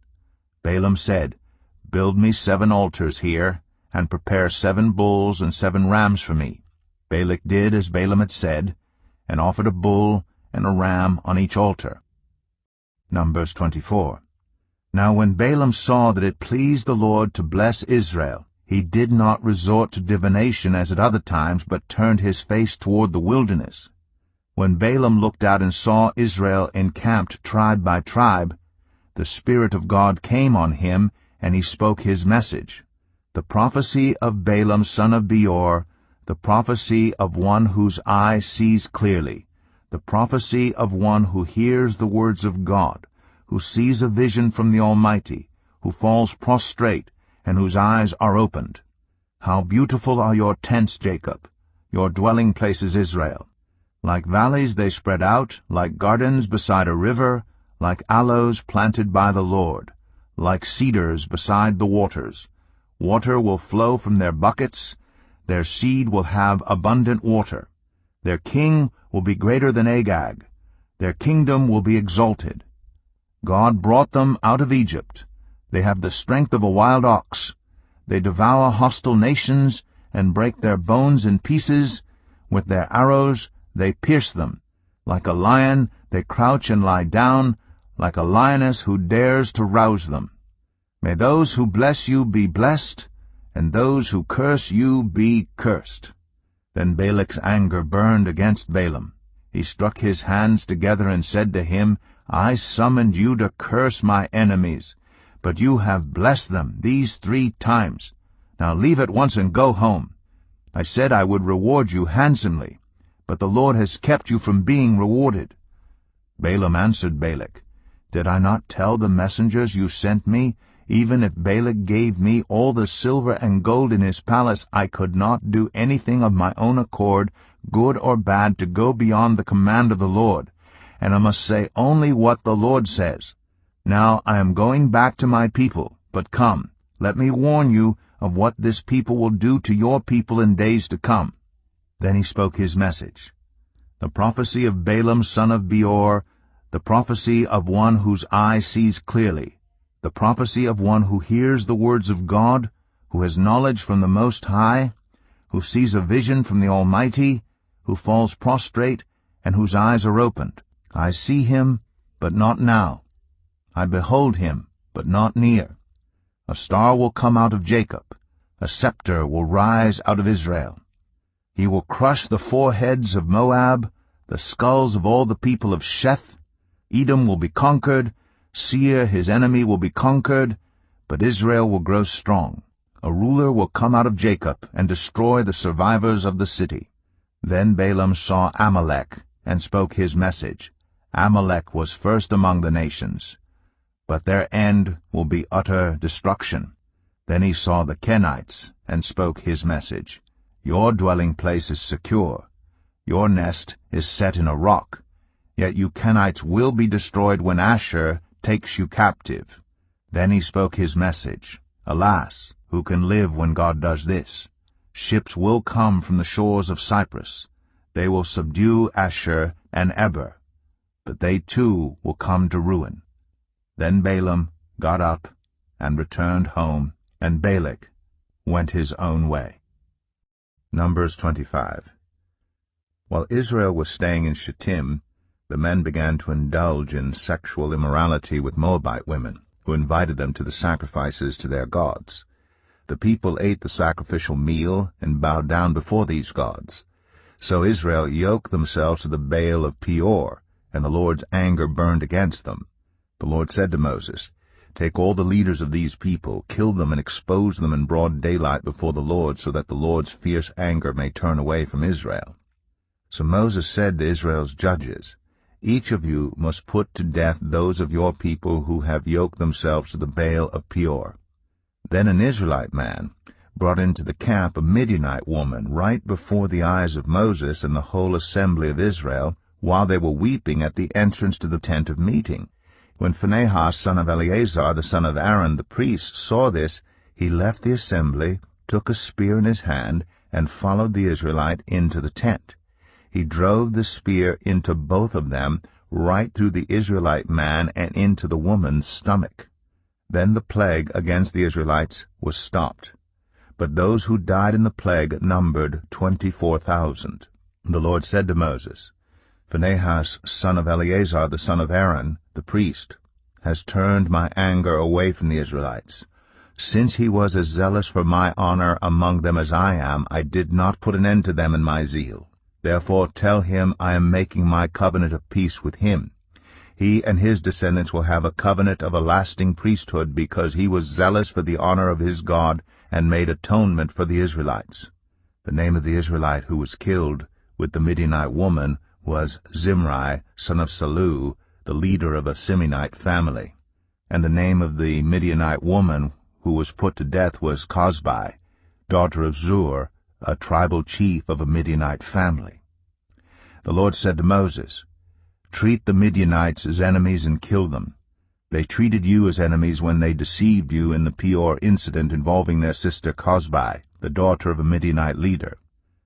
Balaam said, Build me 7 altars here, and prepare 7 bulls and 7 rams for me. Balak did as Balaam had said, and offered a bull and a ram on each altar. Numbers 24. Now when Balaam saw that it pleased the Lord to bless Israel, he did not resort to divination as at other times, but turned his face toward the wilderness. When Balaam looked out and saw Israel encamped tribe by tribe, the Spirit of God came on him, and he spoke his message. The prophecy of Balaam son of Beor, the prophecy of one whose eye sees clearly, the prophecy of one who hears the words of God, who sees a vision from the Almighty, who falls prostrate, and whose eyes are opened. How beautiful are your tents, Jacob, your dwelling places, Israel! Like valleys they spread out, like gardens beside a river, like aloes planted by the Lord, like cedars beside the waters. Water will flow from their buckets, their seed will have abundant water. Their king will be greater than Agag, their kingdom will be exalted. God brought them out of Egypt. They have the strength of a wild ox. They devour hostile nations and break their bones in pieces. With their arrows they pierce them. Like a lion they crouch and lie down, like a lioness who dares to rouse them. May those who bless you be blessed, and those who curse you be cursed. Then Balak's anger burned against Balaam. He struck his hands together and said to him, I summoned you to curse my enemies, but you have blessed them these 3 times. Now leave at once and go home. I said I would reward you handsomely, but the Lord has kept you from being rewarded. Balaam answered Balak, Did I not tell the messengers you sent me, even if Balak gave me all the silver and gold in his palace, I could not do anything of my own accord, good or bad, to go beyond the command of the Lord, and I must say only what the Lord says. Now I am going back to my people, but come, let me warn you of what this people will do to your people in days to come. Then he spoke his message. The prophecy of Balaam son of Beor, the prophecy of one whose eye sees clearly, the prophecy of one who hears the words of God, who has knowledge from the Most High, who sees a vision from the Almighty, who falls prostrate, and whose eyes are opened. I see him, but not now. I behold him, but not near. A star will come out of Jacob, a scepter will rise out of Israel. He will crush the foreheads of Moab, the skulls of all the people of Sheth. Edom will be conquered, Seir his enemy will be conquered, but Israel will grow strong. A ruler will come out of Jacob and destroy the survivors of the city. Then Balaam saw Amalek and spoke his message. Amalek was first among the nations, but their end will be utter destruction. Then he saw the Kenites and spoke his message. Your dwelling place is secure. Your nest is set in a rock. Yet you Kenites will be destroyed when Asshur takes you captive. Then he spoke his message. Alas, who can live when God does this? Ships will come from the shores of Cyprus. They will subdue Asshur and Eber, but they too will come to ruin. Then Balaam got up and returned home, and Balak went his own way. Numbers 25. While Israel was staying in Shittim, the men began to indulge in sexual immorality with Moabite women, who invited them to the sacrifices to their gods. The people ate the sacrificial meal and bowed down before these gods. So Israel yoked themselves to the Baal of Peor, and the Lord's anger burned against them. The Lord said to Moses, Take all the leaders of these people, kill them and expose them in broad daylight before the Lord, so that the Lord's fierce anger may turn away from Israel. So Moses said to Israel's judges, Each of you must put to death those of your people who have yoked themselves to the Baal of Peor. Then an Israelite man brought into the camp a Midianite woman right before the eyes of Moses and the whole assembly of Israel, while they were weeping at the entrance to the tent of meeting. When Phinehas, son of Eleazar, the son of Aaron, the priest, saw this, he left the assembly, took a spear in his hand, and followed the Israelite into the tent. He drove the spear into both of them, right through the Israelite man and into the woman's stomach. Then the plague against the Israelites was stopped. But those who died in the plague numbered 24,000. The Lord said to Moses, Phinehas, son of Eleazar, the son of Aaron, the priest, has turned my anger away from the Israelites. Since he was as zealous for my honor among them as I am, I did not put an end to them in my zeal. Therefore tell him I am making my covenant of peace with him. He and his descendants will have a covenant of a lasting priesthood, because he was zealous for the honor of his God and made atonement for the Israelites. The name of the Israelite who was killed with the Midianite woman was Zimri, son of Salu, the leader of a Simeonite family. And the name of the Midianite woman who was put to death was Cozbi, daughter of Zur, a tribal chief of a Midianite family. The Lord said to Moses, "Treat the Midianites as enemies and kill them. They treated you as enemies when they deceived you in the Peor incident involving their sister Cozbi, the daughter of a Midianite leader,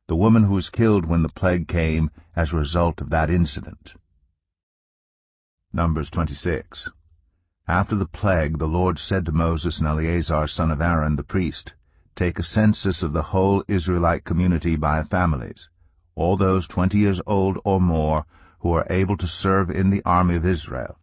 the woman who was killed when the plague came as a result of that incident." Numbers 26. After the plague, the Lord said to Moses and Eleazar, son of Aaron, the priest, "Take a census of the whole Israelite community by families, all those 20 years old or more who are able to serve in the army of Israel."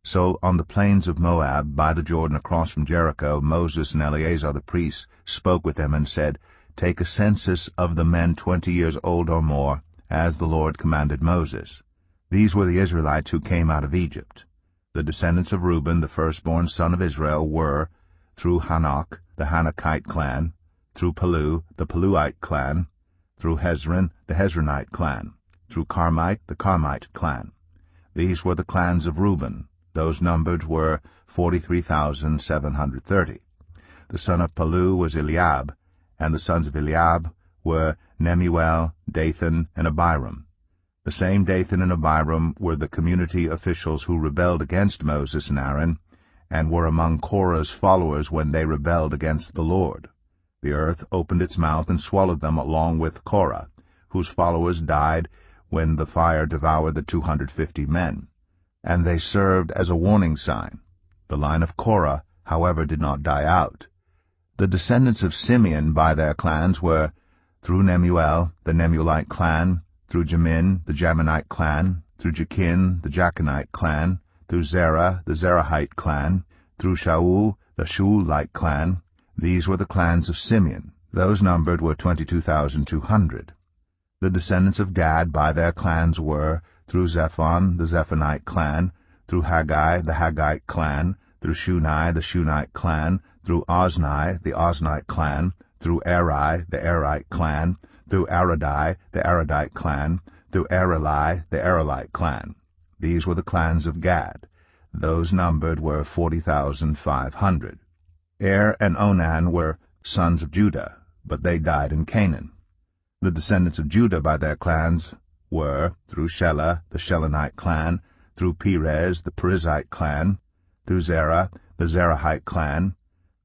So on the plains of Moab, by the Jordan across from Jericho, Moses and Eleazar the priest spoke with them and said, "Take a census of the men 20 years old or more, as the Lord commanded Moses." These were the Israelites who came out of Egypt. The descendants of Reuben, the firstborn son of Israel, were, through Hanok, the Hanokite clan, through Palu, the Paluite clan, through Hezron, the Hezronite clan, through Carmite, the Carmite clan. These were the clans of Reuben. Those numbered were 43,730. The son of Palu was Eliab, and the sons of Eliab were Nemuel, Dathan, and Abiram. The same Dathan and Abiram were the community officials who rebelled against Moses and Aaron, and were among Korah's followers when they rebelled against the Lord. The earth opened its mouth and swallowed them along with Korah, whose followers died when the fire devoured the 250 men, and they served as a warning sign. The line of Korah, however, did not die out. The descendants of Simeon by their clans were, through Nemuel, the Nemuelite clan, through Jamin, the Jaminite clan, through Jachin, the Jachinite clan, through Zerah, the Zerahite clan, through Shaul, the Shaulite clan. These were the clans of Simeon. Those numbered were 22,200. The descendants of Gad by their clans were, through Zephon, the Zephonite clan, through Haggai, the Haggite clan, through Shuni, the Shunite clan, through Ozni, the Oznite clan, through Eri, the Erite clan, through Aradai, the Aradite clan, through Areli, the Arelite clan. These were the clans of Gad. Those numbered were 40,500. Er and Onan were sons of Judah, but they died in Canaan. The descendants of Judah by their clans were, through Shelah, the Shelonite clan, through Perez, the Perizzite clan, through Zerah, the Zerahite clan.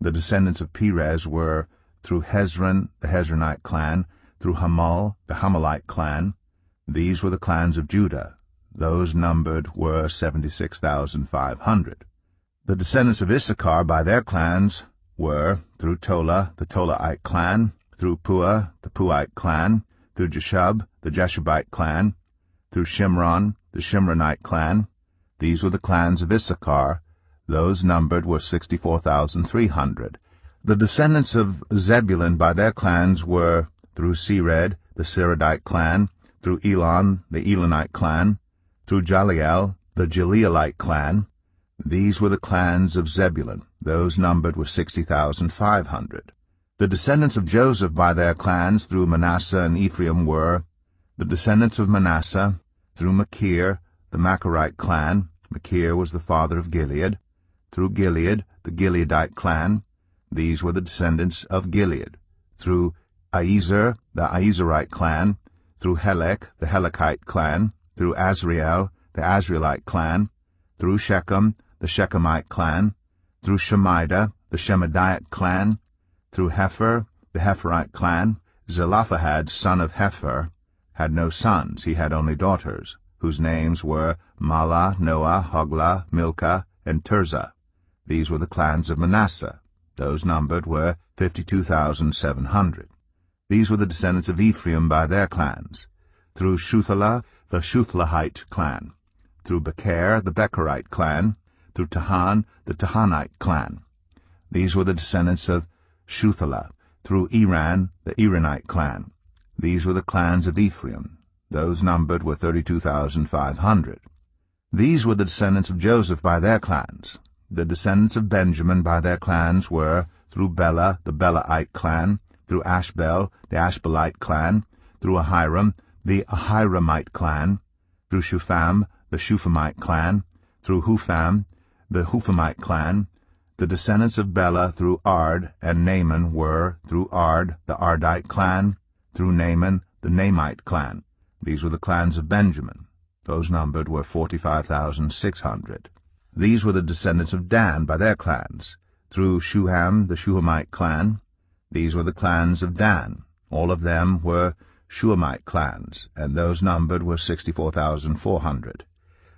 The descendants of Perez were, through Hezron, the Hezronite clan, through Hamal, the Hamalite clan. These were the clans of Judah. Those numbered were 76,500. The descendants of Issachar by their clans were, through Tola, the Tolaite clan, through Puah, the Puite clan, through Jeshub, the Jeshubite clan, through Shimron, the Shimronite clan. These were the clans of Issachar. Those numbered were 64,300. The descendants of Zebulun by their clans were, through Sered, the Seredite clan, through Elon, the Elonite clan, through Jaliel, the Jaleelite clan. These were the clans of Zebulun. Those numbered were 60,500. The descendants of Joseph by their clans through Manasseh and Ephraim were, the descendants of Manasseh, through Machir, the Machirite clan. Machir was the father of Gilead. Through Gilead, the Gileadite clan. These were the descendants of Gilead. Through Aiezer, the Aizerite clan, through Helek, the Helekite clan, through Azriel, the Azrielite clan, through Shechem, the Shechemite clan, through Shemida, the Shemidite clan, through Hepher, the Hepherite clan. Zelophehad, son of Hepher, had no sons, he had only daughters, whose names were Mahlah, Noah, Hoglah, Milcah, and Tirzah. These were the clans of Manasseh. Those numbered were 52,700. These were the descendants of Ephraim by their clans. through Shuthelah, the Shuthelahite clan, through Becher, the Becherite clan, through Tahan, the Tahanite clan. These were the descendants of Shuthelah, through Eran, the Eranite clan. These were the clans of Ephraim. Those numbered were 32,500. These were the descendants of Joseph by their clans. The descendants of Benjamin by their clans were, through Bela, the Belaite clan, through Ashbel, the Ashbelite clan, through Ahiram, the Ahiramite clan, through Shupham, the Shuphamite clan, through Hupham, the Huphamite clan. The descendants of Bela through Ard and Naaman were, through Ard, the Ardite clan, through Naaman, the Naamite clan. These were the clans of Benjamin. Those numbered were 45,600. These were the descendants of Dan by their clans, through Shuham, the Shuhamite clan. These were the clans of Dan. All of them were Shuhamite clans, and those numbered were 64,400.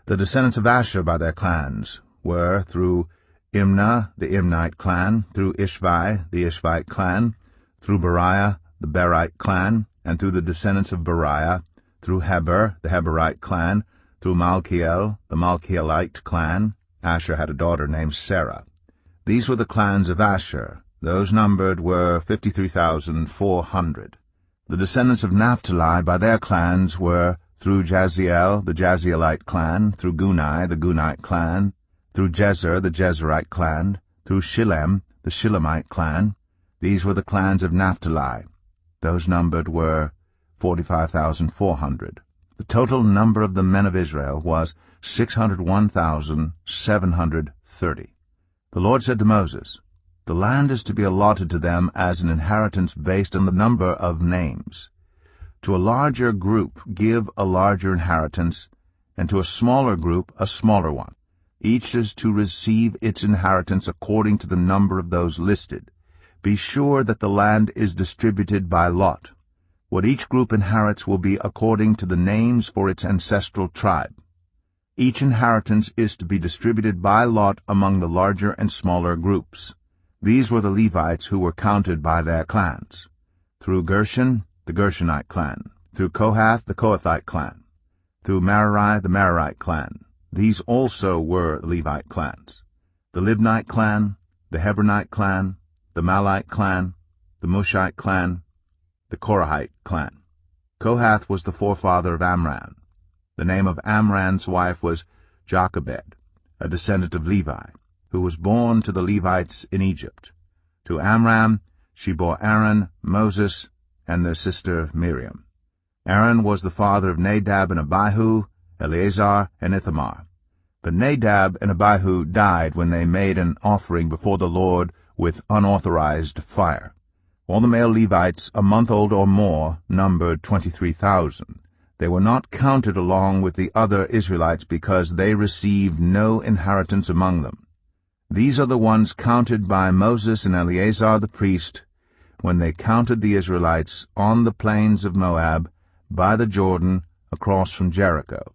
The descendants of Asher by their clans were, through Imnah, the Imnite clan, through Ishvi, the Ishvite clan, through Beriah, the Berite clan, and through the descendants of Beriah, through Heber, the Heberite clan, through Malchiel, the Malchielite clan. Asher had a daughter named Sarah. These were the clans of Asher. Those numbered were 53,400. The descendants of Naphtali by their clans were, through Jaziel, the Jazielite clan, through Gunai, the Gunite clan, through Jezer, the Jezerite clan, through Shillem, the Shillemite clan. These were the clans of Naphtali. Those numbered were 45,400. The total number of the men of Israel was 601,730. The Lord said to Moses, "The land is to be allotted to them as an inheritance based on the number of names. To a larger group give a larger inheritance, and to a smaller group a smaller one. Each is to receive its inheritance according to the number of those listed. Be sure that the land is distributed by lot. What each group inherits will be according to the names for its ancestral tribe. Each inheritance is to be distributed by lot among the larger and smaller groups." These were the Levites who were counted by their clans. Through Gershon, the Gershonite clan. Through Kohath, the Kohathite clan. Through Merari, the Merarite clan. These also were Levite clans. The Libnite clan, the Hebronite clan, the Malite clan, the Mushite clan, the Korahite clan. Kohath was the forefather of Amram. The name of Amram's wife was Jochebed, a descendant of Levi, who was born to the Levites in Egypt. To Amram she bore Aaron, Moses, and their sister Miriam. Aaron was the father of Nadab and Abihu, Eleazar, and Ithamar. But Nadab and Abihu died when they made an offering before the Lord with unauthorized fire. All the male Levites, a month old or more, numbered 23,000. They were not counted along with the other Israelites because they received no inheritance among them. These are the ones counted by Moses and Eleazar the priest when they counted the Israelites on the plains of Moab, by the Jordan, across from Jericho.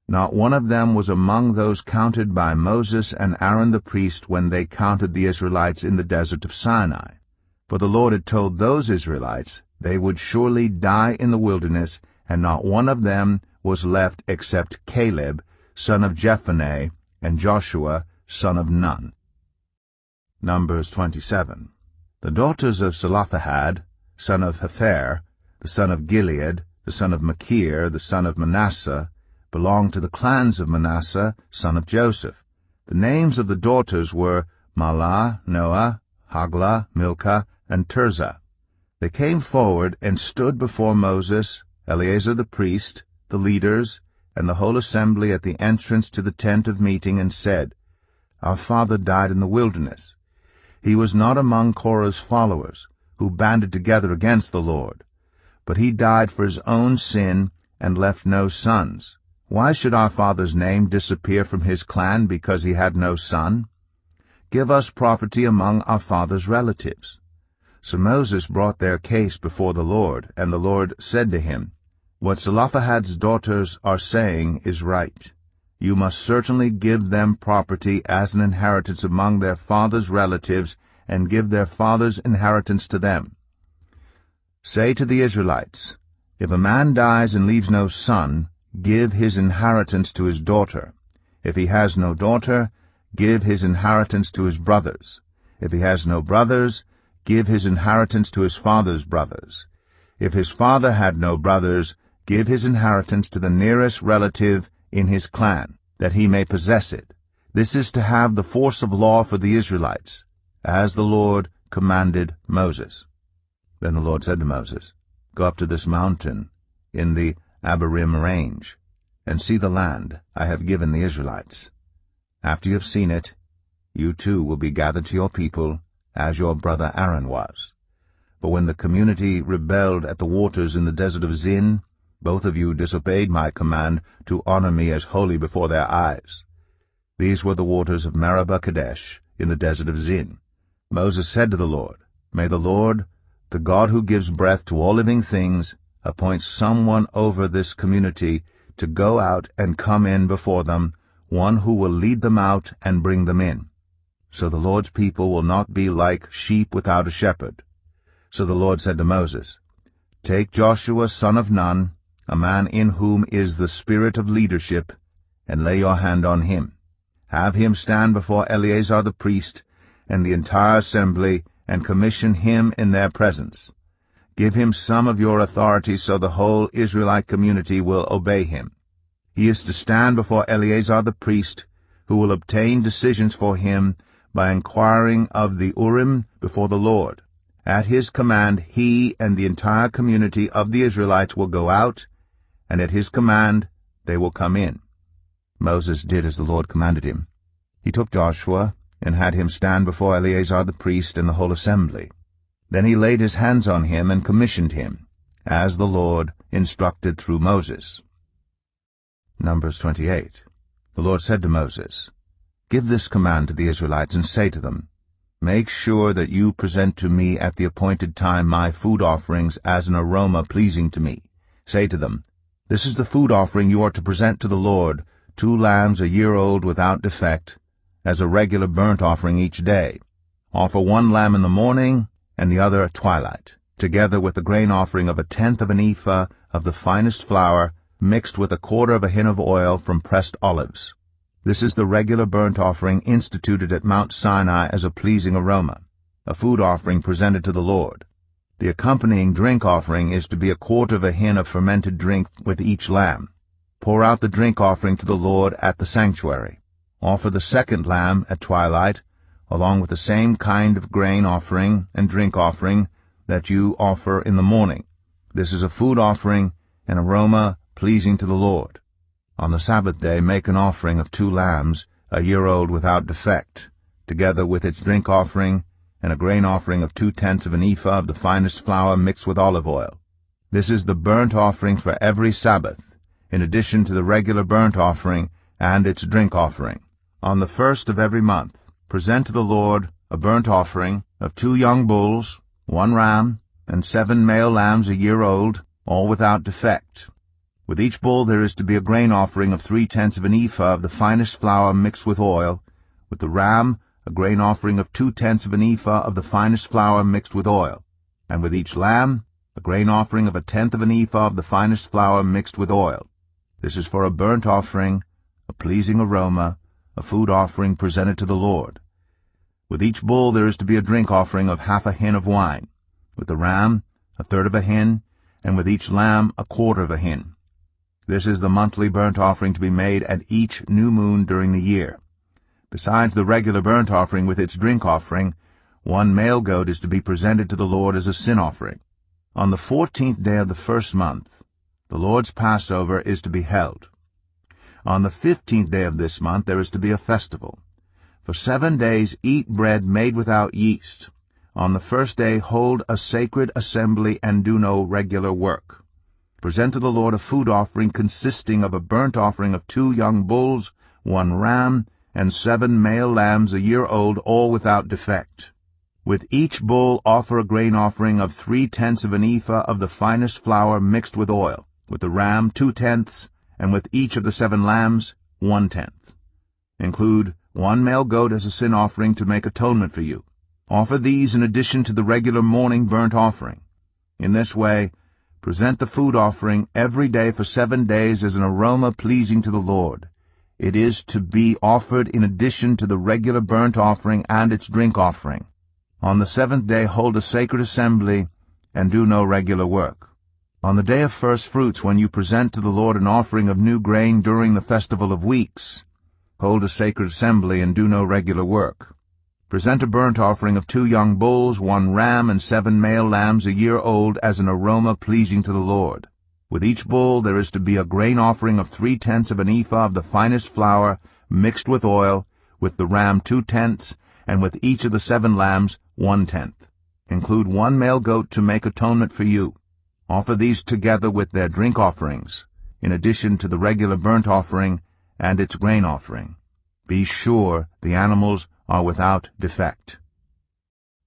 Not one of them was among those counted by Moses and Aaron the priest when they counted the Israelites in the desert of Sinai. For the Lord had told those Israelites they would surely die in the wilderness, and not one of them was left except Caleb, son of Jephunneh, and Joshua, son of Nun. Numbers 27. The daughters of Zelophehad, son of Hepher, the son of Gilead, the son of Machir, the son of Manasseh, belonged to the clans of Manasseh, son of Joseph. The names of the daughters were Mahlah, Noah, Haglah, Milcah, and Tirzah. They came forward and stood before Moses, Eleazar the priest, the leaders, and the whole assembly at the entrance to the tent of meeting, and said, "Our father died in the wilderness. He was not among Korah's followers, who banded together against the Lord, but he died for his own sin and left no sons. Why should our father's name disappear from his clan because he had no son? Give us property among our father's relatives." So Moses brought their case before the Lord, and the Lord said to him, "What Zelophehad's daughters are saying is right. You must certainly give them property as an inheritance among their father's relatives, and give their father's inheritance to them. Say to the Israelites, If a man dies and leaves no son, give his inheritance to his daughter. If he has no daughter, give his inheritance to his brothers. If he has no brothers, give his inheritance to his father's brothers. If his father had no brothers, give his inheritance to the nearest relative in his clan, that he may possess it. This is to have the force of law for the Israelites, as the Lord commanded Moses. Then the Lord said to Moses, Go up to this mountain in the Abarim range, and see the land I have given the Israelites. After you have seen it, you too will be gathered to your people, as your brother Aaron was. For when the community rebelled at the waters in the desert of Zin, both of you disobeyed my command to honor me as holy before their eyes. These were the waters of Meribah Kadesh in the desert of Zin. Moses said to the Lord, May the Lord, the God who gives breath to all living things, appoint someone over this community to go out and come in before them, one who will lead them out and bring them in. So the Lord's people will not be like sheep without a shepherd. So the Lord said to Moses, Take Joshua son of Nun, a man in whom is the spirit of leadership, and lay your hand on him. Have him stand before Eleazar the priest and the entire assembly, and commission him in their presence. Give him some of your authority so the whole Israelite community will obey him. He is to stand before Eleazar the priest, who will obtain decisions for him by inquiring of the Urim before the Lord. At his command he and the entire community of the Israelites will go out, and at his command they will come in. Moses did as the Lord commanded him. He took Joshua and had him stand before Eleazar the priest and the whole assembly. Then he laid his hands on him and commissioned him, as the Lord instructed through Moses. Numbers 28. The Lord said to Moses, Give this command to the Israelites and say to them, Make sure that you present to me at the appointed time my food offerings as an aroma pleasing to me. Say to them, This is the food offering you are to present to the Lord, 2 lambs a year old without defect, as a regular burnt offering each day. Offer 1 lamb in the morning, and the other at twilight, together with the grain offering of 1/10 of an ephah of the finest flour, mixed with 1/4 of a hin of oil from pressed olives. This is the regular burnt offering instituted at Mount Sinai as a pleasing aroma, a food offering presented to the Lord. The accompanying drink offering is to be 1/4 of a hin of fermented drink with each lamb. Pour out the drink offering to the Lord at the sanctuary. Offer the 2nd lamb at twilight, along with the same kind of grain offering and drink offering that you offer in the morning. This is a food offering, an aroma pleasing to the Lord. On the Sabbath day make an offering of 2 lambs, a year old without defect, together with its drink offering, and a grain offering of 2/10 of an ephah of the finest flour mixed with olive oil. This is the burnt offering for every Sabbath, in addition to the regular burnt offering and its drink offering. On the 1st of every month, present to the Lord a burnt offering of 2 young bulls, 1 ram, and 7 male lambs a year old, all without defect. With each bull there is to be a grain offering of 3/10 of an ephah of the finest flour mixed with oil. With the ram, a grain offering of 2/10 of an ephah of the finest flour mixed with oil. And with each lamb, a grain offering of 1/10 of an ephah of the finest flour mixed with oil. This is for a burnt offering, a pleasing aroma, a food offering presented to the Lord. With each bull there is to be a drink offering of 1/2 a hin of wine. With the ram, 1/3 of a hin, and with each lamb 1/4 of a hin. This is the monthly burnt offering to be made at each new moon during the year. Besides the regular burnt offering with its drink offering, 1 male goat is to be presented to the Lord as a sin offering. On the 14th day of the 1st month, the Lord's Passover is to be held. On the 15th day of this month there is to be a festival. For 7 days eat bread made without yeast. On the 1st day hold a sacred assembly and do no regular work. Present to the Lord a food offering consisting of a burnt offering of 2 young bulls, 1 ram, and 7 male lambs a year old, all without defect. With each bull offer a grain offering of 3/10 of an ephah of the finest flour mixed with oil. With the ram 2/10, and with each of the 7 lambs 1/10. Include 1 male goat as a sin offering to make atonement for you. Offer these in addition to the regular morning burnt offering. In this way, Present the food offering every day for 7 days as an aroma pleasing to the Lord. It is to be offered in addition to the regular burnt offering and its drink offering. On the 7th day hold a sacred assembly and do no regular work. On the day of first fruits, when you present to the Lord an offering of new grain during the festival of weeks, hold a sacred assembly and do no regular work. Present a burnt offering of 2 young bulls, 1 ram, and 7 male lambs a year old as an aroma pleasing to the Lord. With each bull there is to be a grain offering of 3/10 of an ephah of the finest flour mixed with oil, with the ram 2/10, and with each of the 7 lambs 1/10. Include 1 male goat to make atonement for you. Offer these together with their drink offerings, in addition to the regular burnt offering and its grain offering. Be sure the animals are without defect.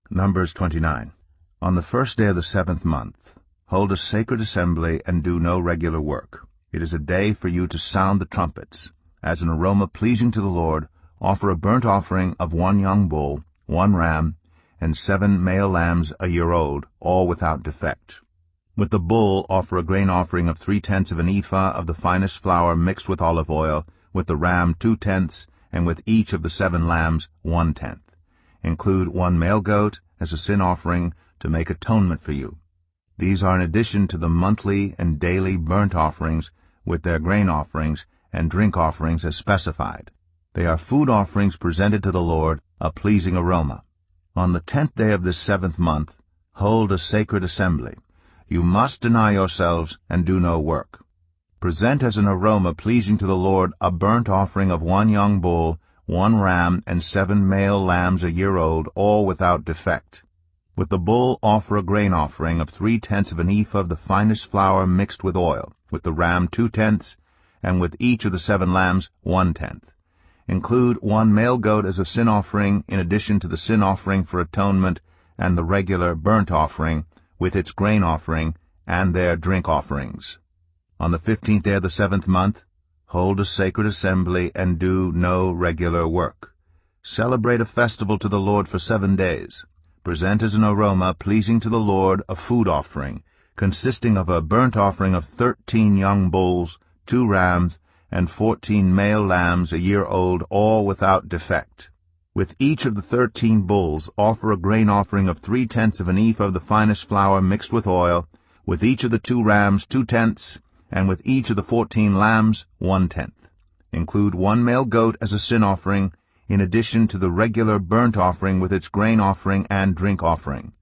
Numbers 29. On the first day of the 7th month, hold a sacred assembly and do no regular work. It is a day for you to sound the trumpets. As an aroma pleasing to the Lord, offer a burnt offering of 1 young bull, 1 ram, and 7 male lambs a year old, all without defect. With the bull, offer a grain offering of 3/10 of an ephah of the finest flour mixed with olive oil, with the ram 2/10, and with each of the 7 lambs 1/10. Include 1 male goat as a sin offering to make atonement for you. These are in addition to the monthly and daily burnt offerings with their grain offerings and drink offerings as specified. They are food offerings presented to the Lord, a pleasing aroma. On the 10th day of this 7th month, hold a sacred assembly. You must deny yourselves and do no work. Present as an aroma pleasing to the Lord a burnt offering of 1 young bull, 1 ram, and 7 male lambs a year old, all without defect. With the bull, offer a grain offering of 3/10 of an ephah of the finest flour mixed with oil, with the ram 2/10, and with each of the 7 lambs 1/10. Include 1 male goat as a sin offering in addition to the sin offering for atonement and the regular burnt offering with its grain offering and their drink offerings. On the 15th day of the 7th month, hold a sacred assembly and do no regular work. Celebrate a festival to the Lord for 7 days. Present as an aroma pleasing to the Lord a food offering, consisting of a burnt offering of 13 young bulls, 2 rams, and 14 male lambs a year old, all without defect. With each of the 13 bulls, offer a grain offering of 3/10 of an ephah of the finest flour mixed with oil, with each of the 2 rams 2/10, and with each of the 14 lambs 1/10. Include 1 male goat as a sin offering, in addition to the regular burnt offering with its grain offering and drink offering.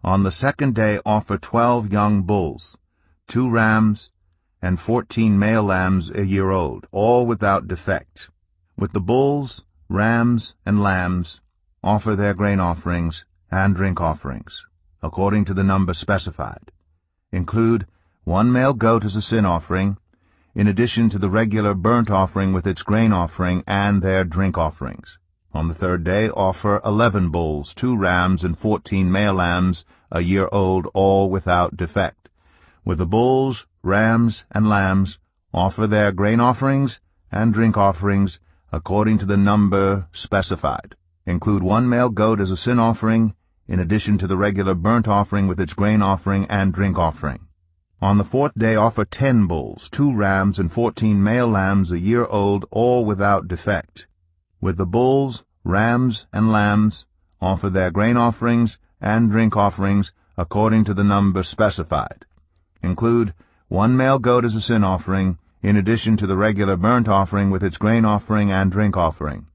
On the 2nd day offer 12 young bulls, 2 rams, and 14 male lambs a year old, all without defect. With the bulls, rams, and lambs, offer their grain offerings and drink offerings, according to the number specified. Include 1 male goat as a sin offering, in addition to the regular burnt offering with its grain offering and their drink offerings. On the 3rd day offer 11 bulls, 2 rams, and 14 male lambs a year old, all without defect. With the bulls, rams, and lambs, offer their grain offerings and drink offerings according to the number specified. Include 1 male goat as a sin offering, in addition to the regular burnt offering with its grain offering and drink offering. On the 4th day offer 10 bulls, 2 rams, and 14 male lambs a year old, all without defect. With the bulls, rams, and lambs, offer their grain offerings and drink offerings according to the number specified. Include 1 male goat as a sin offering, in addition to the regular burnt offering with its grain offering and drink offering.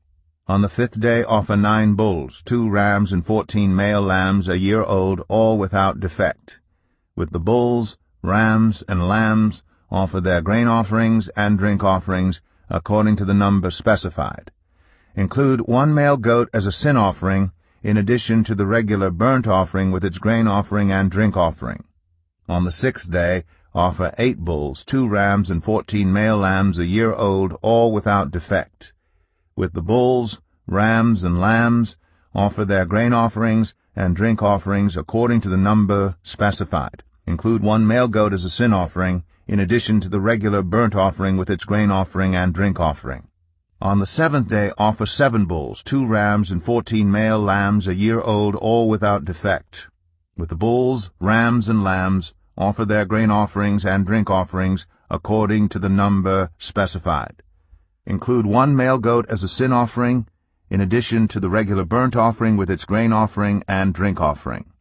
On the 5th day offer 9 bulls, 2 rams, and 14 male lambs a year old, all without defect. With the bulls, rams, and lambs, offer their grain offerings and drink offerings according to the number specified. Include 1 male goat as a sin offering, in addition to the regular burnt offering with its grain offering and drink offering. On the 6th day, offer 8 bulls, 2 rams, and 14 male lambs a year old, all without defect. With the bulls, rams, and lambs, offer their grain offerings and drink offerings according to the number specified. Include 1 male goat as a sin offering, in addition to the regular burnt offering with its grain offering and drink offering. On the 7th day offer 7 bulls, 2 rams, and 14 male lambs a year old, all without defect. With the bulls, rams, and lambs, offer their grain offerings and drink offerings according to the number specified. Include 1 male goat as a sin offering, in addition to the regular burnt offering with its grain offering and drink offering.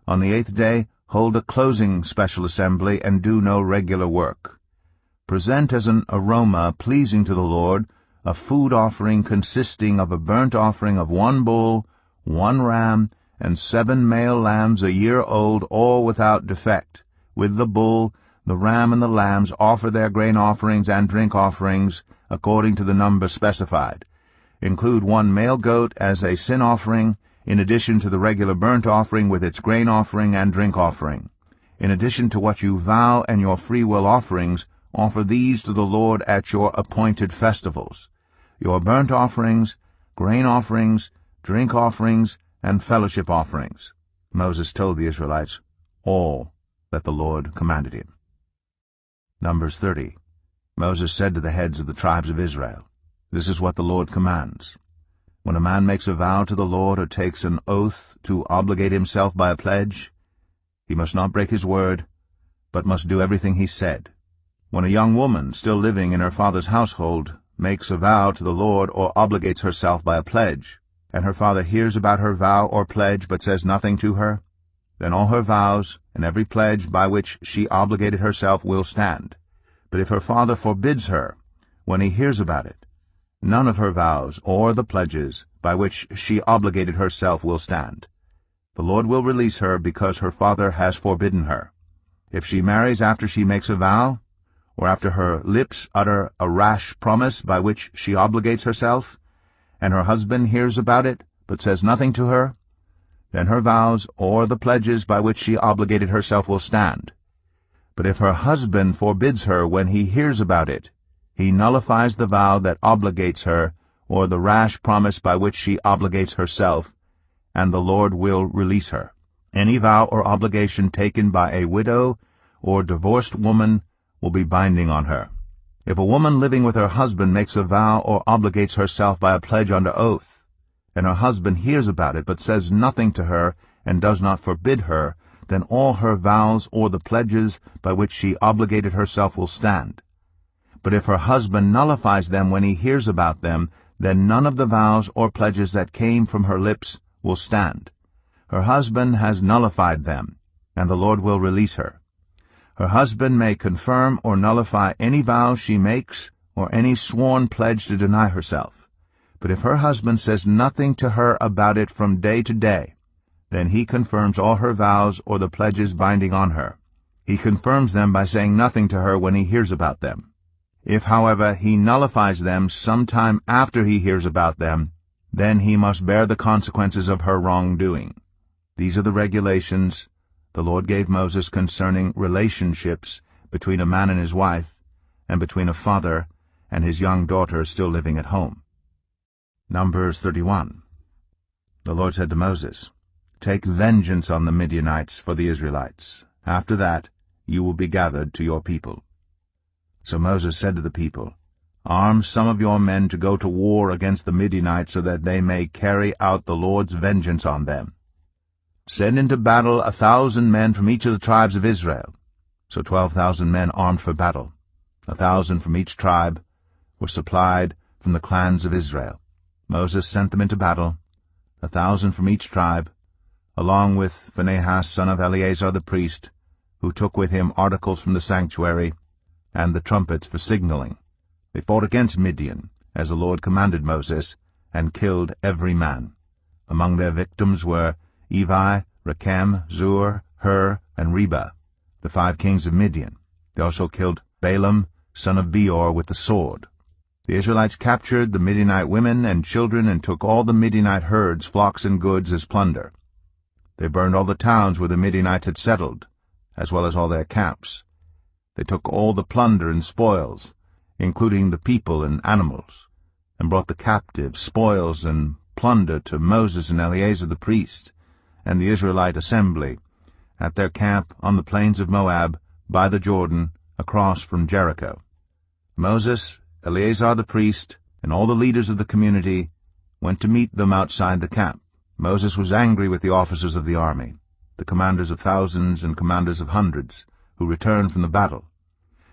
On the 8th day, hold a closing special assembly and do no regular work. Present as an aroma pleasing to the Lord a food offering consisting of a burnt offering of 1 bull, 1 ram, and 7 male lambs a year old, all without defect. With the bull, the ram, and the lambs offer their grain offerings and drink offerings according to the number specified. Include 1 male goat as a sin offering, in addition to the regular burnt offering with its grain offering and drink offering. In addition to what you vow and your freewill offerings, offer these to the Lord at your appointed festivals: your burnt offerings, grain offerings, drink offerings, and fellowship offerings. Moses told the Israelites all that the Lord commanded him. Numbers 30. Moses said to the heads of the tribes of Israel, "This is what the Lord commands. When a man makes a vow to the Lord or takes an oath to obligate himself by a pledge, he must not break his word, but must do everything he said. When a young woman, still living in her father's household, makes a vow to the Lord or obligates herself by a pledge, and her father hears about her vow or pledge but says nothing to her, then all her vows and every pledge by which she obligated herself will stand. But if her father forbids her when he hears about it, none of her vows or the pledges by which she obligated herself will stand. The Lord will release her because her father has forbidden her. If she marries after she makes a vow, or after her lips utter a rash promise by which she obligates herself, and her husband hears about it but says nothing to her, then her vows or the pledges by which she obligated herself will stand. But if her husband forbids her when he hears about it, he nullifies the vow that obligates her or the rash promise by which she obligates herself, and the Lord will release her. Any vow or obligation taken by a widow or divorced woman will be binding on her. If a woman living with her husband makes a vow or obligates herself by a pledge under oath, and her husband hears about it but says nothing to her and does not forbid her, then all her vows or the pledges by which she obligated herself will stand. But if her husband nullifies them when he hears about them, then none of the vows or pledges that came from her lips will stand. Her husband has nullified them, and the Lord will release her. Her husband may confirm or nullify any vow she makes or any sworn pledge to deny herself. But if her husband says nothing to her about it from day to day, then he confirms all her vows or the pledges binding on her. He confirms them by saying nothing to her when he hears about them. If, however, he nullifies them sometime after he hears about them, then he must bear the consequences of her wrongdoing. These are the regulations the Lord gave Moses concerning relationships between a man and his wife, and between a father and his young daughter still living at home. Numbers 31. The Lord said to Moses, "Take vengeance on the Midianites for the Israelites. After that you will be gathered to your people." So Moses said to the people, "Arm some of your men to go to war against the Midianites so that they may carry out the Lord's vengeance on them. Send into battle 1,000 men from each of the tribes of Israel." So 12,000 men armed for battle, 1,000 from each tribe, were supplied from the clans of Israel. Moses sent them into battle, 1,000 from each tribe, along with Phinehas son of Eleazar the priest, who took with him articles from the sanctuary, and the trumpets for signaling. They fought against Midian, as the Lord commanded Moses, and killed every man. Among their victims were Evi, Rechem, Zur, Hur, and Reba, the 5 kings of Midian. They also killed Balaam, son of Beor, with the sword. The Israelites captured the Midianite women and children and took all the Midianite herds, flocks, and goods as plunder. They burned all the towns where the Midianites had settled, as well as all their camps. They took all the plunder and spoils, including the people and animals, and brought the captives, spoils, and plunder to Moses and Eleazar the priest, and the Israelite assembly, at their camp on the plains of Moab, by the Jordan, across from Jericho. Moses, Eleazar the priest, and all the leaders of the community went to meet them outside the camp. Moses was angry with the officers of the army. the commanders of thousands and commanders of hundreds, who returned from the battle.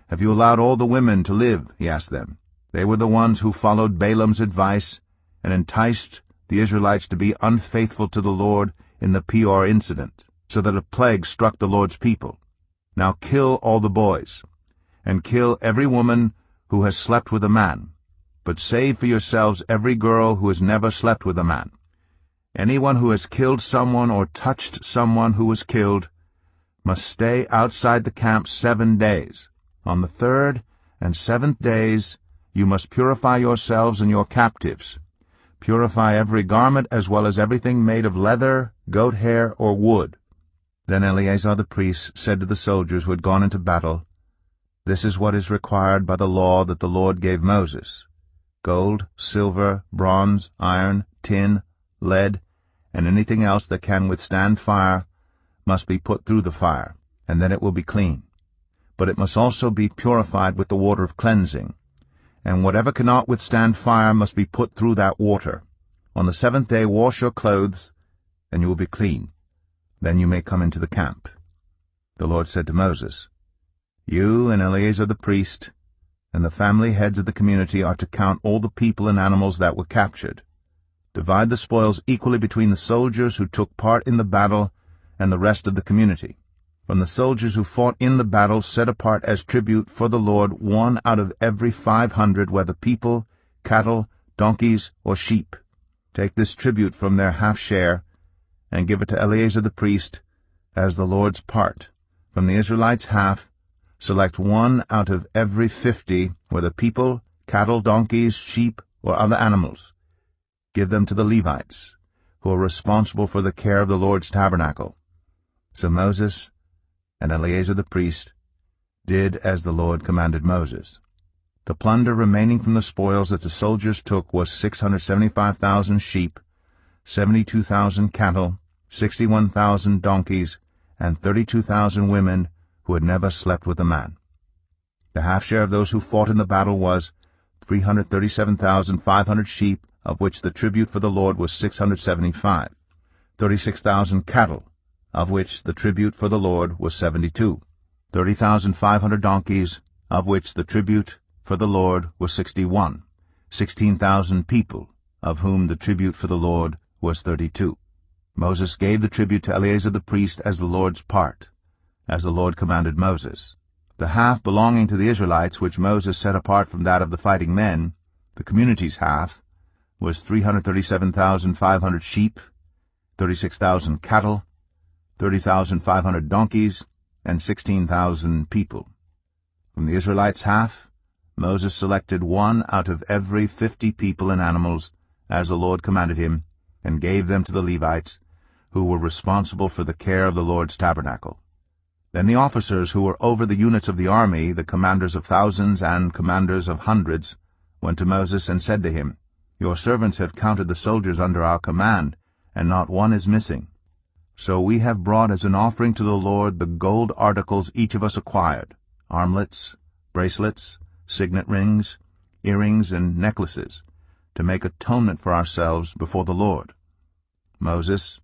"Have you allowed all the women to live?" he asked them. They were the ones who followed Balaam's advice and enticed the Israelites to be unfaithful to the Lord in the Peor incident, so that a plague struck the Lord's people. Now kill all the boys, and kill every woman who has slept with a man, but save for yourselves every girl who has never slept with a man. Anyone who has killed someone or touched someone who was killed must stay outside the camp 7 days. On the 3rd and 7th days you must purify yourselves and your captives. Purify every garment as well as everything made of leather, goat hair, or wood." Then Eleazar the priest said to the soldiers who had gone into battle, "This is what is required by the law that the Lord gave Moses. Gold, silver, bronze, iron, tin, lead, and anything else that can withstand fire must be put through the fire, and then it will be clean. But it must also be purified with the water of cleansing, and whatever cannot withstand fire must be put through that water. On the 7th day wash your clothes, and you will be clean. Then you may come into the camp." The Lord said to Moses, "You and Eleazar the priest and the family heads of the community are to count all the people and animals that were captured. Divide the spoils equally between the soldiers who took part in the battle and the rest of the community. From the soldiers who fought in the battle, set apart as tribute for the Lord 1 out of every 500, whether people, cattle, donkeys, or sheep. Take this tribute from their half-share, and give it to Eleazar the priest as the Lord's part. From the Israelites' half, select 1 out of every 50, whether people, cattle, donkeys, sheep, or other animals. Give them to the Levites, who are responsible for the care of the Lord's tabernacle." So Moses and Eleazar the priest did as the Lord commanded Moses. The plunder remaining from the spoils that the soldiers took was 675,000 sheep, 72,000 cattle, 61,000 donkeys, and 32,000 women who had never slept with a man. The half-share of those who fought in the battle was 337,500 sheep, of which the tribute for the Lord was 675, 36,000 cattle, of which the tribute for the Lord was 72, 30,500 donkeys, of which the tribute for the Lord was 61, 16,000 people, of whom the tribute for the Lord was 32. Moses gave the tribute to Eleazar the priest as the Lord's part, as the Lord commanded Moses. The half belonging to the Israelites, which Moses set apart from that of the fighting men, the community's half, was 337,500 sheep, 36,000 cattle, 30,500 donkeys, and 16,000 people. From the Israelites' half, Moses selected 1 out of every 50 people and animals, as the Lord commanded him, and gave them to the Levites, who were responsible for the care of the Lord's tabernacle. Then the officers who were over the units of the army, the commanders of thousands and commanders of hundreds, went to Moses and said to him, "Your servants have counted the soldiers under our command, and not one is missing. So we have brought as an offering to the Lord the gold articles each of us acquired, armlets, bracelets, signet rings, earrings, and necklaces, to make atonement for ourselves before the Lord." Moses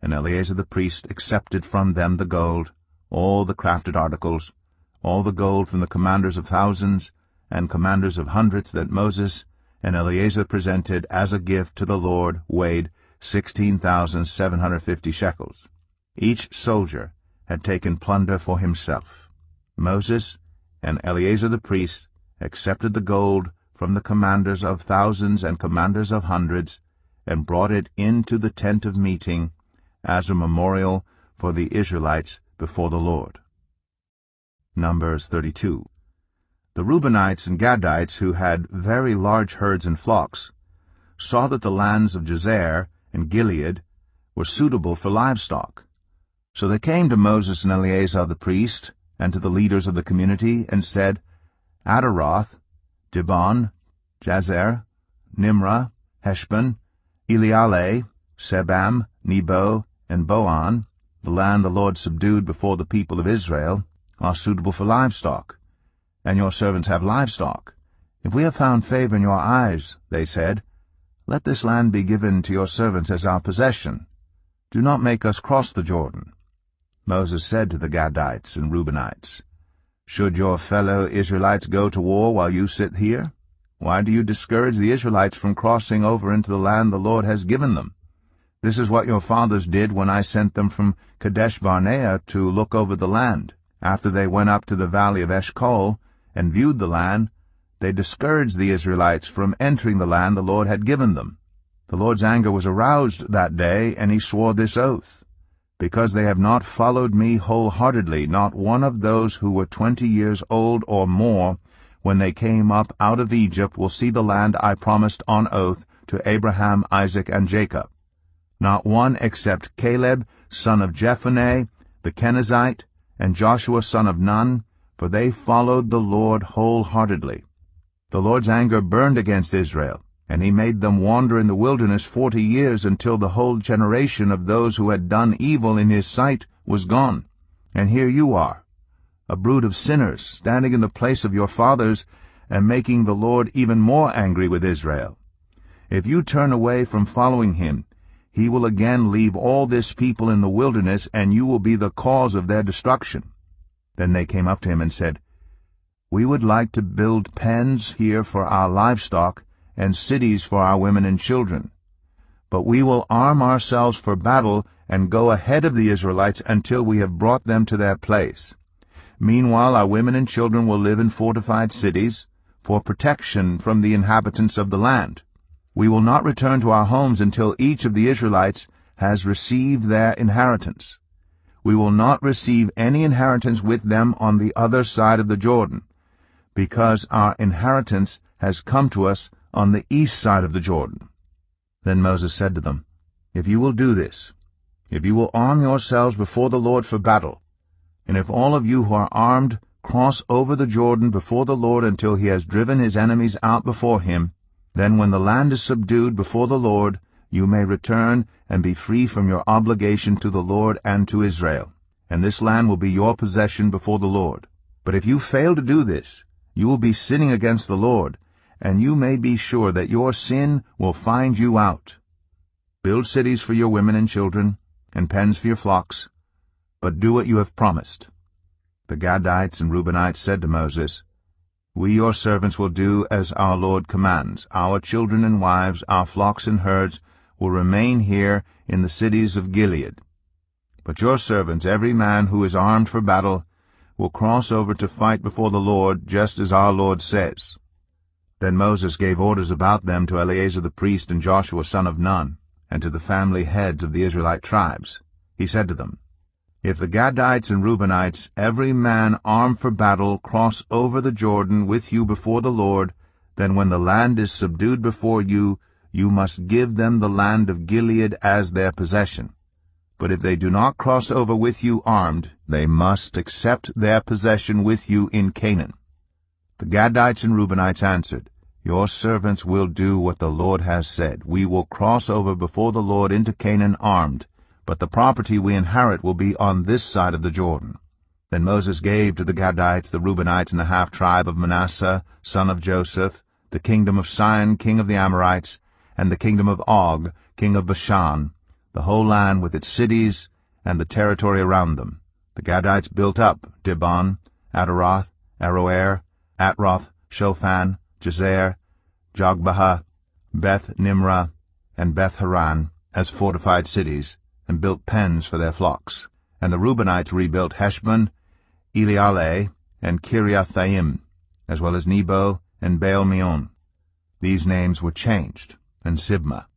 and Eleazar the priest accepted from them the gold, all the crafted articles, all the gold from the commanders of thousands and commanders of hundreds that Moses and Eleazar presented as a gift to the Lord, weighed 16,750 shekels. Each soldier had taken plunder for himself. Moses and Eleazar the priest accepted the gold from the commanders of thousands and commanders of hundreds, and brought it into the tent of meeting as a memorial for the Israelites before the Lord. Numbers 32. The Reubenites and Gadites, who had very large herds and flocks, saw that the lands of Jazer and Gilead were suitable for livestock. So they came to Moses and Eleazar the priest, and to the leaders of the community, and said, "Adaroth, Dibon, Jazer, Nimrah, Heshbon, Elealeh, Sebam, Nebo, and Boan, the land the Lord subdued before the people of Israel, are suitable for livestock, and your servants have livestock. If we have found favor in your eyes," they said, "let this land be given to your servants as our possession. Do not make us cross the Jordan." Moses said to the Gadites and Reubenites, "Should your fellow Israelites go to war while you sit here? Why do you discourage the Israelites from crossing over into the land the Lord has given them? This is what your fathers did when I sent them from Kadesh-barnea to look over the land. After they went up to the valley of Eshcol and viewed the land, they discouraged the Israelites from entering the land the Lord had given them. The Lord's anger was aroused that day, and he swore this oath: because they have not followed me wholeheartedly, not one of those who were 20 years old or more when they came up out of Egypt will see the land I promised on oath to Abraham, Isaac, and Jacob. Not one except Caleb, son of Jephunneh, the Kenizzite, and Joshua, son of Nun, for they followed the Lord wholeheartedly. The Lord's anger burned against Israel, and he made them wander in the wilderness 40 years until the whole generation of those who had done evil in his sight was gone. And here you are, a brood of sinners, standing in the place of your fathers and making the Lord even more angry with Israel. If you turn away from following him, he will again leave all this people in the wilderness, and you will be the cause of their destruction." Then they came up to him and said, "We would like to build pens here for our livestock and cities for our women and children. But we will arm ourselves for battle and go ahead of the Israelites until we have brought them to their place. Meanwhile our women and children will live in fortified cities for protection from the inhabitants of the land. We will not return to our homes until each of the Israelites has received their inheritance. We will not receive any inheritance with them on the other side of the Jordan, because our inheritance has come to us on the east side of the Jordan." Then Moses said to them, "If you will do this, if you will arm yourselves before the Lord for battle, and if all of you who are armed cross over the Jordan before the Lord until he has driven his enemies out before him, then when the land is subdued before the Lord, you may return and be free from your obligation to the Lord and to Israel, and this land will be your possession before the Lord. But if you fail to do this, you will be sinning against the Lord, and you may be sure that your sin will find you out. Build cities for your women and children, and pens for your flocks, but do what you have promised." The Gadites and Reubenites said to Moses, "We your servants will do as our Lord commands. Our children and wives, our flocks and herds, will remain here in the cities of Gilead. But your servants, every man who is armed for battle, will cross over to fight before the Lord, just as our Lord says." Then Moses gave orders about them to Eleazar the priest and Joshua son of Nun, and to the family heads of the Israelite tribes. He said to them, "If the Gadites and Reubenites, every man armed for battle, cross over the Jordan with you before the Lord, then when the land is subdued before you, you must give them the land of Gilead as their possession. But if they do not cross over with you armed, they must accept their possession with you in Canaan." The Gadites and Reubenites answered, "Your servants will do what the Lord has said. We will cross over before the Lord into Canaan armed, but the property we inherit will be on this side of the Jordan." Then Moses gave to the Gadites, the Reubenites, and the half-tribe of Manasseh, son of Joseph, the kingdom of Sihon, king of the Amorites, and the kingdom of Og, king of Bashan, the whole land with its cities and the territory around them. The Gadites built up Dibon, Ataroth, Aroer, Atroth, Shophan, Jazer, Jogbehah, Beth-Nimrah, and Beth-Haran as fortified cities, and built pens for their flocks. And the Reubenites rebuilt Heshbon, Elealeh, and Kiriathaim, as well as Nebo and Baal-meon. These names were changed, and Sibmah.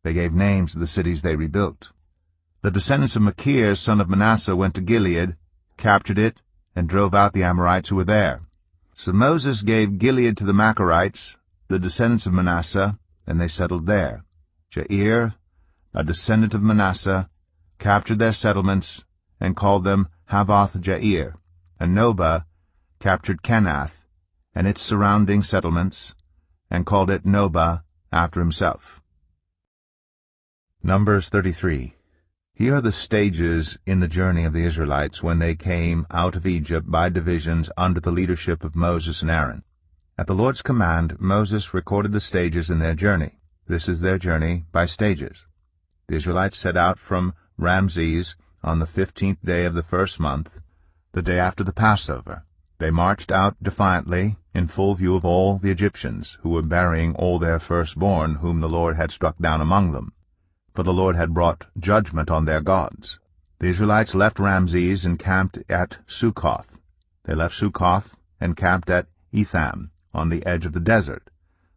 They gave names to the cities they rebuilt. The descendants of Machir, son of Manasseh, went to Gilead, captured it, and drove out the Amorites who were there. So Moses gave Gilead to the Machirites, the descendants of Manasseh, and they settled there. Jair, a descendant of Manasseh, captured their settlements, and called them Havoth-Jair. And Nobah captured Kenath and its surrounding settlements, and called it Nobah after himself. Numbers 33. Here are the stages in the journey of the Israelites when they came out of Egypt by divisions under the leadership of Moses and Aaron. At the Lord's command, Moses recorded the stages in their journey. This is their journey by stages. The Israelites set out from Ramses on the 15th day of the first month, the day after the Passover. They marched out defiantly, in full view of all the Egyptians, who were burying all their firstborn, whom the Lord had struck down among them. For the Lord had brought judgment on their gods. The Israelites left Ramses and camped at Succoth. They left Succoth and camped at Etham, on the edge of the desert.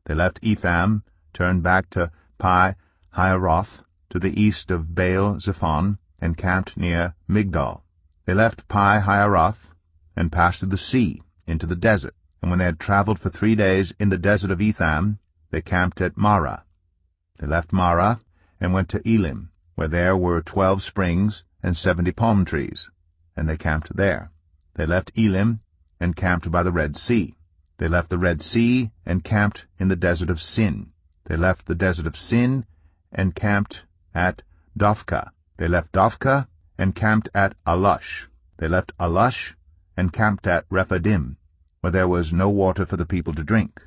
They left Etham, turned back to Pi-Hahiroth, to the east of Baal-Zephon, and camped near Migdol. They left Pi-Hahiroth and passed through the sea into the desert. And when they had traveled for 3 days in the desert of Etham, they camped at Marah. They left Marah and went to Elim, where there were 12 springs and 70 palm trees, and they camped there. They left Elim and camped by the Red Sea. They left the Red Sea and camped in the desert of Sin. They left the desert of Sin and camped at Dophkah. They left Dophkah and camped at Alush. They left Alush and camped at Rephidim, where there was no water for the people to drink.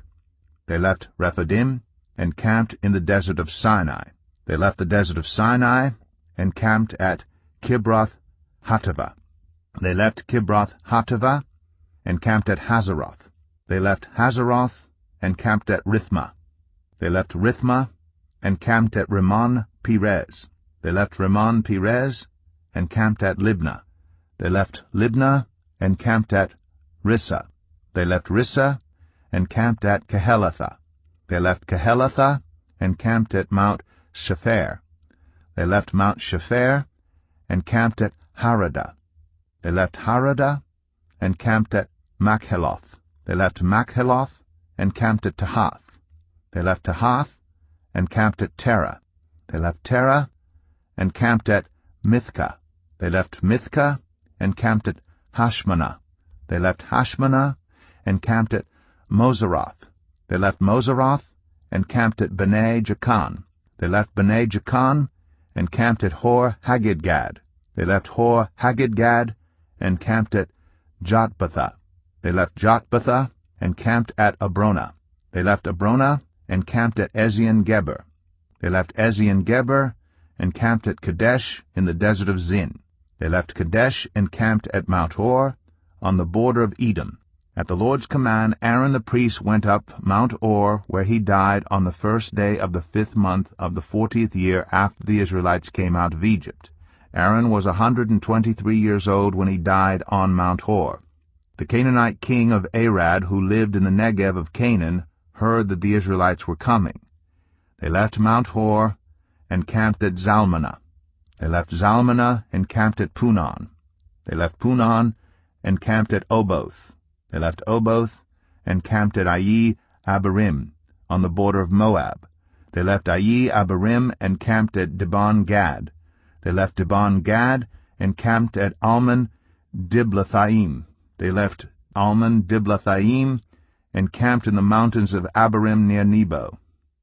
They left Rephidim and camped in the desert of Sinai. They left the desert of Sinai and camped at Kibroth Hattaavah. They left Kibroth Hattaavah and camped at Hazeroth. They left Hazeroth and camped at Rithmah. They left Rithmah and camped at Rimmon Perez. They left Rimmon Perez and camped at Libnah. They left Libnah and camped at Rissah. They left Rissah and camped at Kehelatha. They left Kehelatha and camped at Mount Shepher. They left Mount Shepher and camped at Haradah. They left Haradah and camped at Makheloth. They left Makheloth and camped at Tahath. They left Tahath and camped at Terah. They left Terah and camped at Mithkah. They left Mithkah and camped at Hashmanah. They left Hashmanah and camped at Moseroth. They left Moseroth and camped at Bnei Jacan. They left Bnei Jacan and camped at Hor Haggidgad. They left Hor Haggidgad and camped at Jotbathah. They left Jotbathah and camped at Abrona. They left Abrona and camped at Ezion-Geber. They left Ezion-Geber and camped at Kadesh in the desert of Zin. They left Kadesh and camped at Mount Hor on the border of Edom. At the Lord's command, Aaron the priest went up Mount Hor, where he died on the 1st day of the 5th month of the 40th year after the Israelites came out of Egypt. Aaron was 123 years old when he died on Mount Hor. The Canaanite king of Arad, who lived in the Negev of Canaan, heard that the Israelites were coming. They left Mount Hor and camped at Zalmanah. They left Zalmanah and camped at Punon. They left Punon and camped at Oboth. They left Oboth and camped at Ayi-Abarim, on the border of Moab. They left Ayi-Abarim and camped at Dibon-Gad. They left Dibon-Gad and camped at Almon-Diblathaim. They left Almon-Diblathaim and camped in the mountains of Abarim near Nebo.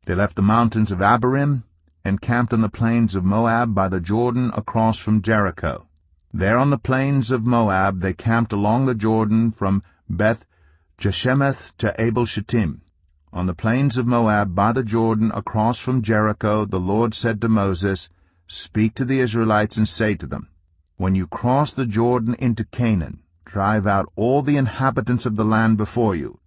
They left the mountains of Abarim and camped on the plains of Moab by the Jordan across from Jericho. There on the plains of Moab they camped along the Jordan from Beth-Jeshemeth to Abel-Shittim. On the plains of Moab by the Jordan across from Jericho the Lord said to Moses, "Speak to the Israelites and say to them, when you cross the Jordan into Canaan, drive out all the inhabitants of the land before you.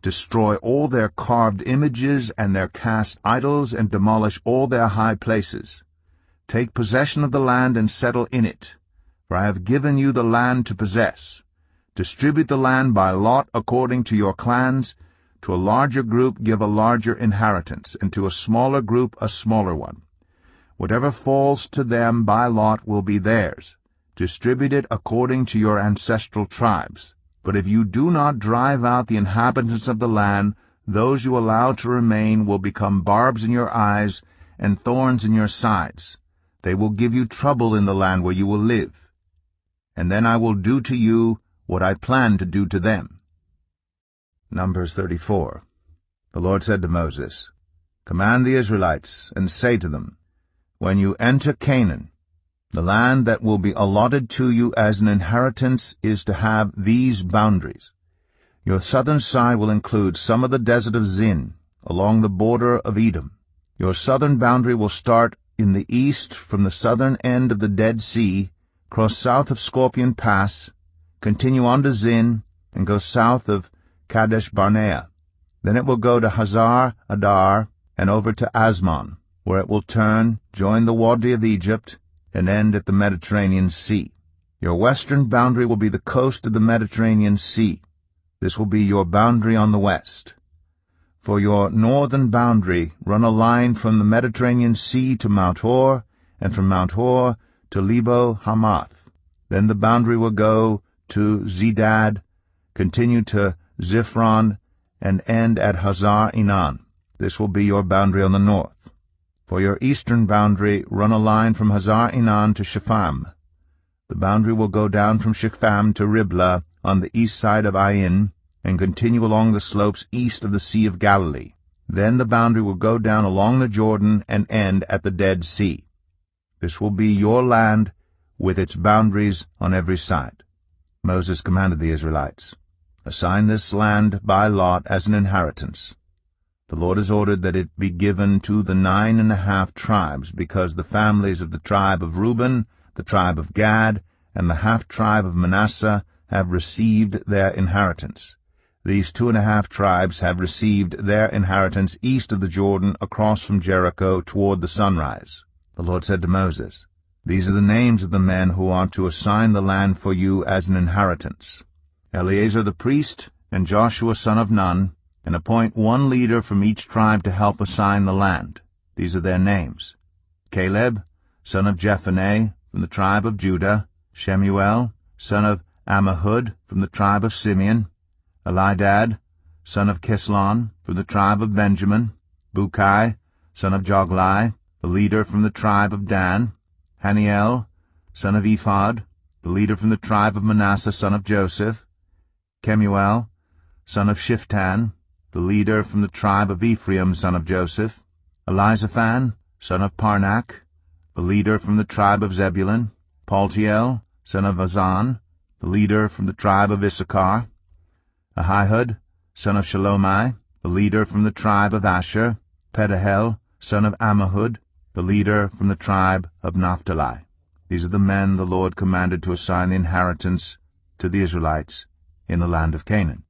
Destroy all their carved images and their cast idols, and demolish all their high places. Take possession of the land and settle in it, for I have given you the land to possess. Distribute the land by lot according to your clans. To a larger group give a larger inheritance, and to a smaller group a smaller one. Whatever falls to them by lot will be theirs. Distribute it according to your ancestral tribes. But if you do not drive out the inhabitants of the land, those you allow to remain will become barbs in your eyes and thorns in your sides. They will give you trouble in the land where you will live. And then I will do to you what I planned to do to them." Numbers 34. The Lord said to Moses, "Command the Israelites, and say to them, when you enter Canaan, the land that will be allotted to you as an inheritance is to have these boundaries. Your southern side will include some of the desert of Zin, along the border of Edom. Your southern boundary will start in the east from the southern end of the Dead Sea cross south of Scorpion Pass, continue on to Zin, and go south of Kadesh Barnea. Then it will go to Hazar Adar and over to Asmon, where it will turn, join the Wadi of Egypt, and end at the Mediterranean Sea. Your western boundary will be the coast of the Mediterranean Sea. This will be your boundary on the west. For your northern boundary, run a line from the Mediterranean Sea to Mount Hor, and from Mount Hor to Lebo Hamath. Then the boundary will go to Zedad, continue to Ziphron, and end at Hazar Enan. This will be your boundary on the north. For your eastern boundary, run a line from Hazar Enan to Shepham. The boundary will go down from Shepham to Riblah on the east side of Ain, and continue along the slopes east of the Sea of Galilee. Then the boundary will go down along the Jordan and end at the Dead Sea. This will be your land with its boundaries on every side. Moses commanded the Israelites, "Assign this land by lot as an inheritance. The Lord has ordered that it be given to the 9.5 tribes, because the families of the tribe of Reuben, the tribe of Gad, and the half-tribe of Manasseh have received their inheritance. These 2.5 tribes have received their inheritance east of the Jordan, across from Jericho toward the sunrise." The Lord said to Moses, "These are the names of the men who are to assign the land for you as an inheritance: Eleazar the priest and Joshua son of Nun, and appoint one leader from each tribe to help assign the land. These are their names: Caleb, son of Jephunneh, from the tribe of Judah; Shemuel, son of Ammihud, from the tribe of Simeon; Elidad, son of Kislon, from the tribe of Benjamin; Bukai, son of Joglai, the leader from the tribe of Dan; Haniel, son of Ephod, the leader from the tribe of Manasseh, son of Joseph; Kemuel, son of Shiftan, the leader from the tribe of Ephraim, son of Joseph; Elizaphan, son of Parnak, the leader from the tribe of Zebulun; Paltiel, son of Azan, the leader from the tribe of Issachar; Ahihud, son of Shalomai, the leader from the tribe of Asher; Pedahel, son of Ammihud, the leader from the tribe of Naphtali. These are the men the Lord commanded to assign the inheritance to the Israelites in the land of Canaan.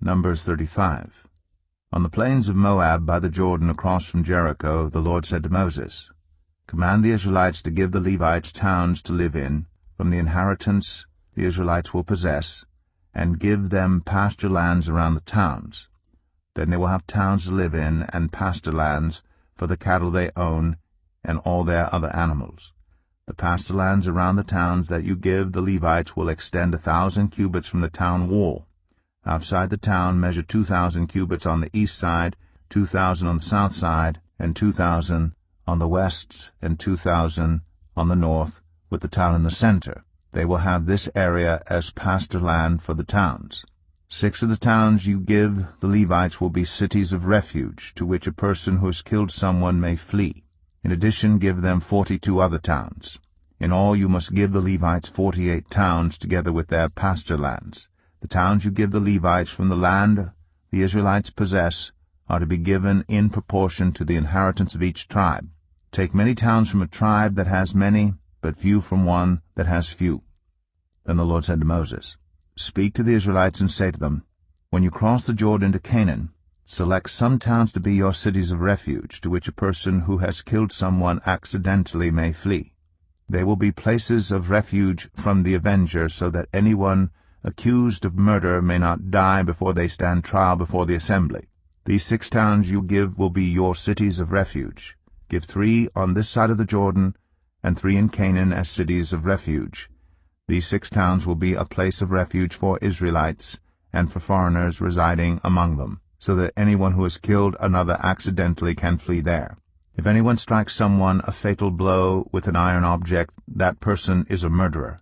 Numbers 35. On the plains of Moab by the Jordan across from Jericho, the Lord said to Moses, "Command the Israelites to give the Levites towns to live in, from the inheritance the Israelites will possess, and give them pasture lands around the towns. Then they will have towns to live in, and pasture lands for the cattle they own, and all their other animals. The pasture lands around the towns that you give the Levites will extend 1,000 cubits from the town wall. Outside the town measure 2,000 cubits on the east side, 2,000 on the south side, and 2,000 on the west, and 2,000 on the north, with the town in the center. They will have this area as pasture land for the towns. 6 of the towns you give the Levites will be cities of refuge, to which a person who has killed someone may flee. In addition, give them 42 other towns. In all you must give the Levites 48 towns, together with their pasture lands. The towns you give the Levites from the land the Israelites possess are to be given in proportion to the inheritance of each tribe. Take many towns from a tribe that has many, but few from one that has few." Then the Lord said to Moses, "Speak to the Israelites and say to them, when you cross the Jordan to Canaan, select some towns to be your cities of refuge, to which a person who has killed someone accidentally may flee. They will be places of refuge from the avenger, so that anyone accused of murder may not die before they stand trial before the assembly. These 6 towns you give will be your cities of refuge. Give 3 on this side of the Jordan, and 3 in Canaan as cities of refuge. These 6 towns will be a place of refuge for Israelites and for foreigners residing among them, so that anyone who has killed another accidentally can flee there. If anyone strikes someone a fatal blow with an iron object, that person is a murderer.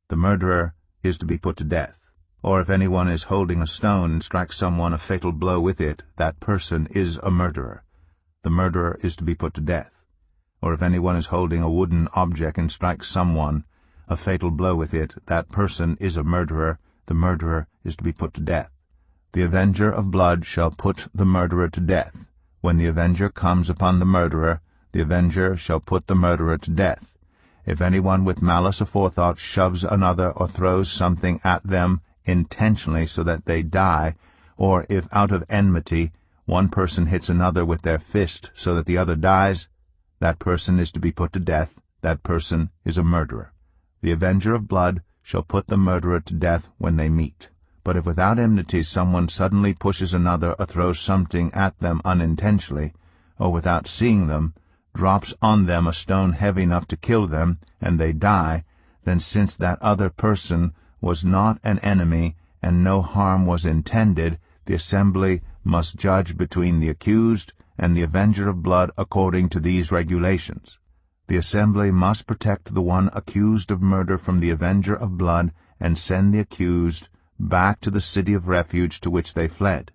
The murderer is to be put to death. Or if anyone is holding a stone and strikes someone a fatal blow with it, that person is a murderer. The murderer is to be put to death. Or if anyone is holding a wooden object and strikes someone a fatal blow with it, that person is a murderer. The murderer is to be put to death. The avenger of blood shall put the murderer to death. When the avenger comes upon the murderer, the avenger shall put the murderer to death. If anyone with malice aforethought shoves another or throws something at them intentionally so that they die, or if out of enmity one person hits another with their fist so that the other dies, that person is to be put to death. That person is a murderer. The avenger of blood shall put the murderer to death when they meet. But if without enmity someone suddenly pushes another or throws something at them unintentionally, or without seeing them, drops on them a stone heavy enough to kill them, and they die, then since that other person was not an enemy and no harm was intended, the assembly must judge between the accused and the avenger of blood according to these regulations. The assembly must protect the one accused of murder from the avenger of blood and send the accused back to the city of refuge to which they fled.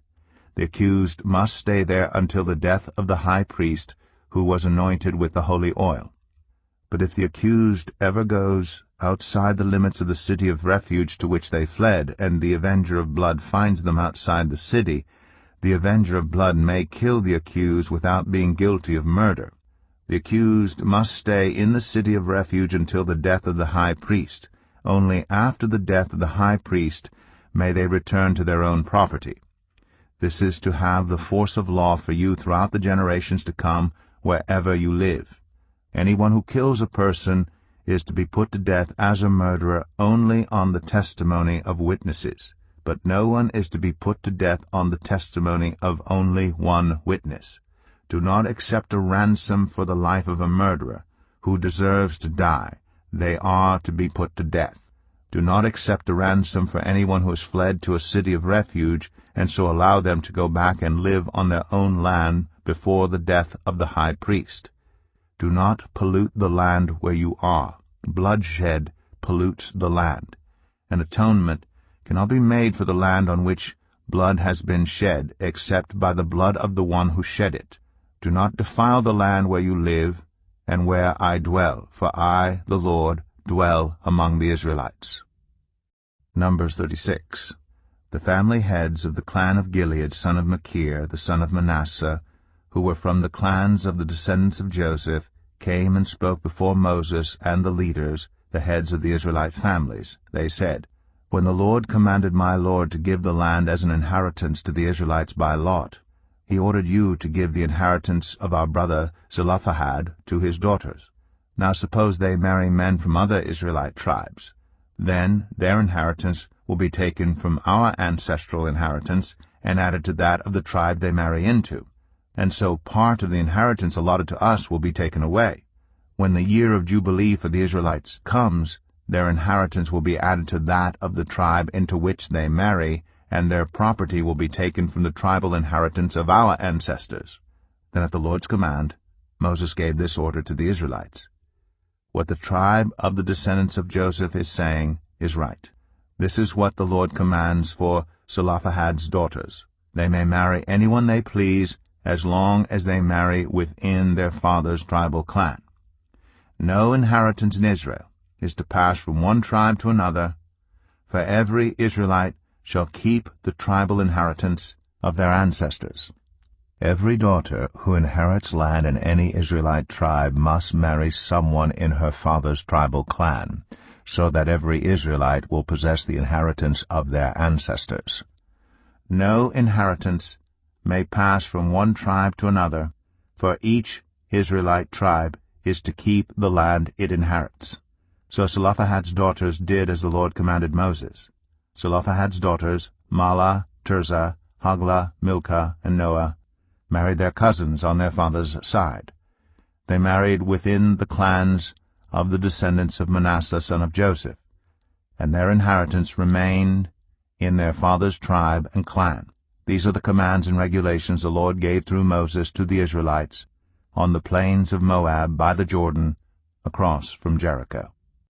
The accused must stay there until the death of the high priest, who was anointed with the holy oil. But if the accused ever goes outside the limits of the city of refuge to which they fled, and the avenger of blood finds them outside the city, the avenger of blood may kill the accused without being guilty of murder. The accused must stay in the city of refuge until the death of the high priest. Only after the death of the high priest may they return to their own property. This is to have the force of law for you throughout the generations to come, wherever you live. Anyone who kills a person is to be put to death as a murderer only on the testimony of witnesses, but no one is to be put to death on the testimony of only one witness. Do not accept a ransom for the life of a murderer who deserves to die. They are to be put to death. Do not accept a ransom for anyone who has fled to a city of refuge, and so allow them to go back and live on their own land before the death of the high priest. Do not pollute the land where you are. Bloodshed pollutes the land. An atonement cannot be made for the land on which blood has been shed, except by the blood of the one who shed it. Do not defile the land where you live and where I dwell, for I, the Lord, dwell among the Israelites. Numbers 36. The family heads of the clan of Gilead, son of Machir, the son of Manasseh, who were from the clans of the descendants of Joseph, came and spoke before Moses and the leaders, the heads of the Israelite families. They said, When the Lord commanded my Lord to give the land as an inheritance to the Israelites by lot, he ordered you to give the inheritance of our brother Zelophehad to his daughters. Now suppose they marry men from other Israelite tribes. Then their inheritance will be taken from our ancestral inheritance and added to that of the tribe they marry into. And so part of the inheritance allotted to us will be taken away. When the year of Jubilee for the Israelites comes, their inheritance will be added to that of the tribe into which they marry, and their property will be taken from the tribal inheritance of our ancestors. Then at the Lord's command, Moses gave this order to the Israelites. What the tribe of the descendants of Joseph is saying is right. This is what the Lord commands for Zelophehad's daughters. They may marry anyone they please, as long as they marry within their father's tribal clan. No inheritance in Israel is to pass from one tribe to another, for every Israelite shall keep the tribal inheritance of their ancestors. Every daughter who inherits land in any Israelite tribe must marry someone in her father's tribal clan, so that every Israelite will possess the inheritance of their ancestors. No inheritance may pass from one tribe to another, for each Israelite tribe is to keep the land it inherits. So Zelophehad's daughters did as the Lord commanded Moses. Zelophehad's daughters, Mahlah, Tirzah, Hoglah, Milcah, and Noah, married their cousins on their father's side. They married within the clans of the descendants of Manasseh son of Joseph, and their inheritance remained in their father's tribe and clan. These are the commands and regulations the Lord gave through Moses to the Israelites on the plains of Moab by the Jordan, across from Jericho.